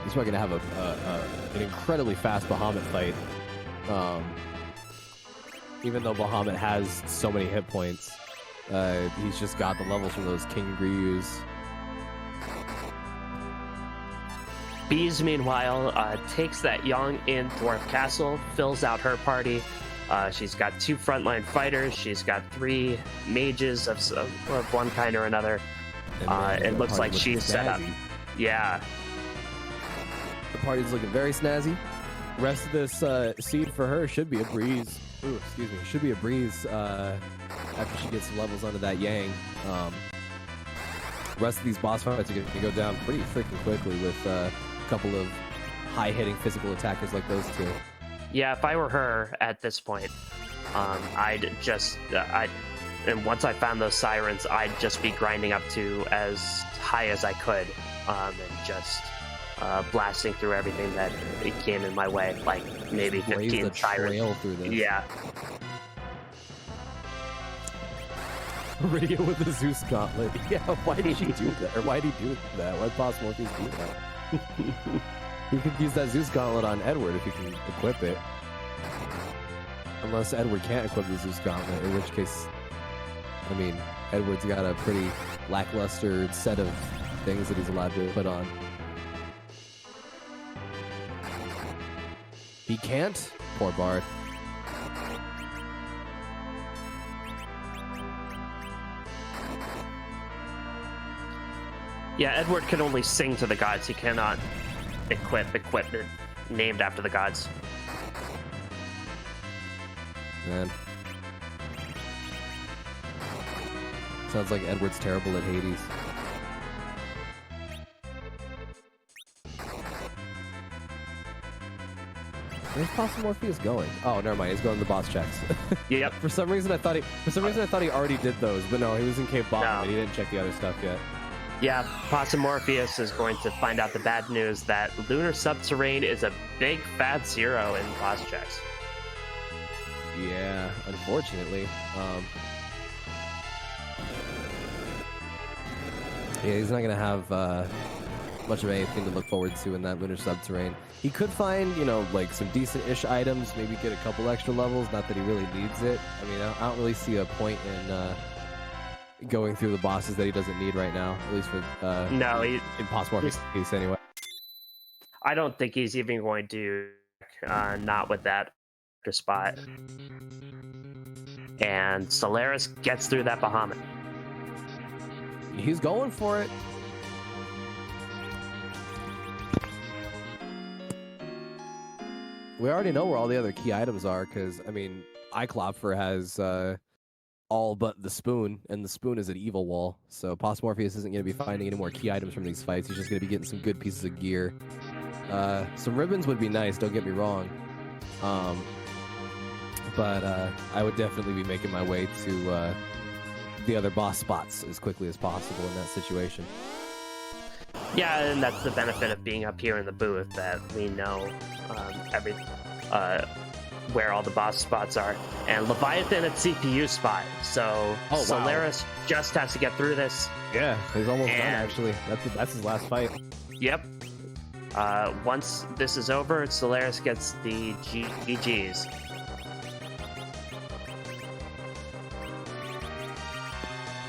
he's probably gonna have an incredibly fast Bahamut fight. Even though Bahamut has so many hit points, he's just got the levels from those King Gryus. Bees, meanwhile, takes that Yang in Dwarf Castle, fills out her party. She's got 2 frontline fighters. She's got 3 mages of one kind or another. It looks like she's set up. Yeah. party's looking very snazzy. Rest of this seed for her should be a breeze. Ooh, excuse me. Should be a breeze after she gets some levels onto that Yang. Rest of these boss fights are going to go down pretty freaking quickly with a couple of high-hitting physical attackers like those two. Yeah, if I were her at this point, I'd just, and once I found those sirens, I'd just be grinding up to as high as I could, and just blasting through everything that it came in my way, like maybe 15 sirens. Through this. Yeah. Riddia with the Zeus gauntlet. Yeah, why did she do that? Or why did he do that? Why did Boss Morpheus do that? He could use that Zeus gauntlet on Edward if he can equip it. Unless Edward can't equip the Zeus gauntlet, in which case, I mean, Edward's got a pretty lackluster set of things that he's allowed to put on. He can't? Poor Bard. Yeah, Edward can only sing to the gods. He cannot equip equipment named after the gods. Man. Sounds like Edward's terrible at Hades. Where's Boss Morpheus going? Oh, never mind. He's going to the boss checks. Yep. For some reason, I thought he already did those, but no, he was in Cave Bottom, No. and he didn't check the other stuff yet. Yeah, Possum Morpheus is going to find out the bad news that Lunar Subterrane is a big fat zero in boss checks. Yeah, unfortunately. Yeah, he's not going to have much of anything to look forward to in that Lunar Subterrane. He could find, you know, like some decent-ish items, maybe get a couple extra levels, not that he really needs it. I mean, I don't really see a point in going through the bosses that he doesn't need right now, at least for No, in Boss Morpheus' case anyway. I don't think he's even going to not with that spot. And Solaris gets through that Bahamut. He's going for it. We already know where all the other key items are, because, I mean, Iklopfer has all but the spoon, and the spoon is an evil wall, so Boss Morpheus isn't going to be finding any more key items from these fights. He's just going to be getting some good pieces of gear. Some ribbons would be nice, don't get me wrong. But I would definitely be making my way to the other boss spots as quickly as possible in that situation. Yeah, and that's the benefit of being up here in the booth, that we know where all the boss spots are. And Leviathan at CPU spot, so wow. Solaris just has to get through this. Yeah, he's almost done, actually. That's his last fight. Yep. Once this is over, Solaris gets the GGs.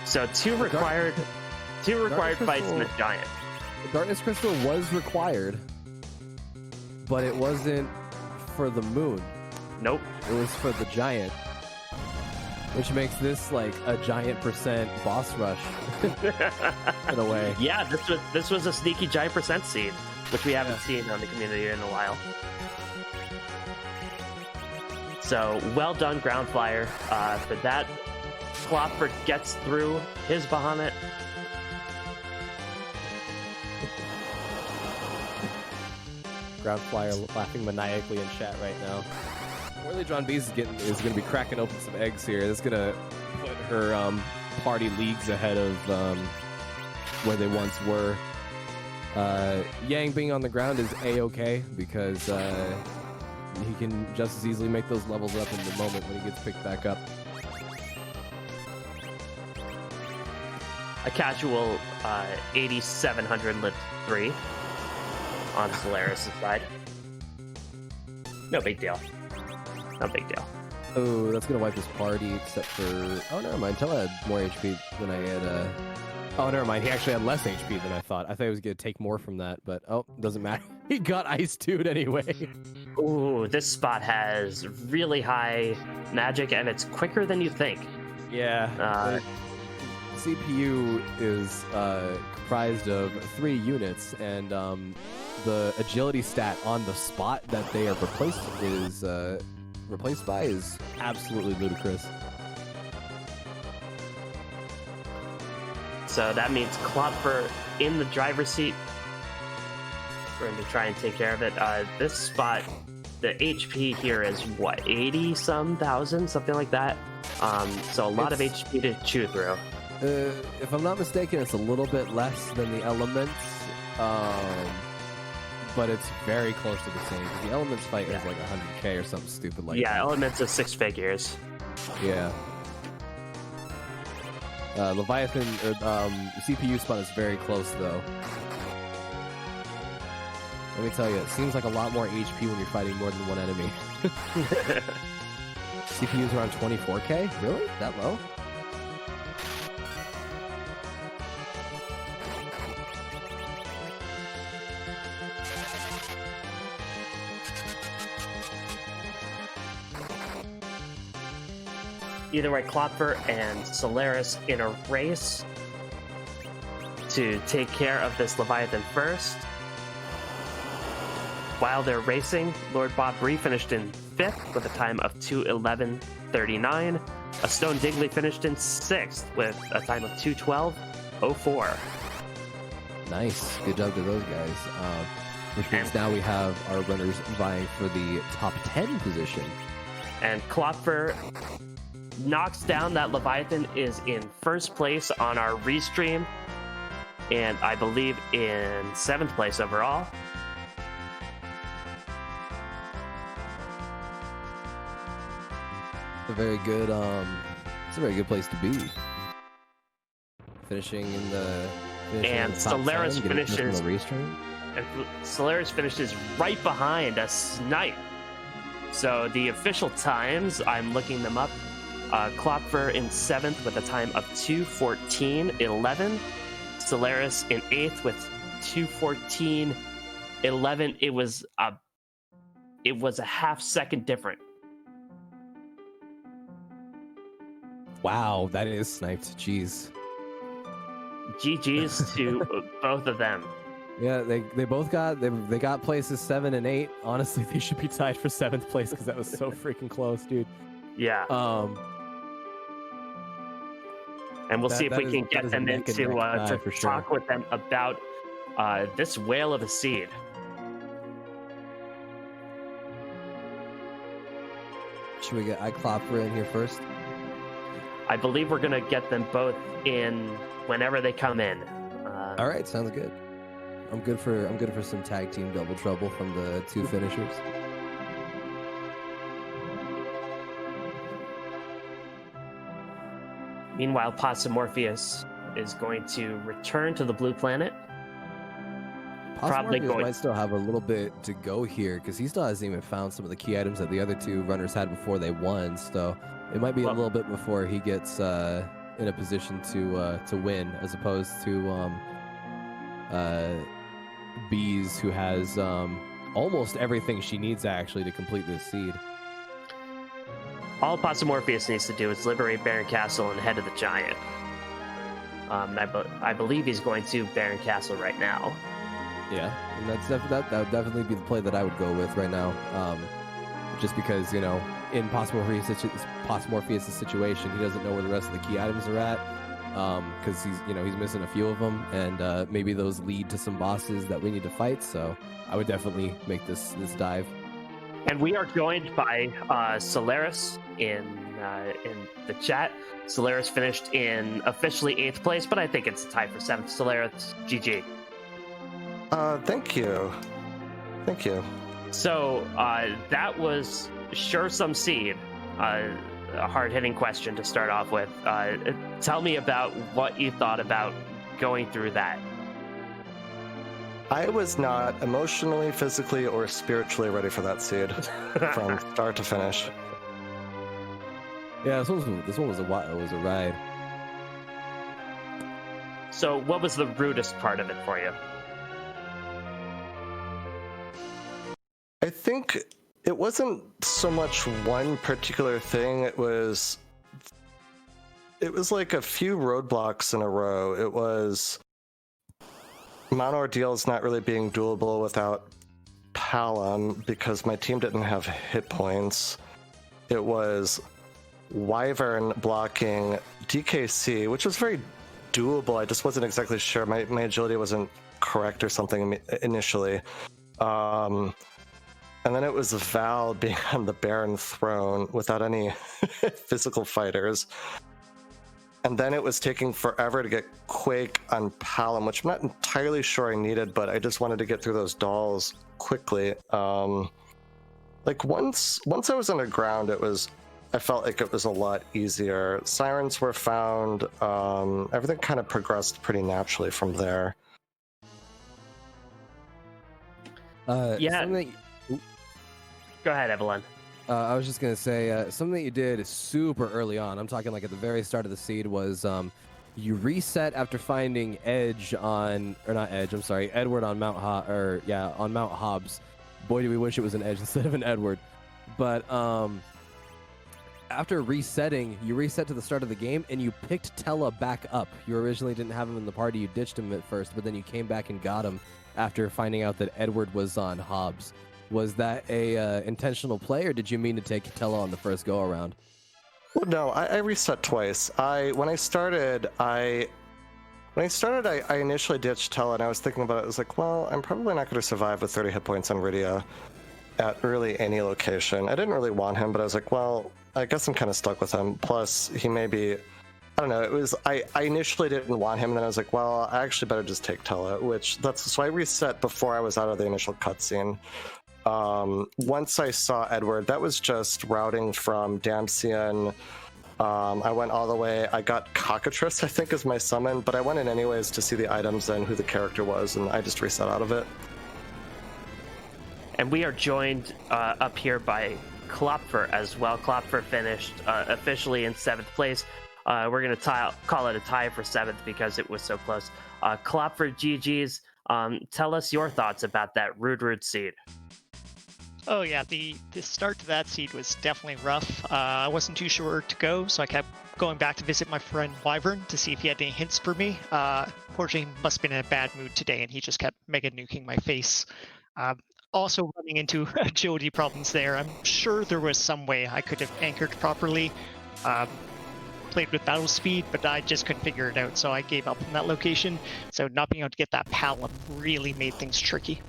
So two required fights in the giant. The Darkness Crystal was required, but it wasn't for the moon. Nope. It was for the giant, which makes this like a giant percent boss rush in a way. Yeah, this was a sneaky giant percent seed, which we haven't seen on the community in a while. So well done, Ground Flyer, for that. Klopfer gets through his Bahamut. Ground Flyer laughing maniacally in chat right now. Whirly John Bees is going to be cracking open some eggs here. That's going to put her party leagues ahead of where they once were. Yang being on the ground is A-okay because he can just as easily make those levels up in the moment when he gets picked back up. A casual 8,700 lit 3 on Solaris' side. No big deal. No big deal. Oh, that's going to wipe his party, except for... Oh, never mind. Tell I had more HP than I had... Oh, never mind. He actually had less HP than I thought. I thought he was going to take more from that, but oh, doesn't matter. He got Ice Dude anyway. Ooh, this spot has really high magic, and it's quicker than you think. Yeah. CPU is comprised of 3 units, and the agility stat on the spot that they are replaced by is absolutely ludicrous. So that means Klopfer in the driver's seat. We're going to try and take care of it. This spot, the HP here is what, 80-some thousand, something like that. So a lot of HP to chew through. If I'm not mistaken, it's a little bit less than the elements, but it's very close to the same. The elements fight is like 100k or something stupid like that. Yeah, elements is 6 figures. Yeah. Leviathan CPU spawn is very close though. Let me tell you, it seems like a lot more HP when you're fighting more than one enemy. CPU's around 24k? Really? That low? Either way, Klopfer and Solaris in a race to take care of this Leviathan first. While they're racing, Lord Bob Bree finished in 5th with a time of 2:11:39. A Stone Digley finished in 6th with a time of 2:12:04. Nice. Good job to those guys. Which means now we have our runners vying for the top 10 position. And Klopfer knocks down that Leviathan, is in 1st place on our restream, and I believe in 7th place overall. It's a very good place to be. Finishing in the Solaris finishes right behind a Snipe. So the official times, I'm looking them up. Klopfer in 7th with a time of 2:14:11. Solaris in 8th with 2:14:11. It was a half second different. Wow, that is sniped. Jeez. GG's to both of them. Yeah, they both got they got places 7 and 8. Honestly, they should be tied for 7th place because that was so freaking close, dude. Yeah. And we'll see if we can get them into to talk with them about this whale of a seed. Should we get Klopfer in here first? I believe we're gonna get them both in whenever they come in. All right, sounds good. I'm good for some tag team double trouble from the 2 finishers. Meanwhile, Possumorpheus is going to return to the blue planet. Probably might still have a little bit to go here because he still hasn't even found some of the key items that the other 2 runners had before they won. So it might be a little bit before he gets in a position to win, as opposed to Bees, who has almost everything she needs actually to complete this seed. All Possumorpheus needs to do is liberate Baron Castle and head to the Giant. I believe he's going to Baron Castle right now. Yeah, and that would definitely be the play that I would go with right now. Just because, you know, in Possumorpheus' situation, he doesn't know where the rest of the key items are at, because he's missing a few of them, and maybe those lead to some bosses that we need to fight. So I would definitely make this dive. And we are joined by Solaris in the chat. Solaris finished in officially 8th place, but I think it's a tie for 7th. Solaris, GG. Thank you. So that was sure some seed. A hard-hitting question to start off with. Tell me about what you thought about going through that. I was not emotionally, physically, or spiritually ready for that seed from start to finish. Yeah, this one was a ride. So what was the rudest part of it for you? I think it wasn't so much one particular thing. It was was like a few roadblocks in a row. It was Mount Ordeals not really being doable without Palom because my team didn't have hit points. It was Wyvern blocking DKC, which was very doable. I just wasn't exactly sure. My agility wasn't correct or something initially. And then it was Val being on the Baron throne without any physical fighters. And then it was taking forever to get Quake on Palom, which I'm not entirely sure I needed, but I just wanted to get through those dolls quickly. Like once I was underground, I felt like it was a lot easier. Sirens were found. Everything kind of progressed pretty naturally from there. Yeah. Go ahead, Evelyn. I was just going to say, something that you did super early on, I'm talking like at the very start of the seed, was you reset after finding Edward on Mount Hobbs. Boy, do we wish it was an Edge instead of an Edward. But after resetting, you reset to the start of the game, and you picked Tella back up. You originally didn't have him in the party. You ditched him at first, but then you came back and got him after finding out that Edward was on Hobbs. Was that a intentional play, or did you mean to take Tella on the first go-around? Well, no, I reset twice. When I started, I initially ditched Tella, and I was thinking about it. I was like, well, I'm probably not going to survive with 30 hit points on Rydia at really any location. I didn't really want him, but I was like, well, I guess I'm kind of stuck with him. Plus, he may be... I don't know. I initially didn't want him, and then I was like, well, I actually better just take Tella, so I reset before I was out of the initial cutscene. Once I saw Edward, that was just routing from Damsian. I went all the way. I got Cockatrice, I think, as my summon, but I went in anyways to see the items and who the character was, and I just reset out of it. And we are joined up here by Klopfer as well. Klopfer finished officially in 7th place. We're going to call it a tie for 7th because it was so close. Klopfer, GG's. Tell us your thoughts about that Rude seed. Oh yeah, the start to that seed was definitely rough. I wasn't too sure where to go, so I kept going back to visit my friend Wyvern to see if he had any hints for me. Fortunately, he must have been in a bad mood today, and he just kept mega nuking my face. Also running into agility problems there. I'm sure there was some way I could have anchored properly. Played with battle speed, but I just couldn't figure it out, so I gave up on that location. So not being able to get that Palom really made things tricky.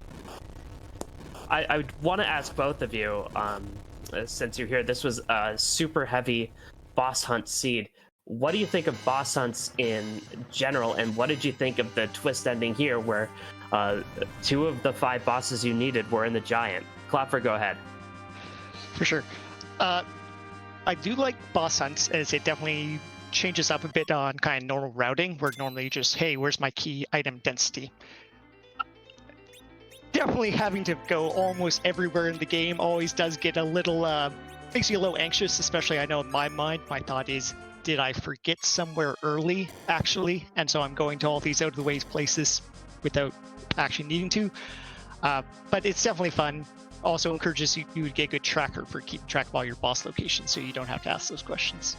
I would want to ask both of you, since you're here, this was a super heavy boss hunt seed. What do you think of boss hunts in general, and what did you think of the twist ending here where 2 of the 5 bosses you needed were in the Giant? Klopfer, go ahead. For sure. I do like boss hunts, as it definitely changes up a bit on kind of normal routing, where normally just, hey, where's my key item density? Definitely having to go almost everywhere in the game always does get a little, makes you a little anxious, especially I know in my mind, my thought is, did I forget somewhere early, actually? And so I'm going to all these out-of-the-way places without actually needing to. But it's definitely fun. Also encourages you to get a good tracker for keeping track of all your boss locations, so you don't have to ask those questions.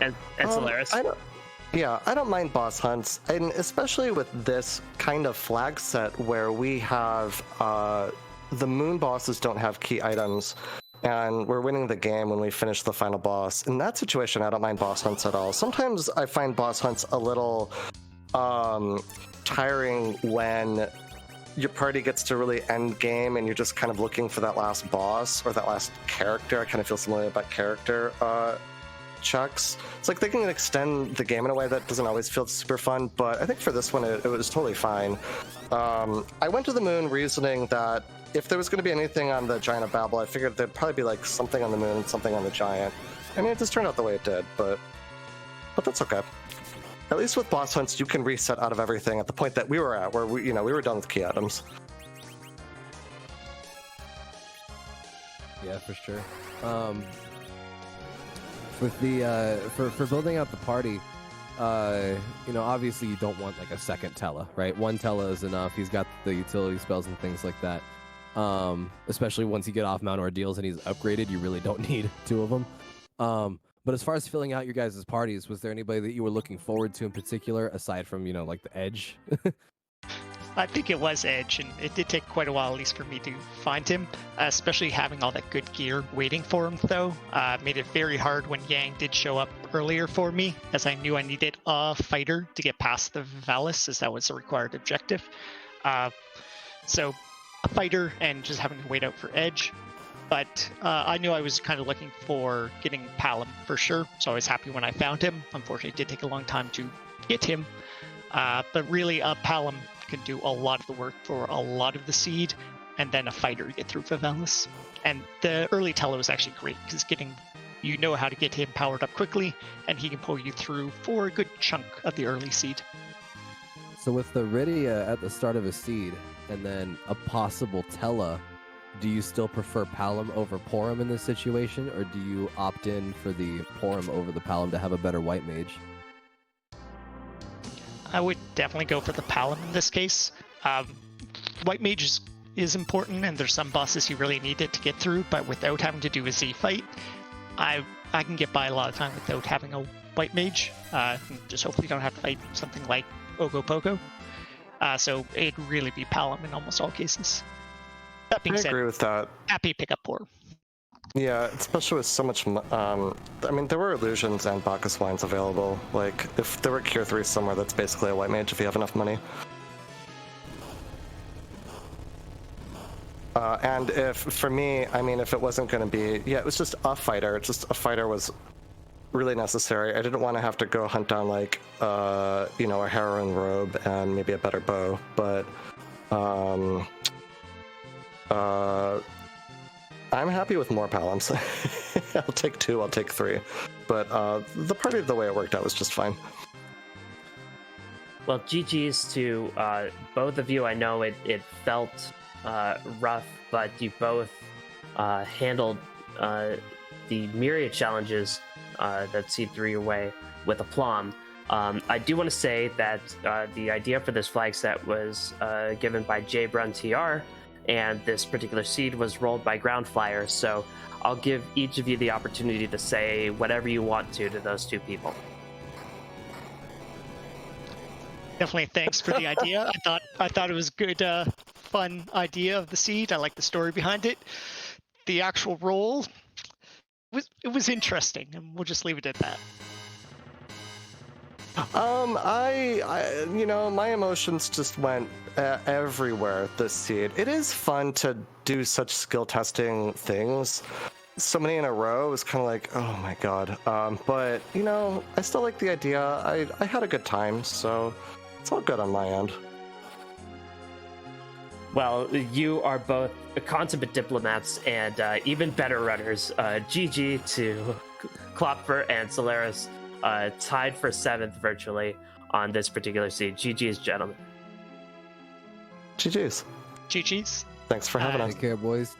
And Solaris? I don't mind boss hunts, and especially with this kind of flag set where we have the moon bosses don't have key items, and we're winning the game when we finish the final boss. In that situation, I don't mind boss hunts at all. Sometimes I find boss hunts a little tiring when your party gets to really end game and you're just kind of looking for that last boss or that last character. I kind of feel similarly about character checks. It's like they can extend the game in a way that doesn't always feel super fun, but I think for this one it was totally fine. I went to the moon reasoning that if there was going to be anything on the Giant of Babel, I figured there'd probably be like something on the moon and something on the Giant. I mean, it just turned out the way it did, but that's okay. At least with boss hunts, you can reset out of everything at the point that we were at, where we were done with key items. Yeah, for sure. With the for building out the party, obviously you don't want like a second Tella, right? One Tella is enough. He's got the utility spells and things like that. Especially once you get off Mount Ordeals and he's upgraded, you really don't need 2 of them. But as far as filling out your guys' parties, was there anybody that you were looking forward to in particular, aside from, like the Edge? I think it was Edge, and it did take quite a while, at least for me, to find him, especially having all that good gear waiting for him, though. Made it very hard when Yang did show up earlier for me, as I knew I needed a fighter to get past the Valis, as that was a required objective. So a fighter and just having to wait out for Edge. But I knew I was kind of looking for getting Palom for sure, so I was happy when I found him. Unfortunately, it did take a long time to get him. But really, Palom can do a lot of the work for a lot of the seed, and then a fighter to get through Valis. And the early Tello is actually great, because you know how to get him powered up quickly, and he can pull you through for a good chunk of the early seed. So with the Rydia at the start of a seed, and then a possible Tella, do you still prefer Palom over Porum in this situation, or do you opt in for the Porum over the Palom to have a better white mage? I would definitely go for the Palom in this case. White mage is important, and there's some bosses you really need it to get through, but without having to do a Z fight, I can get by a lot of time without having a white mage. Just hopefully don't have to fight something like Ogopogo. So it'd really be Palom in almost all cases. That being said, I agree with that. Happy pick up Poor. Yeah, especially with so much. There were illusions and Bacchus wines available. Like, if there were Cure 3 somewhere, that's basically a white mage if you have enough money. And for me, if it wasn't going to be, it was just a fighter. Just a fighter was really necessary. I didn't want to have to go hunt down like, a heroine robe and maybe a better bow, but I'm happy with more Paloms. I'll take 2, I'll take 3. But the party, the way it worked out was just fine. Well, GG's to both of you. I know it felt rough, but you both handled the myriad challenges that Seed 3 your way with aplomb. I do want to say that the idea for this flag set was given by J Brun TR, and this particular seed was rolled by Ground Flyer, so I'll give each of you the opportunity to say whatever you want to those 2 people. Definitely thanks for the idea. I thought it was good, fun idea of the seed. I like the story behind it. The actual role was interesting, and we'll just leave it at that. My emotions just went everywhere this seed. It is fun to do such skill testing things. So many in a row is kind of like, oh my god. But, I still like the idea. I had a good time, so it's all good on my end. Well, you are both consummate diplomats and even better runners. GG to Klopfer and Solaris, tied for 7th virtually on this particular seed. GG's, gentlemen. GG's. GG's. Thanks for having us. Take care, boys.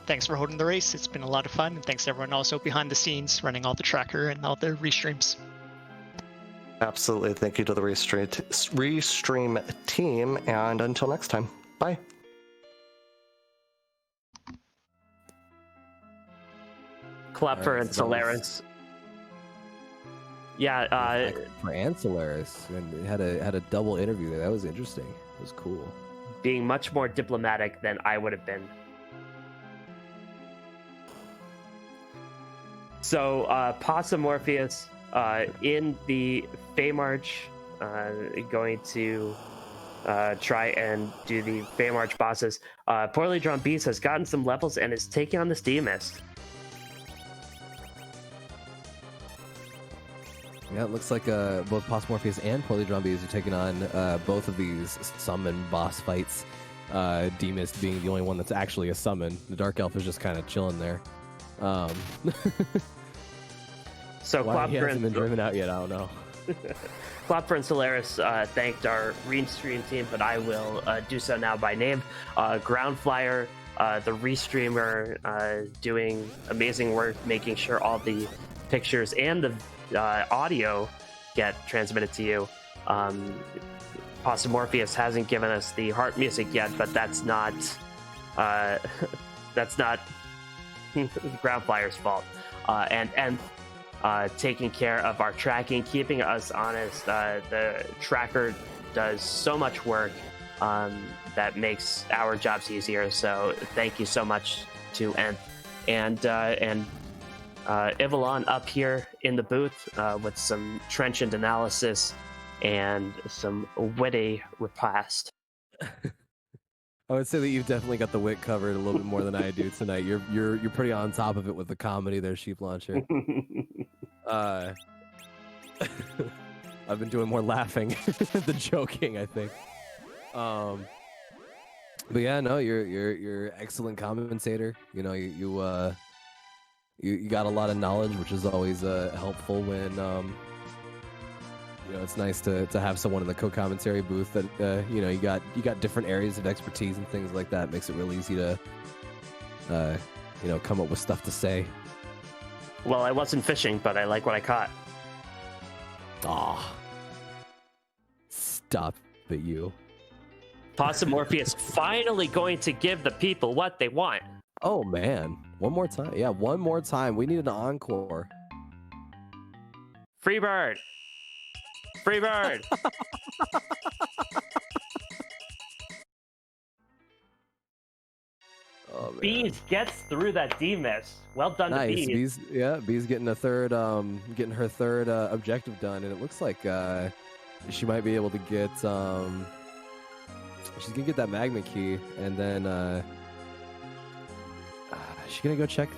Thanks for holding the race. It's been a lot of fun, and thanks to everyone also behind the scenes running all the tracker and all the restreams. Absolutely. Thank you to the Restream team, and until next time, bye. Klopfer and Solaris. Yeah, for Solaris, and had a double interview there. That was interesting. It was cool. Being much more diplomatic than I would have been. So, Possum Morpheus, in the Feymarch, going to try and do the Feymarch bosses. Poorly Drawn Beast has gotten some levels and is taking on the Steamist. Yeah, it looks like both Possum Morpheus and Poorly Drawn Bees are taking on both of these summon boss fights. Demist being the only one that's actually a summon. The Dark Elf is just kind of chilling there. So why he hasn't been Klopfer driven out yet, I don't know. Klopfer and Solaris thanked our Restream team, but I will do so now by name. Ground Flyer, the Restreamer, doing amazing work, making sure all the pictures and the audio get transmitted to you. Possum Morpheus hasn't given us the heart music yet, but that's not that's not Ground Flyer's fault. And taking care of our tracking, keeping us honest. The tracker does so much work that makes our jobs easier. So thank you so much to Nth. And Ivalon up here in the booth with some trenchant analysis and some witty repast. I would say that you've definitely got the wit covered a little bit more than I do tonight. You're pretty on top of it with the comedy there, Sheep Launcher. I've been doing more laughing than joking, I think. But yeah, no, you're excellent commentator. You know, you got a lot of knowledge, which is always helpful when you know, it's nice to have someone in the co-commentary booth that you know, you got different areas of expertise and things like that. It makes it really easy to you know, come up with stuff to say. Well, I wasn't fishing, but I like what I caught. Aw. Stop it, you. Possum Morpheus finally going to give the people what they want. Oh, man. One more time. Yeah, one more time. We need an encore. Free bird. Free bird. Oh, man. Bees gets through that D-miss. Well done Nice. to Bees. Bees getting a third, getting her third objective done, and it looks like she might be able to get, she's gonna get that magma key, and then she's gonna go check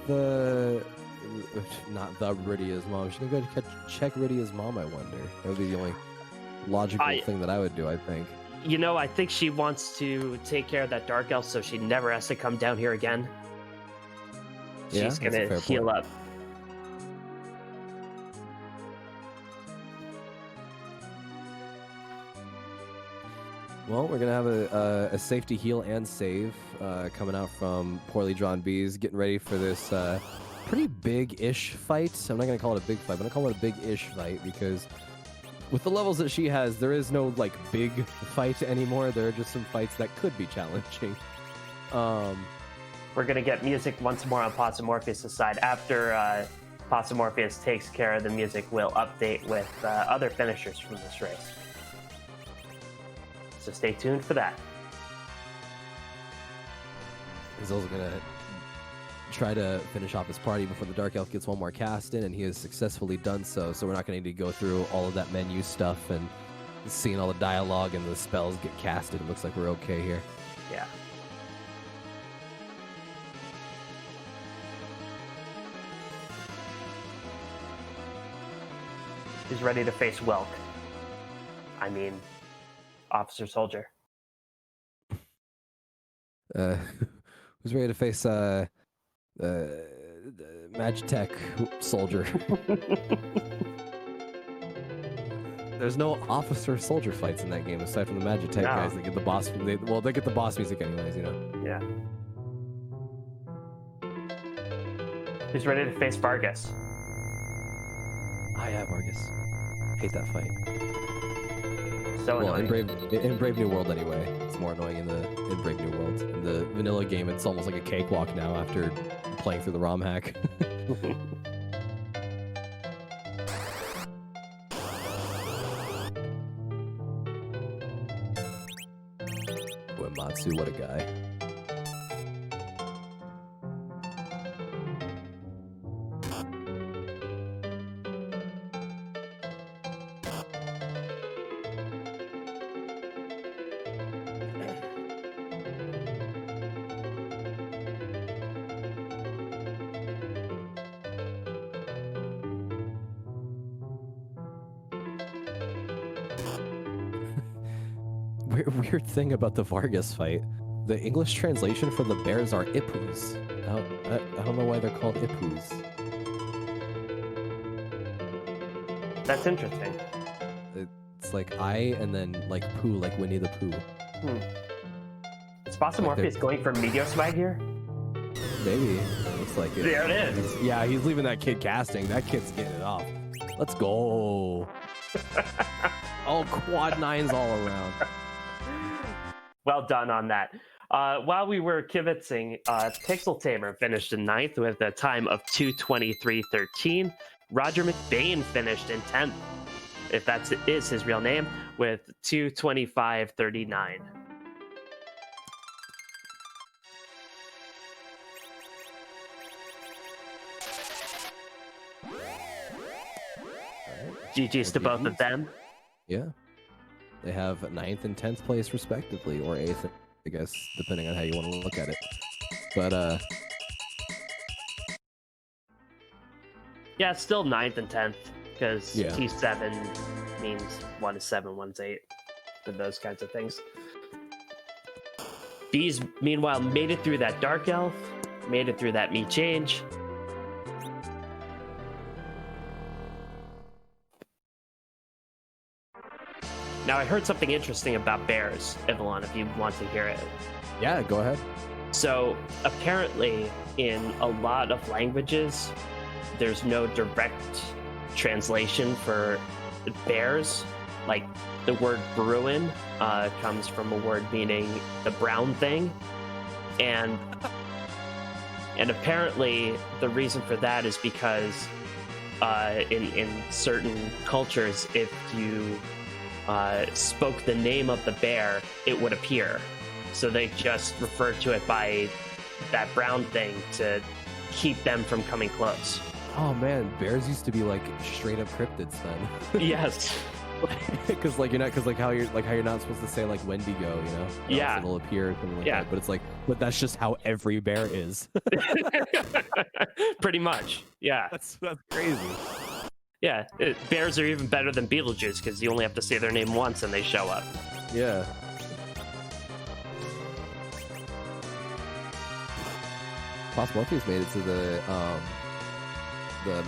not the Rydia's mom. She's gonna go check Rydia's mom. I wonder. That would be the only logical thing that I would do. I think. You know, I think she wants to take care of that Dark Elf so she never has to come down here again. Yeah, She's that's a gonna fair heal point. up. Well, we're gonna have a safety heal and save coming out from Poorly Drawn Bees, getting ready for this pretty big-ish fight. I'm not gonna call it a big fight, but I'm gonna call it a big-ish fight because with the levels that she has, there is no like big fight anymore. There are just some fights that could be challenging. We're gonna get music once more on Possum Morpheus' side. After Possum Morpheus takes care of the music, we'll update with other finishers from this race. So stay tuned for that. He's also gonna try to finish off his party before the Dark Elf gets one more cast in, and he has successfully done so. So we're not gonna need to go through all of that menu stuff and seeing all the dialogue and the spells get casted. It looks like we're okay here. Yeah. He's ready to face Welk. I mean, Officer Soldier. Who's ready to face Magitech Soldier? There's no Officer Soldier fights in that game aside from the Magitech guys that get the boss. They get the boss music anyways, you know. Yeah. He's ready to face Vargas. Ah, yeah, Vargas. Hate that fight. So Well, annoying. in Brave New World anyway. It's more annoying in Brave New World. In the vanilla game, it's almost like a cakewalk now after playing through the ROM hack. Uematsu, what a guy. Weird thing about the Vargas fight, the English translation for the bears are Ipus. I don't know why they're called Ipus. That's interesting. It's like I and then like Pooh, like Winnie the Pooh. Is Possum Morpheus going for Meteor Swag here? Maybe. Looks like it. There it is. Yeah, he's leaving that kid casting. That kid's getting it off. Let's go. All quad nines all around. Well done on that. While we were kibitzing, Pixel Tamer finished in 9th with a time of 2:23.13. Roger McBain finished in 10th, if that is his real name, with 2:25.39. GG's to both of them. Yeah. They have 9th and 10th place respectively, or 8th, I guess, depending on how you want to look at it. But yeah, it's still 9th and 10th, because Yeah. T7 means 1 is 7, 1's 8, and those kinds of things. Bees, meanwhile, made it through that Dark Elf, made it through that Me Change. Now, I heard something interesting about bears, Evelyn, if you want to hear it. yeah, go ahead. So, apparently, in a lot of languages, there's no direct translation for bears. Like, the word Bruin comes from a word meaning the brown thing. And apparently, the reason for that is because in certain cultures, if you spoke the name of the bear, it would appear. So they just refer to it by that brown thing to keep them from coming close. Oh man, bears used to be like straight up cryptids then. Yes. Because like how you're not supposed to say like Wendigo, you know? Or Yeah. else it'll appear or something like Yeah. that. But it's like, but that's just how every bear is. Pretty much. Yeah. that's crazy. Yeah. Bears are even better than Beetlejuice because you only have to say their name once and they show up. Yeah. Boss Morpheus made it to the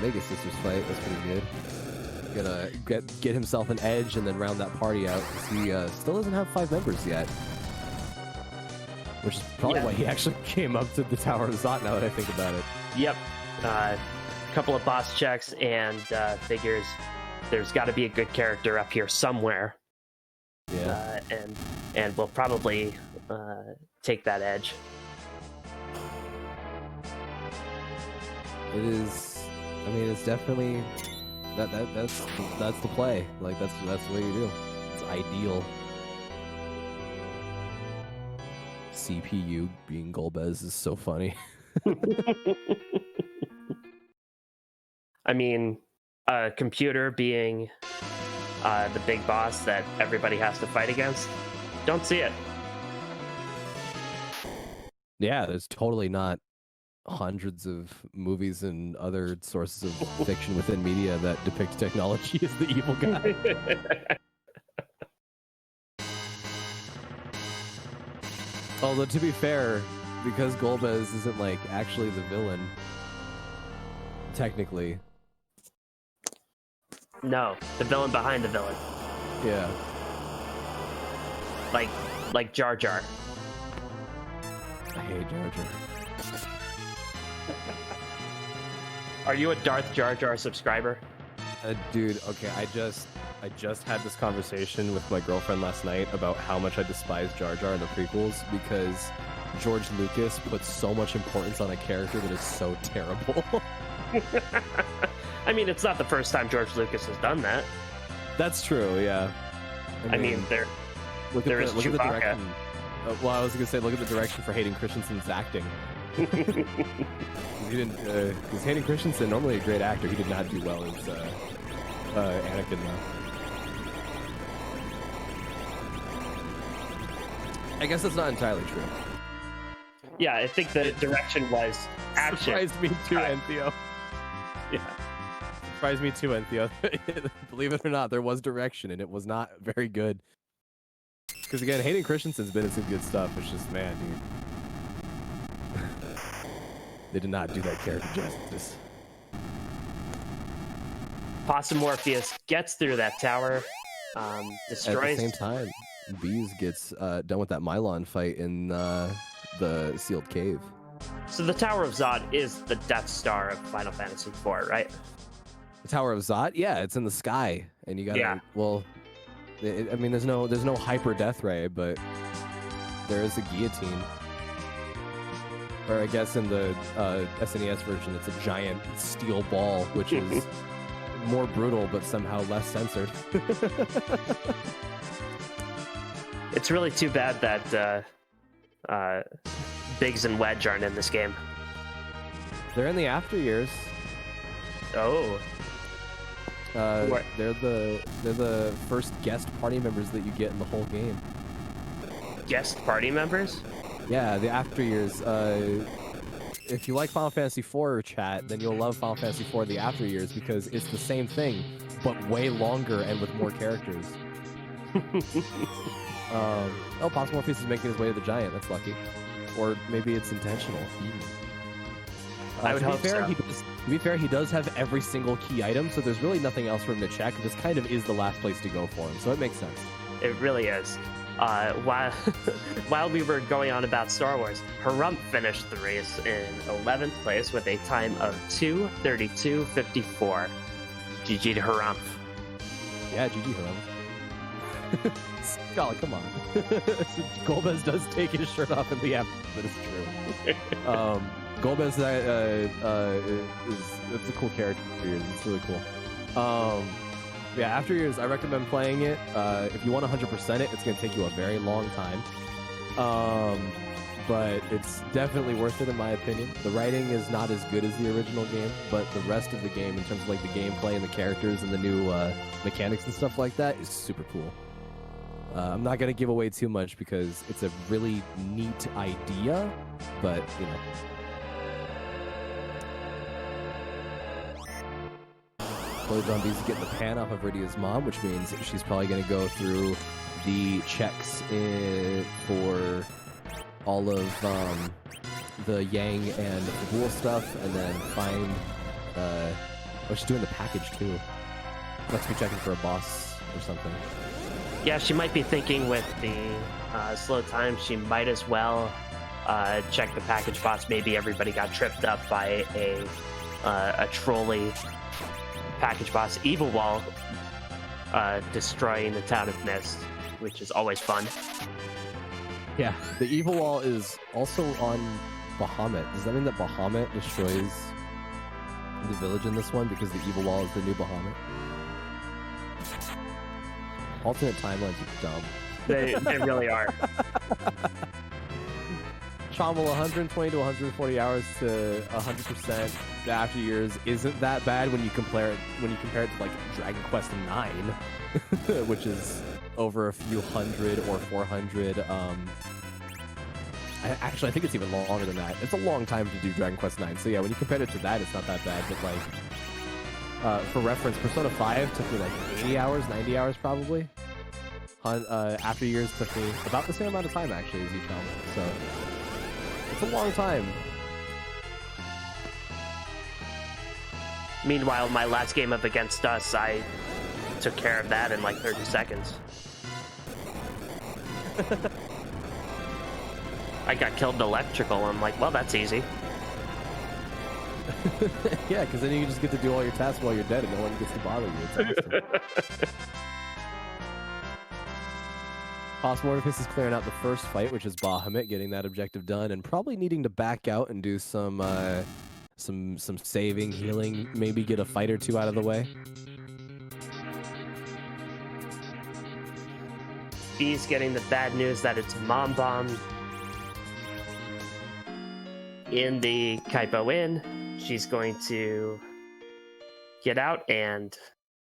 Mega Sisters fight. That's pretty good. Gonna get himself an edge and then round that party out because he still doesn't have 5 members yet. Which is probably why he actually came up to the Tower of Zot now that I think about it. Yep. Couple of boss checks and figures there's got to be a good character up here somewhere. Yeah. And we'll probably take that edge. It is. I mean, it's definitely that's the play. Like that's the way you do. It's ideal. CPU being Golbez is so funny. I mean, a computer being the big boss that everybody has to fight against. Don't see it. Yeah, there's totally not hundreds of movies and other sources of fiction within media that depict technology as the evil guy. Although to be fair, because Golbez isn't like actually the villain, technically. No, the villain behind the villain. Yeah. Like Jar Jar. I hate Jar Jar. Are you a Darth Jar Jar subscriber? Dude, okay, I just had this conversation with my girlfriend last night about how much I despise Jar Jar in the prequels because George Lucas puts so much importance on a character that is so terrible. I mean, it's not the first time George Lucas has done that. That's true, yeah. I mean, there is look at the Chewbacca. direction. Well, I was gonna say, look at the direction for Hayden Christensen's acting. He didn't, because Hayden Christensen, normally a great actor, he did not do well as Anakin though. I guess that's not entirely true. Yeah, I think the direction was action. Surprised me too, Entheo. Yeah. Surprised me too, Entheo. Believe it or not, there was direction, and it was not very good. Because again, Hayden Christensen's been in some good stuff. It's just, man, dude. They did not do that character justice. Possum Morpheus gets through that tower, destroys. At the same time, Bees gets done with that Mylon fight in the sealed cave. So the Tower of Zod is the Death Star of Final Fantasy IV, right? The Tower of Zot, yeah, it's in the sky, and you gotta. Yeah. Well, I mean, there's no hyper death ray, but there is a guillotine. Or I guess in the SNES version, it's a giant steel ball, which is more brutal, but somehow less censored. It's really too bad that Biggs and Wedge aren't in this game. They're in the after years. Oh. They're the first guest party members that you get in the whole game. Guest party members? Yeah, the after years. If you like Final Fantasy IV chat, then you'll love Final Fantasy IV the after years because it's the same thing, but way longer and with more characters. Oh, Pops Morpheus is making his way to the giant. That's lucky. Or maybe it's intentional. I would hope so. To be fair, he does have every single key item, so there's really nothing else for him to check. This kind of is the last place to go for him, so it makes sense. It really is. While we were going on about Star Wars, Harumph finished the race in 11th place with a time of 2:32:54. GG to Harumph. Yeah, GG Harumph. Golly, come on. Golbez does take his shirt off in the app, but it's true. Golbez it's a cool character for years. It's really cool. Yeah, after years, I recommend playing it. If you want 100% it, it's going to take you a very long time. But it's definitely worth it in my opinion. The writing is not as good as the original game, but the rest of the game, in terms of like the gameplay and the characters and the new mechanics and stuff like that, is super cool. I'm not going to give away too much because it's a really neat idea, but, you know. Chloe John B's getting the pan off of Rydia's mom, which means she's probably going to go through the checks for all of the Yang and the Bull stuff, and then find... oh, she's doing the package, too. Must be checking for a boss or something. Yeah, she might be thinking with the slow time, she might as well check the package boss. Maybe everybody got tripped up by a trolley package boss, Evil Wall, destroying the town of Mist, which is always fun. Yeah, the Evil Wall is also on Bahamut. Does that mean that Bahamut destroys the village in this one because the Evil Wall is the new Bahamut? Alternate timelines are dumb. They really are. Chommel, 120 to 140 hours to 100%. The after years isn't that bad when you compare it to like Dragon Quest IX, which is over a few hundred or 400. Actually, I think it's even longer than that. It's a long time to do Dragon Quest IX. So yeah, when you compare it to that, it's not that bad. But like, for reference, Persona 5 took me like 80 hours, 90 hours probably. After years took me about the same amount of time actually as each film. So it's a long time. Meanwhile, my last game up against us, I took care of that in like 30 seconds. I got killed in electrical. I'm like, well, that's easy. Yeah, because then you just get to do all your tasks while you're dead and no one gets to bother you. It's awesome. Morpheus is clearing out the first fight, which is Bahamut, getting that objective done, and probably needing to back out and do some saving, healing, maybe get a fight or two out of the way. B's getting the bad news that it's Mom Bomb in the Kaipo Inn. She's going to get out and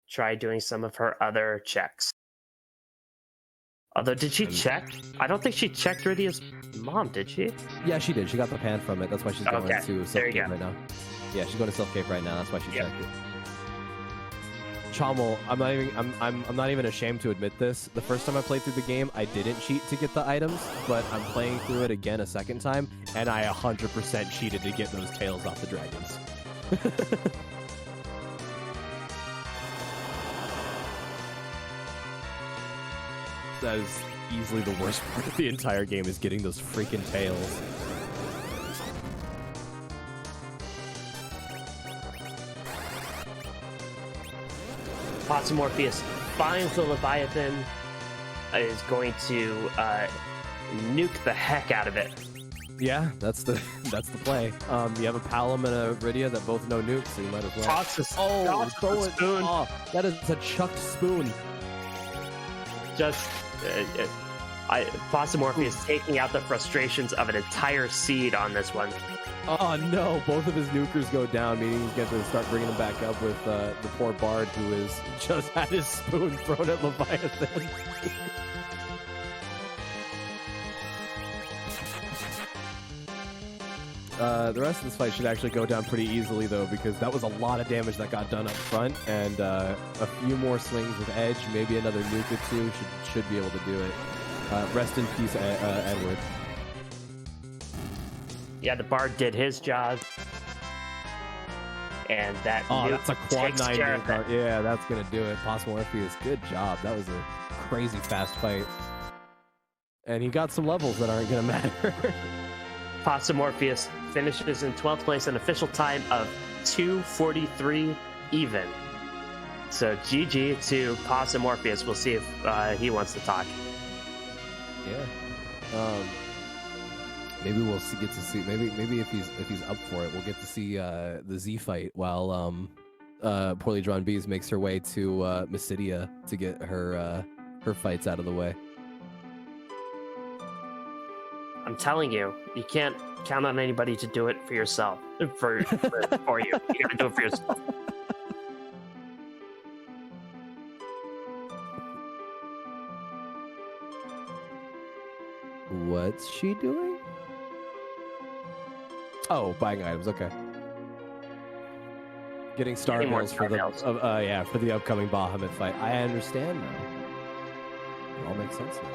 try doing some of her other checks. Although, did she check? I don't think she checked Rydia's mom, did she? Yeah, she did. She got the pan from it. That's why she's going to self-cave right now. Yeah, she's going to self-cave right now. That's why she checked it. Chommel, I'm not even ashamed to admit this. The first time I played through the game, I didn't cheat to get the items, but I'm playing through it again a second time, and I 100% cheated to get those tails off the dragons. That is easily the worst part of the entire game, is getting those freaking tails. Morpheus finds the Leviathan, is going to nuke the heck out of it. Yeah, that's the play. You have a Palom and a Rydia that both know nukes, so you might as well. Toss the spoon. Oh, that is a chucked spoon. Just, Possumorphy is taking out the frustrations of an entire seed on this one. Oh no, both of his nukers go down, meaning he's going to start bringing them back up with the poor Bard who has just had his spoon thrown at Leviathan. The rest of this fight should actually go down pretty easily, though, because that was a lot of damage that got done up front, and a few more swings with Edge, maybe another nuke or two should be able to do it. Rest in peace, Edward. Yeah, the Bard did his job. And that that's a quad 9 nuke. Yeah, that's going to do it. Possumorpheus, good job. That was a crazy fast fight. And he got some levels that aren't going to matter. Possumorpheus finishes in 12th place, an official time of 2:43 even. So GG to Possumorpheus. We'll see if he wants to talk. Yeah. Maybe we'll get to see. Maybe if he's up for it, we'll get to see the Z fight while Poorly Drawn Bees makes her way to Mysidia to get her fights out of the way. I'm telling you, you can't count on anybody to do it for yourself. For you, you gotta do it for yourself. What's she doing? Oh, buying items. Okay. Getting star nails for the upcoming Bahamut fight. I understand now. It all makes sense now.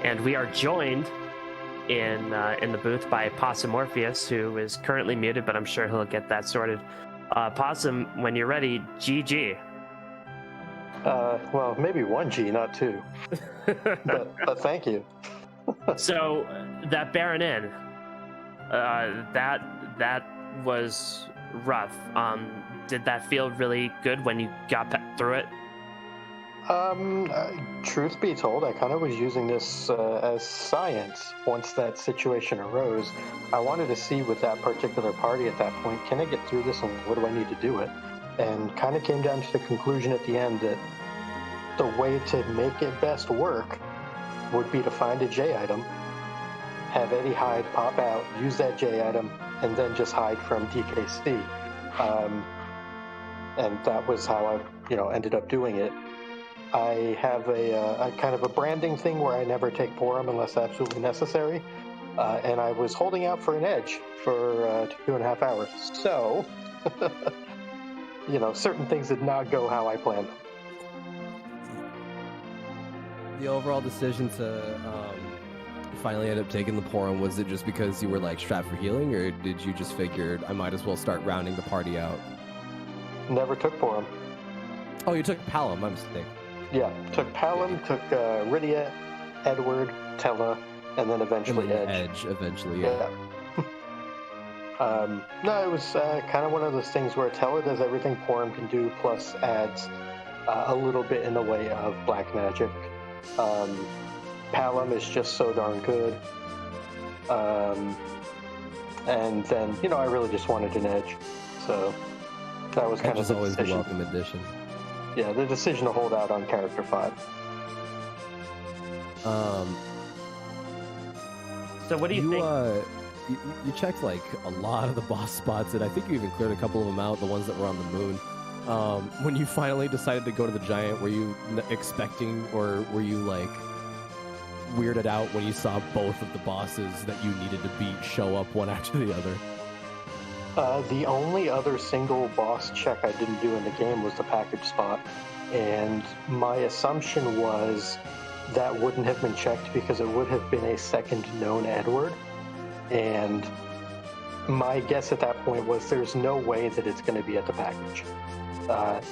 And we are joined in the booth by Possumorpheus, who is currently muted, but I'm sure he'll get that sorted. Possum, when you're ready, GG. Well, maybe 1G, not 2. but thank you. So that Baron Inn, that was rough. Did that feel really good when you got through it? Truth be told, I kind of was using this as science once that situation arose. I wanted to see with that particular party at that point, can I get through this and what do I need to do it? And kind of came down to the conclusion at the end that the way to make it best work would be to find a J item, have Eddie hide, pop out, use that J item, and then just hide from DKC. And that was how I, ended up doing it. I have a kind of a branding thing where I never take Porum unless absolutely necessary. And I was holding out for an edge for 2.5 hours. So, certain things did not go how I planned them. The overall decision to finally end up taking the Porum, was it just because you were strapped for healing, or did you just figure I might as well start rounding the party out? Never took Porum. Oh, you took Palom, my mistake. Yeah, took Palom, took Rydia, Edward, Tella, and then eventually Edge. Eventually, yeah. No, it was kind of one of those things where Tella does everything Porum can do, plus adds a little bit in the way of black magic. Palom is just so darn good. And then, I really just wanted an Edge. So that was kind of the always decision. The welcome addition. Yeah, the decision to hold out on character 5. So what do you think? You checked a lot of the boss spots, and I think you even cleared a couple of them out, the ones that were on the moon. When you finally decided to go to the giant, were you expecting, or were you weirded out when you saw both of the bosses that you needed to beat show up one after the other? The only other single boss check I didn't do in the game was the package spot, and my assumption was that wouldn't have been checked because it would have been a second known Edward, and my guess at that point was there's no way that it's going to be at the package.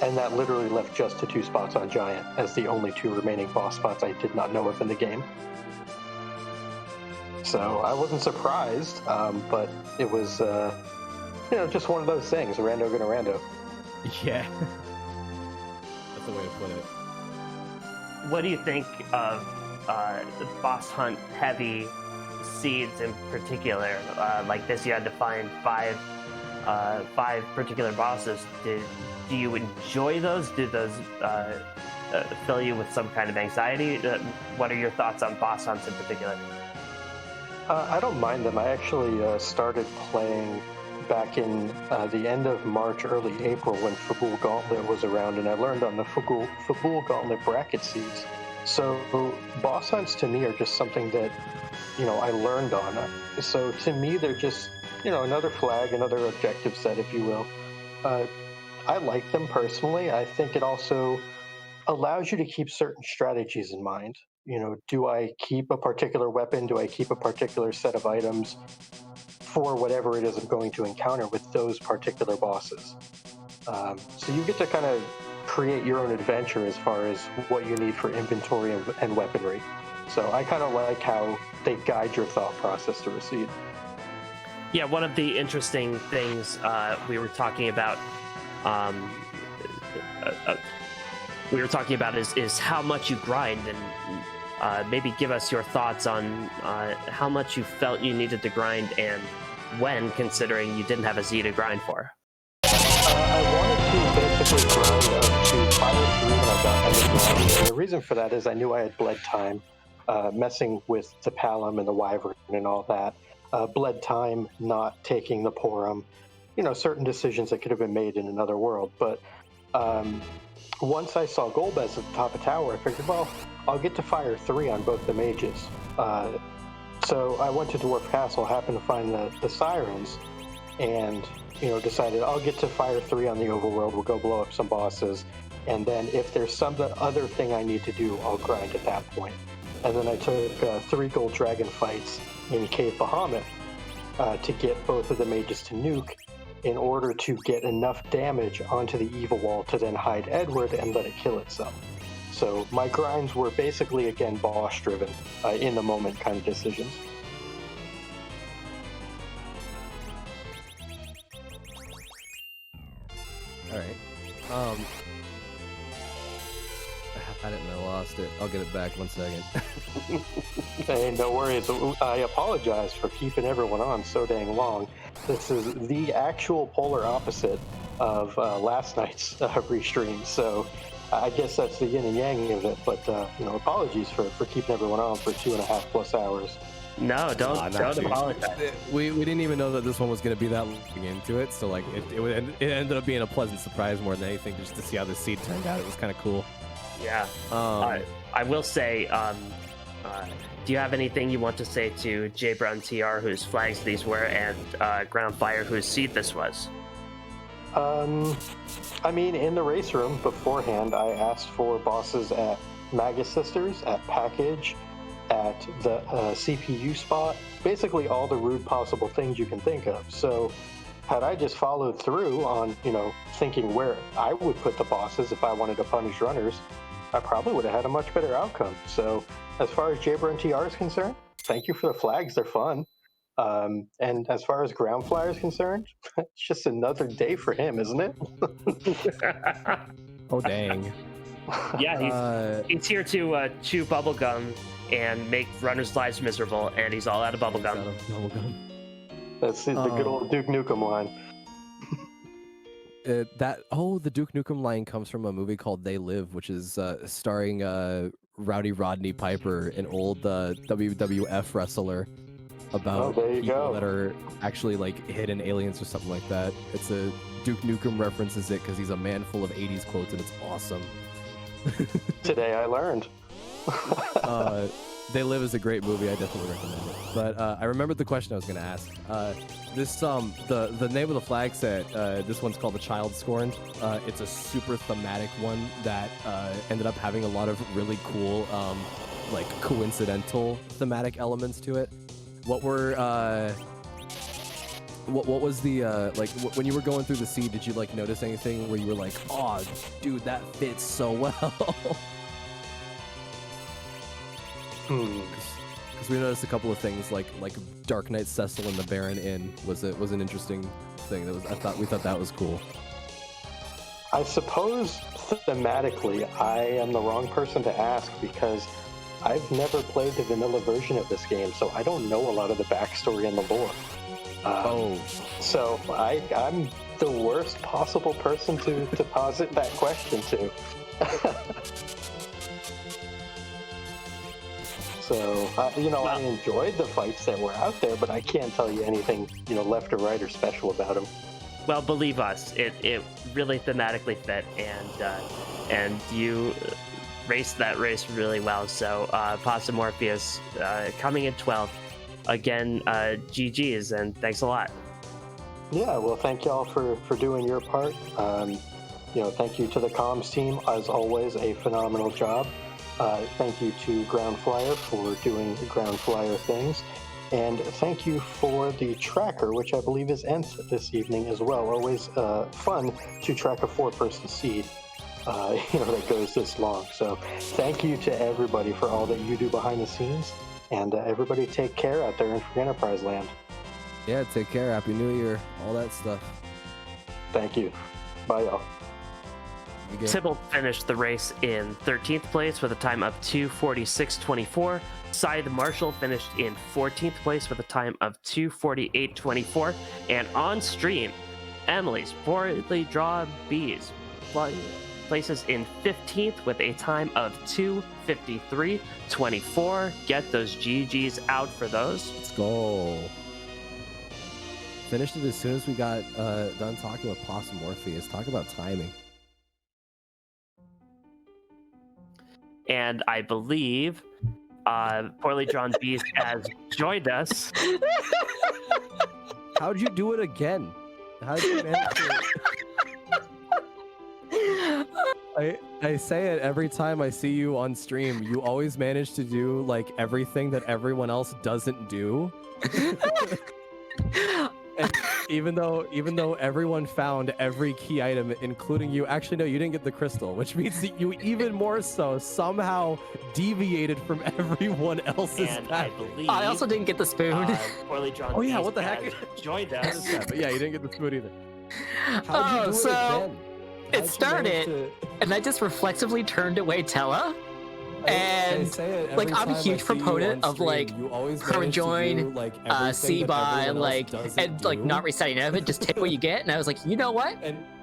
And that literally left just the 2 spots on Giant as the only 2 remaining boss spots I did not know of in the game. So I wasn't surprised, but it was, just one of those things, rando gonna rando. Yeah. That's the way to put it. What do you think of the boss hunt heavy seeds in particular? Like this, you had to find five particular bosses. Do you enjoy those? Do those fill you with some kind of anxiety? What are your thoughts on boss hunts in particular? I don't mind them. I actually started playing back in the end of March, early April when Fabul Gauntlet was around, and I learned on the Fabul Gauntlet bracket seeds. So boss hunts to me are just something that, I learned on. So to me, they're just, another flag, another objective set, if you will. I like them personally. I think it also allows you to keep certain strategies in mind. Do I keep a particular weapon? Do I keep a particular set of items for whatever it is I'm going to encounter with those particular bosses? So you get to kind of create your own adventure as far as what you need for inventory and weaponry. So I kind of like how they guide your thought process to receive. Yeah, one of the interesting things we were talking about is how much you grind, and maybe give us your thoughts on how much you felt you needed to grind and when, considering you didn't have a Z to grind for. I wanted to basically grind up to Fire 3 when I got underground, and the reason for that is I knew I had bled time, messing with the Palom and the Wyvern and all that. Bled time, not taking the Porum, certain decisions that could have been made in another world. But once I saw Golbez at the top of tower, I figured, well, I'll get to Fire 3 on both the mages. So I went to Dwarf Castle, happened to find the Sirens, and decided I'll get to Fire 3 on the overworld, we'll go blow up some bosses, and then if there's some other thing I need to do, I'll grind at that point. And then I took 3 gold dragon fights in Cave Bahamut to get both of the mages to nuke in order to get enough damage onto the evil wall to then hide Edward and let it kill itself. So my grinds were basically, again, boss driven, in the moment kind of decisions. All right. I had it and I lost it. I'll get it back 1 second. Hey, no worries. I apologize for keeping everyone on so dang long. This is the actual polar opposite of last night's restream, so I guess that's the yin and yang of it. But apologies for keeping everyone on for 2.5+ hours. No, don't apologize. We didn't even know that this one was going to be that long into it, so like it ended up being a pleasant surprise more than anything, just to see how the seed turned out. It was kind of cool. Yeah. I will say, do you have anything you want to say to J Brown TR, whose flags these were, and Groundfire, whose seed this was? I mean, in the race room beforehand, I asked for bosses at Magus Sisters, at Package, at the CPU spot, basically all the rude possible things you can think of. So had I just followed through on, thinking where I would put the bosses if I wanted to punish runners, I probably would have had a much better outcome. So as far as Jabber and TR is concerned, thank you for the flags. They're fun. And as far as Groundflyer is concerned, it's just another day for him, isn't it? Oh, dang. Yeah, he's here to chew bubblegum and make runners' lives miserable, and he's all out of bubblegum. That's the good old Duke Nukem line. The Duke Nukem line comes from a movie called They Live, which is starring Rowdy Rodney Piper, an old WWF wrestler, about people that are actually like hidden aliens or something like that. It's a Duke Nukem references it because he's a man full of 80s quotes, and it's awesome. Today I learned. They Live is a great movie. I definitely recommend it. But I remembered the question I was going to ask. The name of the flag set, this one's called the Child Scorned. It's a super thematic one that ended up having a lot of really cool, like coincidental thematic elements to it. What were what was the like when you were going through the seed? Did you like notice anything where you were like, "Oh, dude, that fits so well"? Because we noticed a couple of things like Dark Knight Cecil and the Baron Inn was an interesting thing. We thought that was cool. I suppose thematically, I am the wrong person to ask because I've never played the vanilla version of this game, so I don't know a lot of the backstory and the lore. So I'm the worst possible person to posit that question to. So, I enjoyed the fights that were out there, but I can't tell you anything, left or right or special about them. Well, believe us, it really thematically fit, and you raced that race really well. So, Pasta Morpheus coming in 12th. Again, GG's, and thanks a lot. Yeah, well, thank y'all for doing your part. Thank you to the comms team. As always, a phenomenal job. Thank you to Ground Flyer for doing Ground Flyer things. And thank you for the tracker, which I believe is Nth this evening as well. Always fun to track a 4-person seed, that goes this long. So thank you to everybody for all that you do behind the scenes. And everybody take care out there in Free Enterprise land. Yeah, take care. Happy New Year. All that stuff. Thank you. Bye, y'all. Tybalt finished the race in 13th place with a time of 2:46.24. Scythe Marshall finished in 14th place with a time of 2:48.24. And on stream, Emily's Poorly Draw Bees places in 15th with a time of 2:53.24. Get those GGs out for those. Let's go. Finished it as soon as we got done talking with Possum Morpheus. Talk about timing. And I believe Poorly Drawn Beast has joined us. How'd you do it again? How did you manage to... I say it every time I see you on stream. You always manage to do like everything that everyone else doesn't do. And even though everyone found every key item, including you, actually no, you didn't get the crystal, which means that you even more so somehow deviated from everyone else's path. I also didn't get the spoon. Poorly Drawn Oh yeah, Beast what the heck? has joined us. But yeah, you didn't get the spoon either. Oh, so it started, and I just reflexively turned away Tella. And like I'm a huge proponent of like her join, C-buy, and not resetting of it. Just take what you get. And I was like, you know what?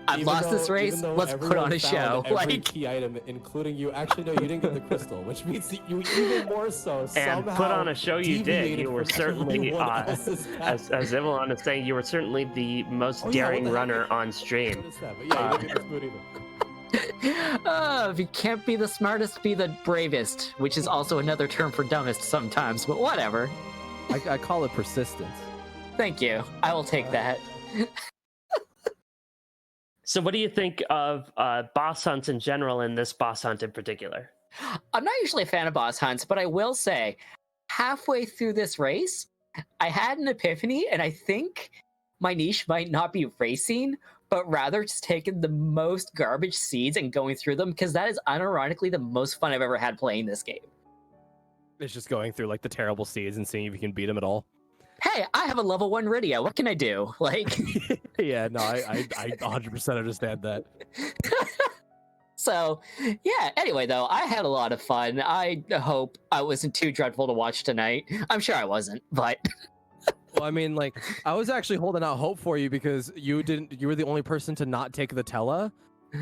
I've lost this race. Let's put on a show. Every key item, including you. Actually, no, you didn't get the crystal, which means that you even more so and put on a show. You did. You were certainly, as Evelyn is saying, you were certainly the most daring runner on stream. Yeah, you didn't get the spoon either. If you can't be the smartest, be the bravest, which is also another term for dumbest sometimes, but whatever. I call it persistence. Thank you. I will take that. So what do you think of boss hunts in general and this boss hunt in particular? I'm not usually a fan of boss hunts, but I will say, halfway through this race, I had an epiphany, and I think my niche might not be racing, but rather just taking the most garbage seeds and going through them, because that is unironically the most fun I've ever had playing this game. It's just going through like the terrible seeds and seeing if you can beat them at all. Hey, I have a level 1 Rydia. What can I do? Like, yeah, no, I 100% understand that. So, yeah, anyway, though, I had a lot of fun. I hope I wasn't too dreadful to watch tonight. I'm sure I wasn't, but... Well, I mean, like, I was actually holding out hope for you because you were the only person to not take the Tella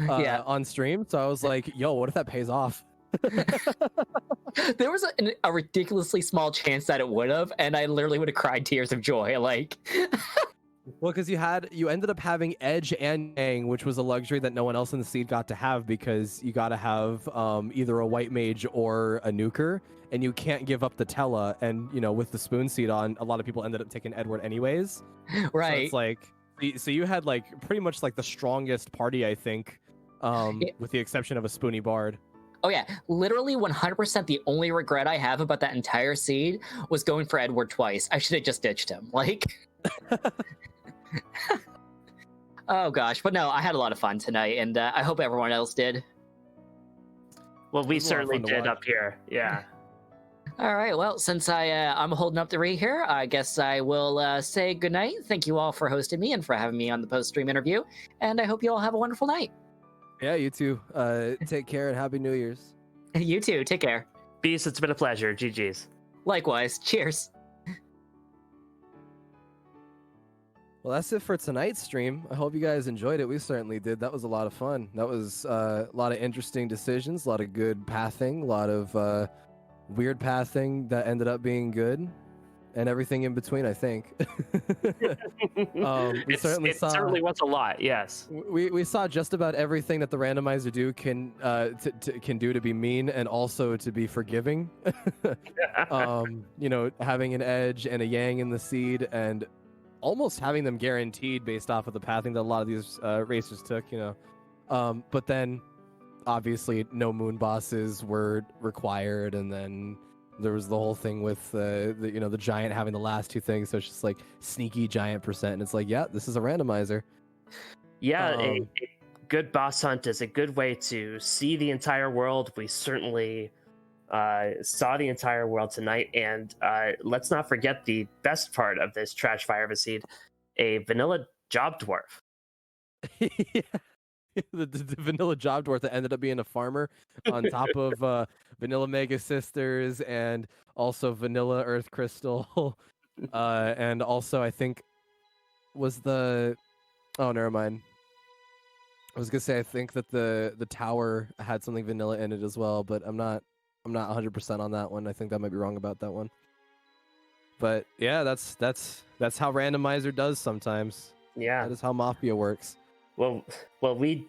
on stream. So I was like, yo, what if that pays off? There was a ridiculously small chance that it would have, and I literally would have cried tears of joy. Like, well, because you ended up having Edge and Yang, which was a luxury that no one else in the seed got to have because you got to have either a white mage or a nuker, and you can't give up the Tella. And with the spoon seed on, a lot of people ended up taking Edward anyways. Right. So it's like, so you had like pretty much like the strongest party, I think, with the exception of a spoony bard. Oh yeah, literally 100% the only regret I have about that entire seed was going for Edward twice. I should have just ditched him. Like, oh gosh, but no, I had a lot of fun tonight, and I hope everyone else did. Well, we certainly did up here. Yeah. All right, well, since I'm holding up the re here, I guess I will say goodnight. Thank you all for hosting me and for having me on the post-stream interview, and I hope you all have a wonderful night. Yeah, you too. Take care and Happy New Year's. You too. Take care. Peace. It's been a pleasure. GG's. Likewise. Cheers. Well, that's it for tonight's stream. I hope you guys enjoyed it. We certainly did. That was a lot of fun. That was a lot of interesting decisions, a lot of good pathing, a lot of weird pathing that ended up being good, and everything in between, I think. It certainly was a lot, yes. We saw just about everything that the randomizer can do to be mean and also to be forgiving. Having an edge and a yang in the seed and almost having them guaranteed based off of the pathing that a lot of these racers took, but then obviously no moon bosses were required, and then there was the whole thing with the giant having the last two things, so it's just like sneaky giant percent, and it's like, yeah, this is a randomizer. Yeah, a good boss hunt is a good way to see the entire world. We certainly saw the entire world tonight, and let's not forget the best part of this trash fire of a seed, a vanilla job dwarf. Yeah. The vanilla job dwarf that ended up being a farmer on top of vanilla mega sisters and also vanilla earth crystal, and also I think was the never mind. I was gonna say I think that the tower had something vanilla in it as well, but I'm not 100% on that one. I think that might be wrong about that one. But yeah, that's how randomizer does sometimes. Yeah, that is how Mafia works. Well, we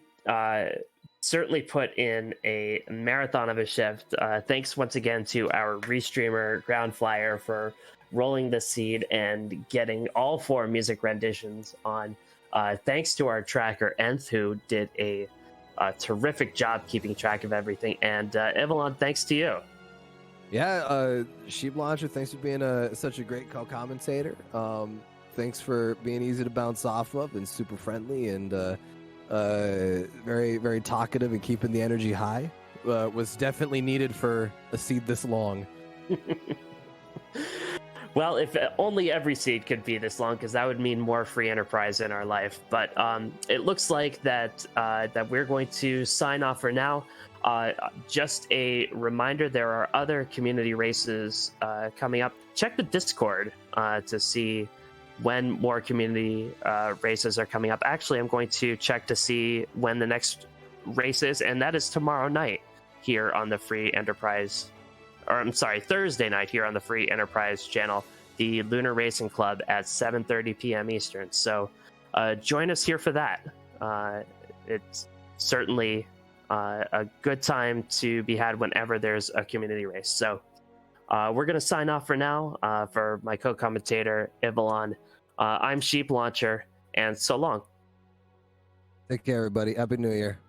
certainly put in a marathon of a shift. Thanks once again to our restreamer Ground Flyer for rolling the seed and getting all 4 music renditions on. Thanks to our tracker Nth, who did a terrific job keeping track of everything, and Evelyn, thanks to you. Yeah, Sheep Launcher, thanks for being such a great co-commentator. Thanks for being easy to bounce off of and super friendly and very, very talkative and keeping the energy high. Was definitely needed for a seed this long. Well, if only every seed could be this long, because that would mean more free enterprise in our life. But it looks like that we're going to sign off for now. Just a reminder, there are other community races coming up. Check the Discord to see when more community races are coming up. Actually, I'm going to check to see when the next race is, and that is tomorrow night here on the Free Enterprise. Or I'm sorry, Thursday night here on the Free Enterprise channel, the Lunar Racing Club at 7:30 p.m. Eastern. So join us here for that. It's certainly a good time to be had whenever there's a community race. So we're going to sign off for now. For my co-commentator, Ivalon, I'm Sheep Launcher, and so long. Take care, everybody. Happy New Year.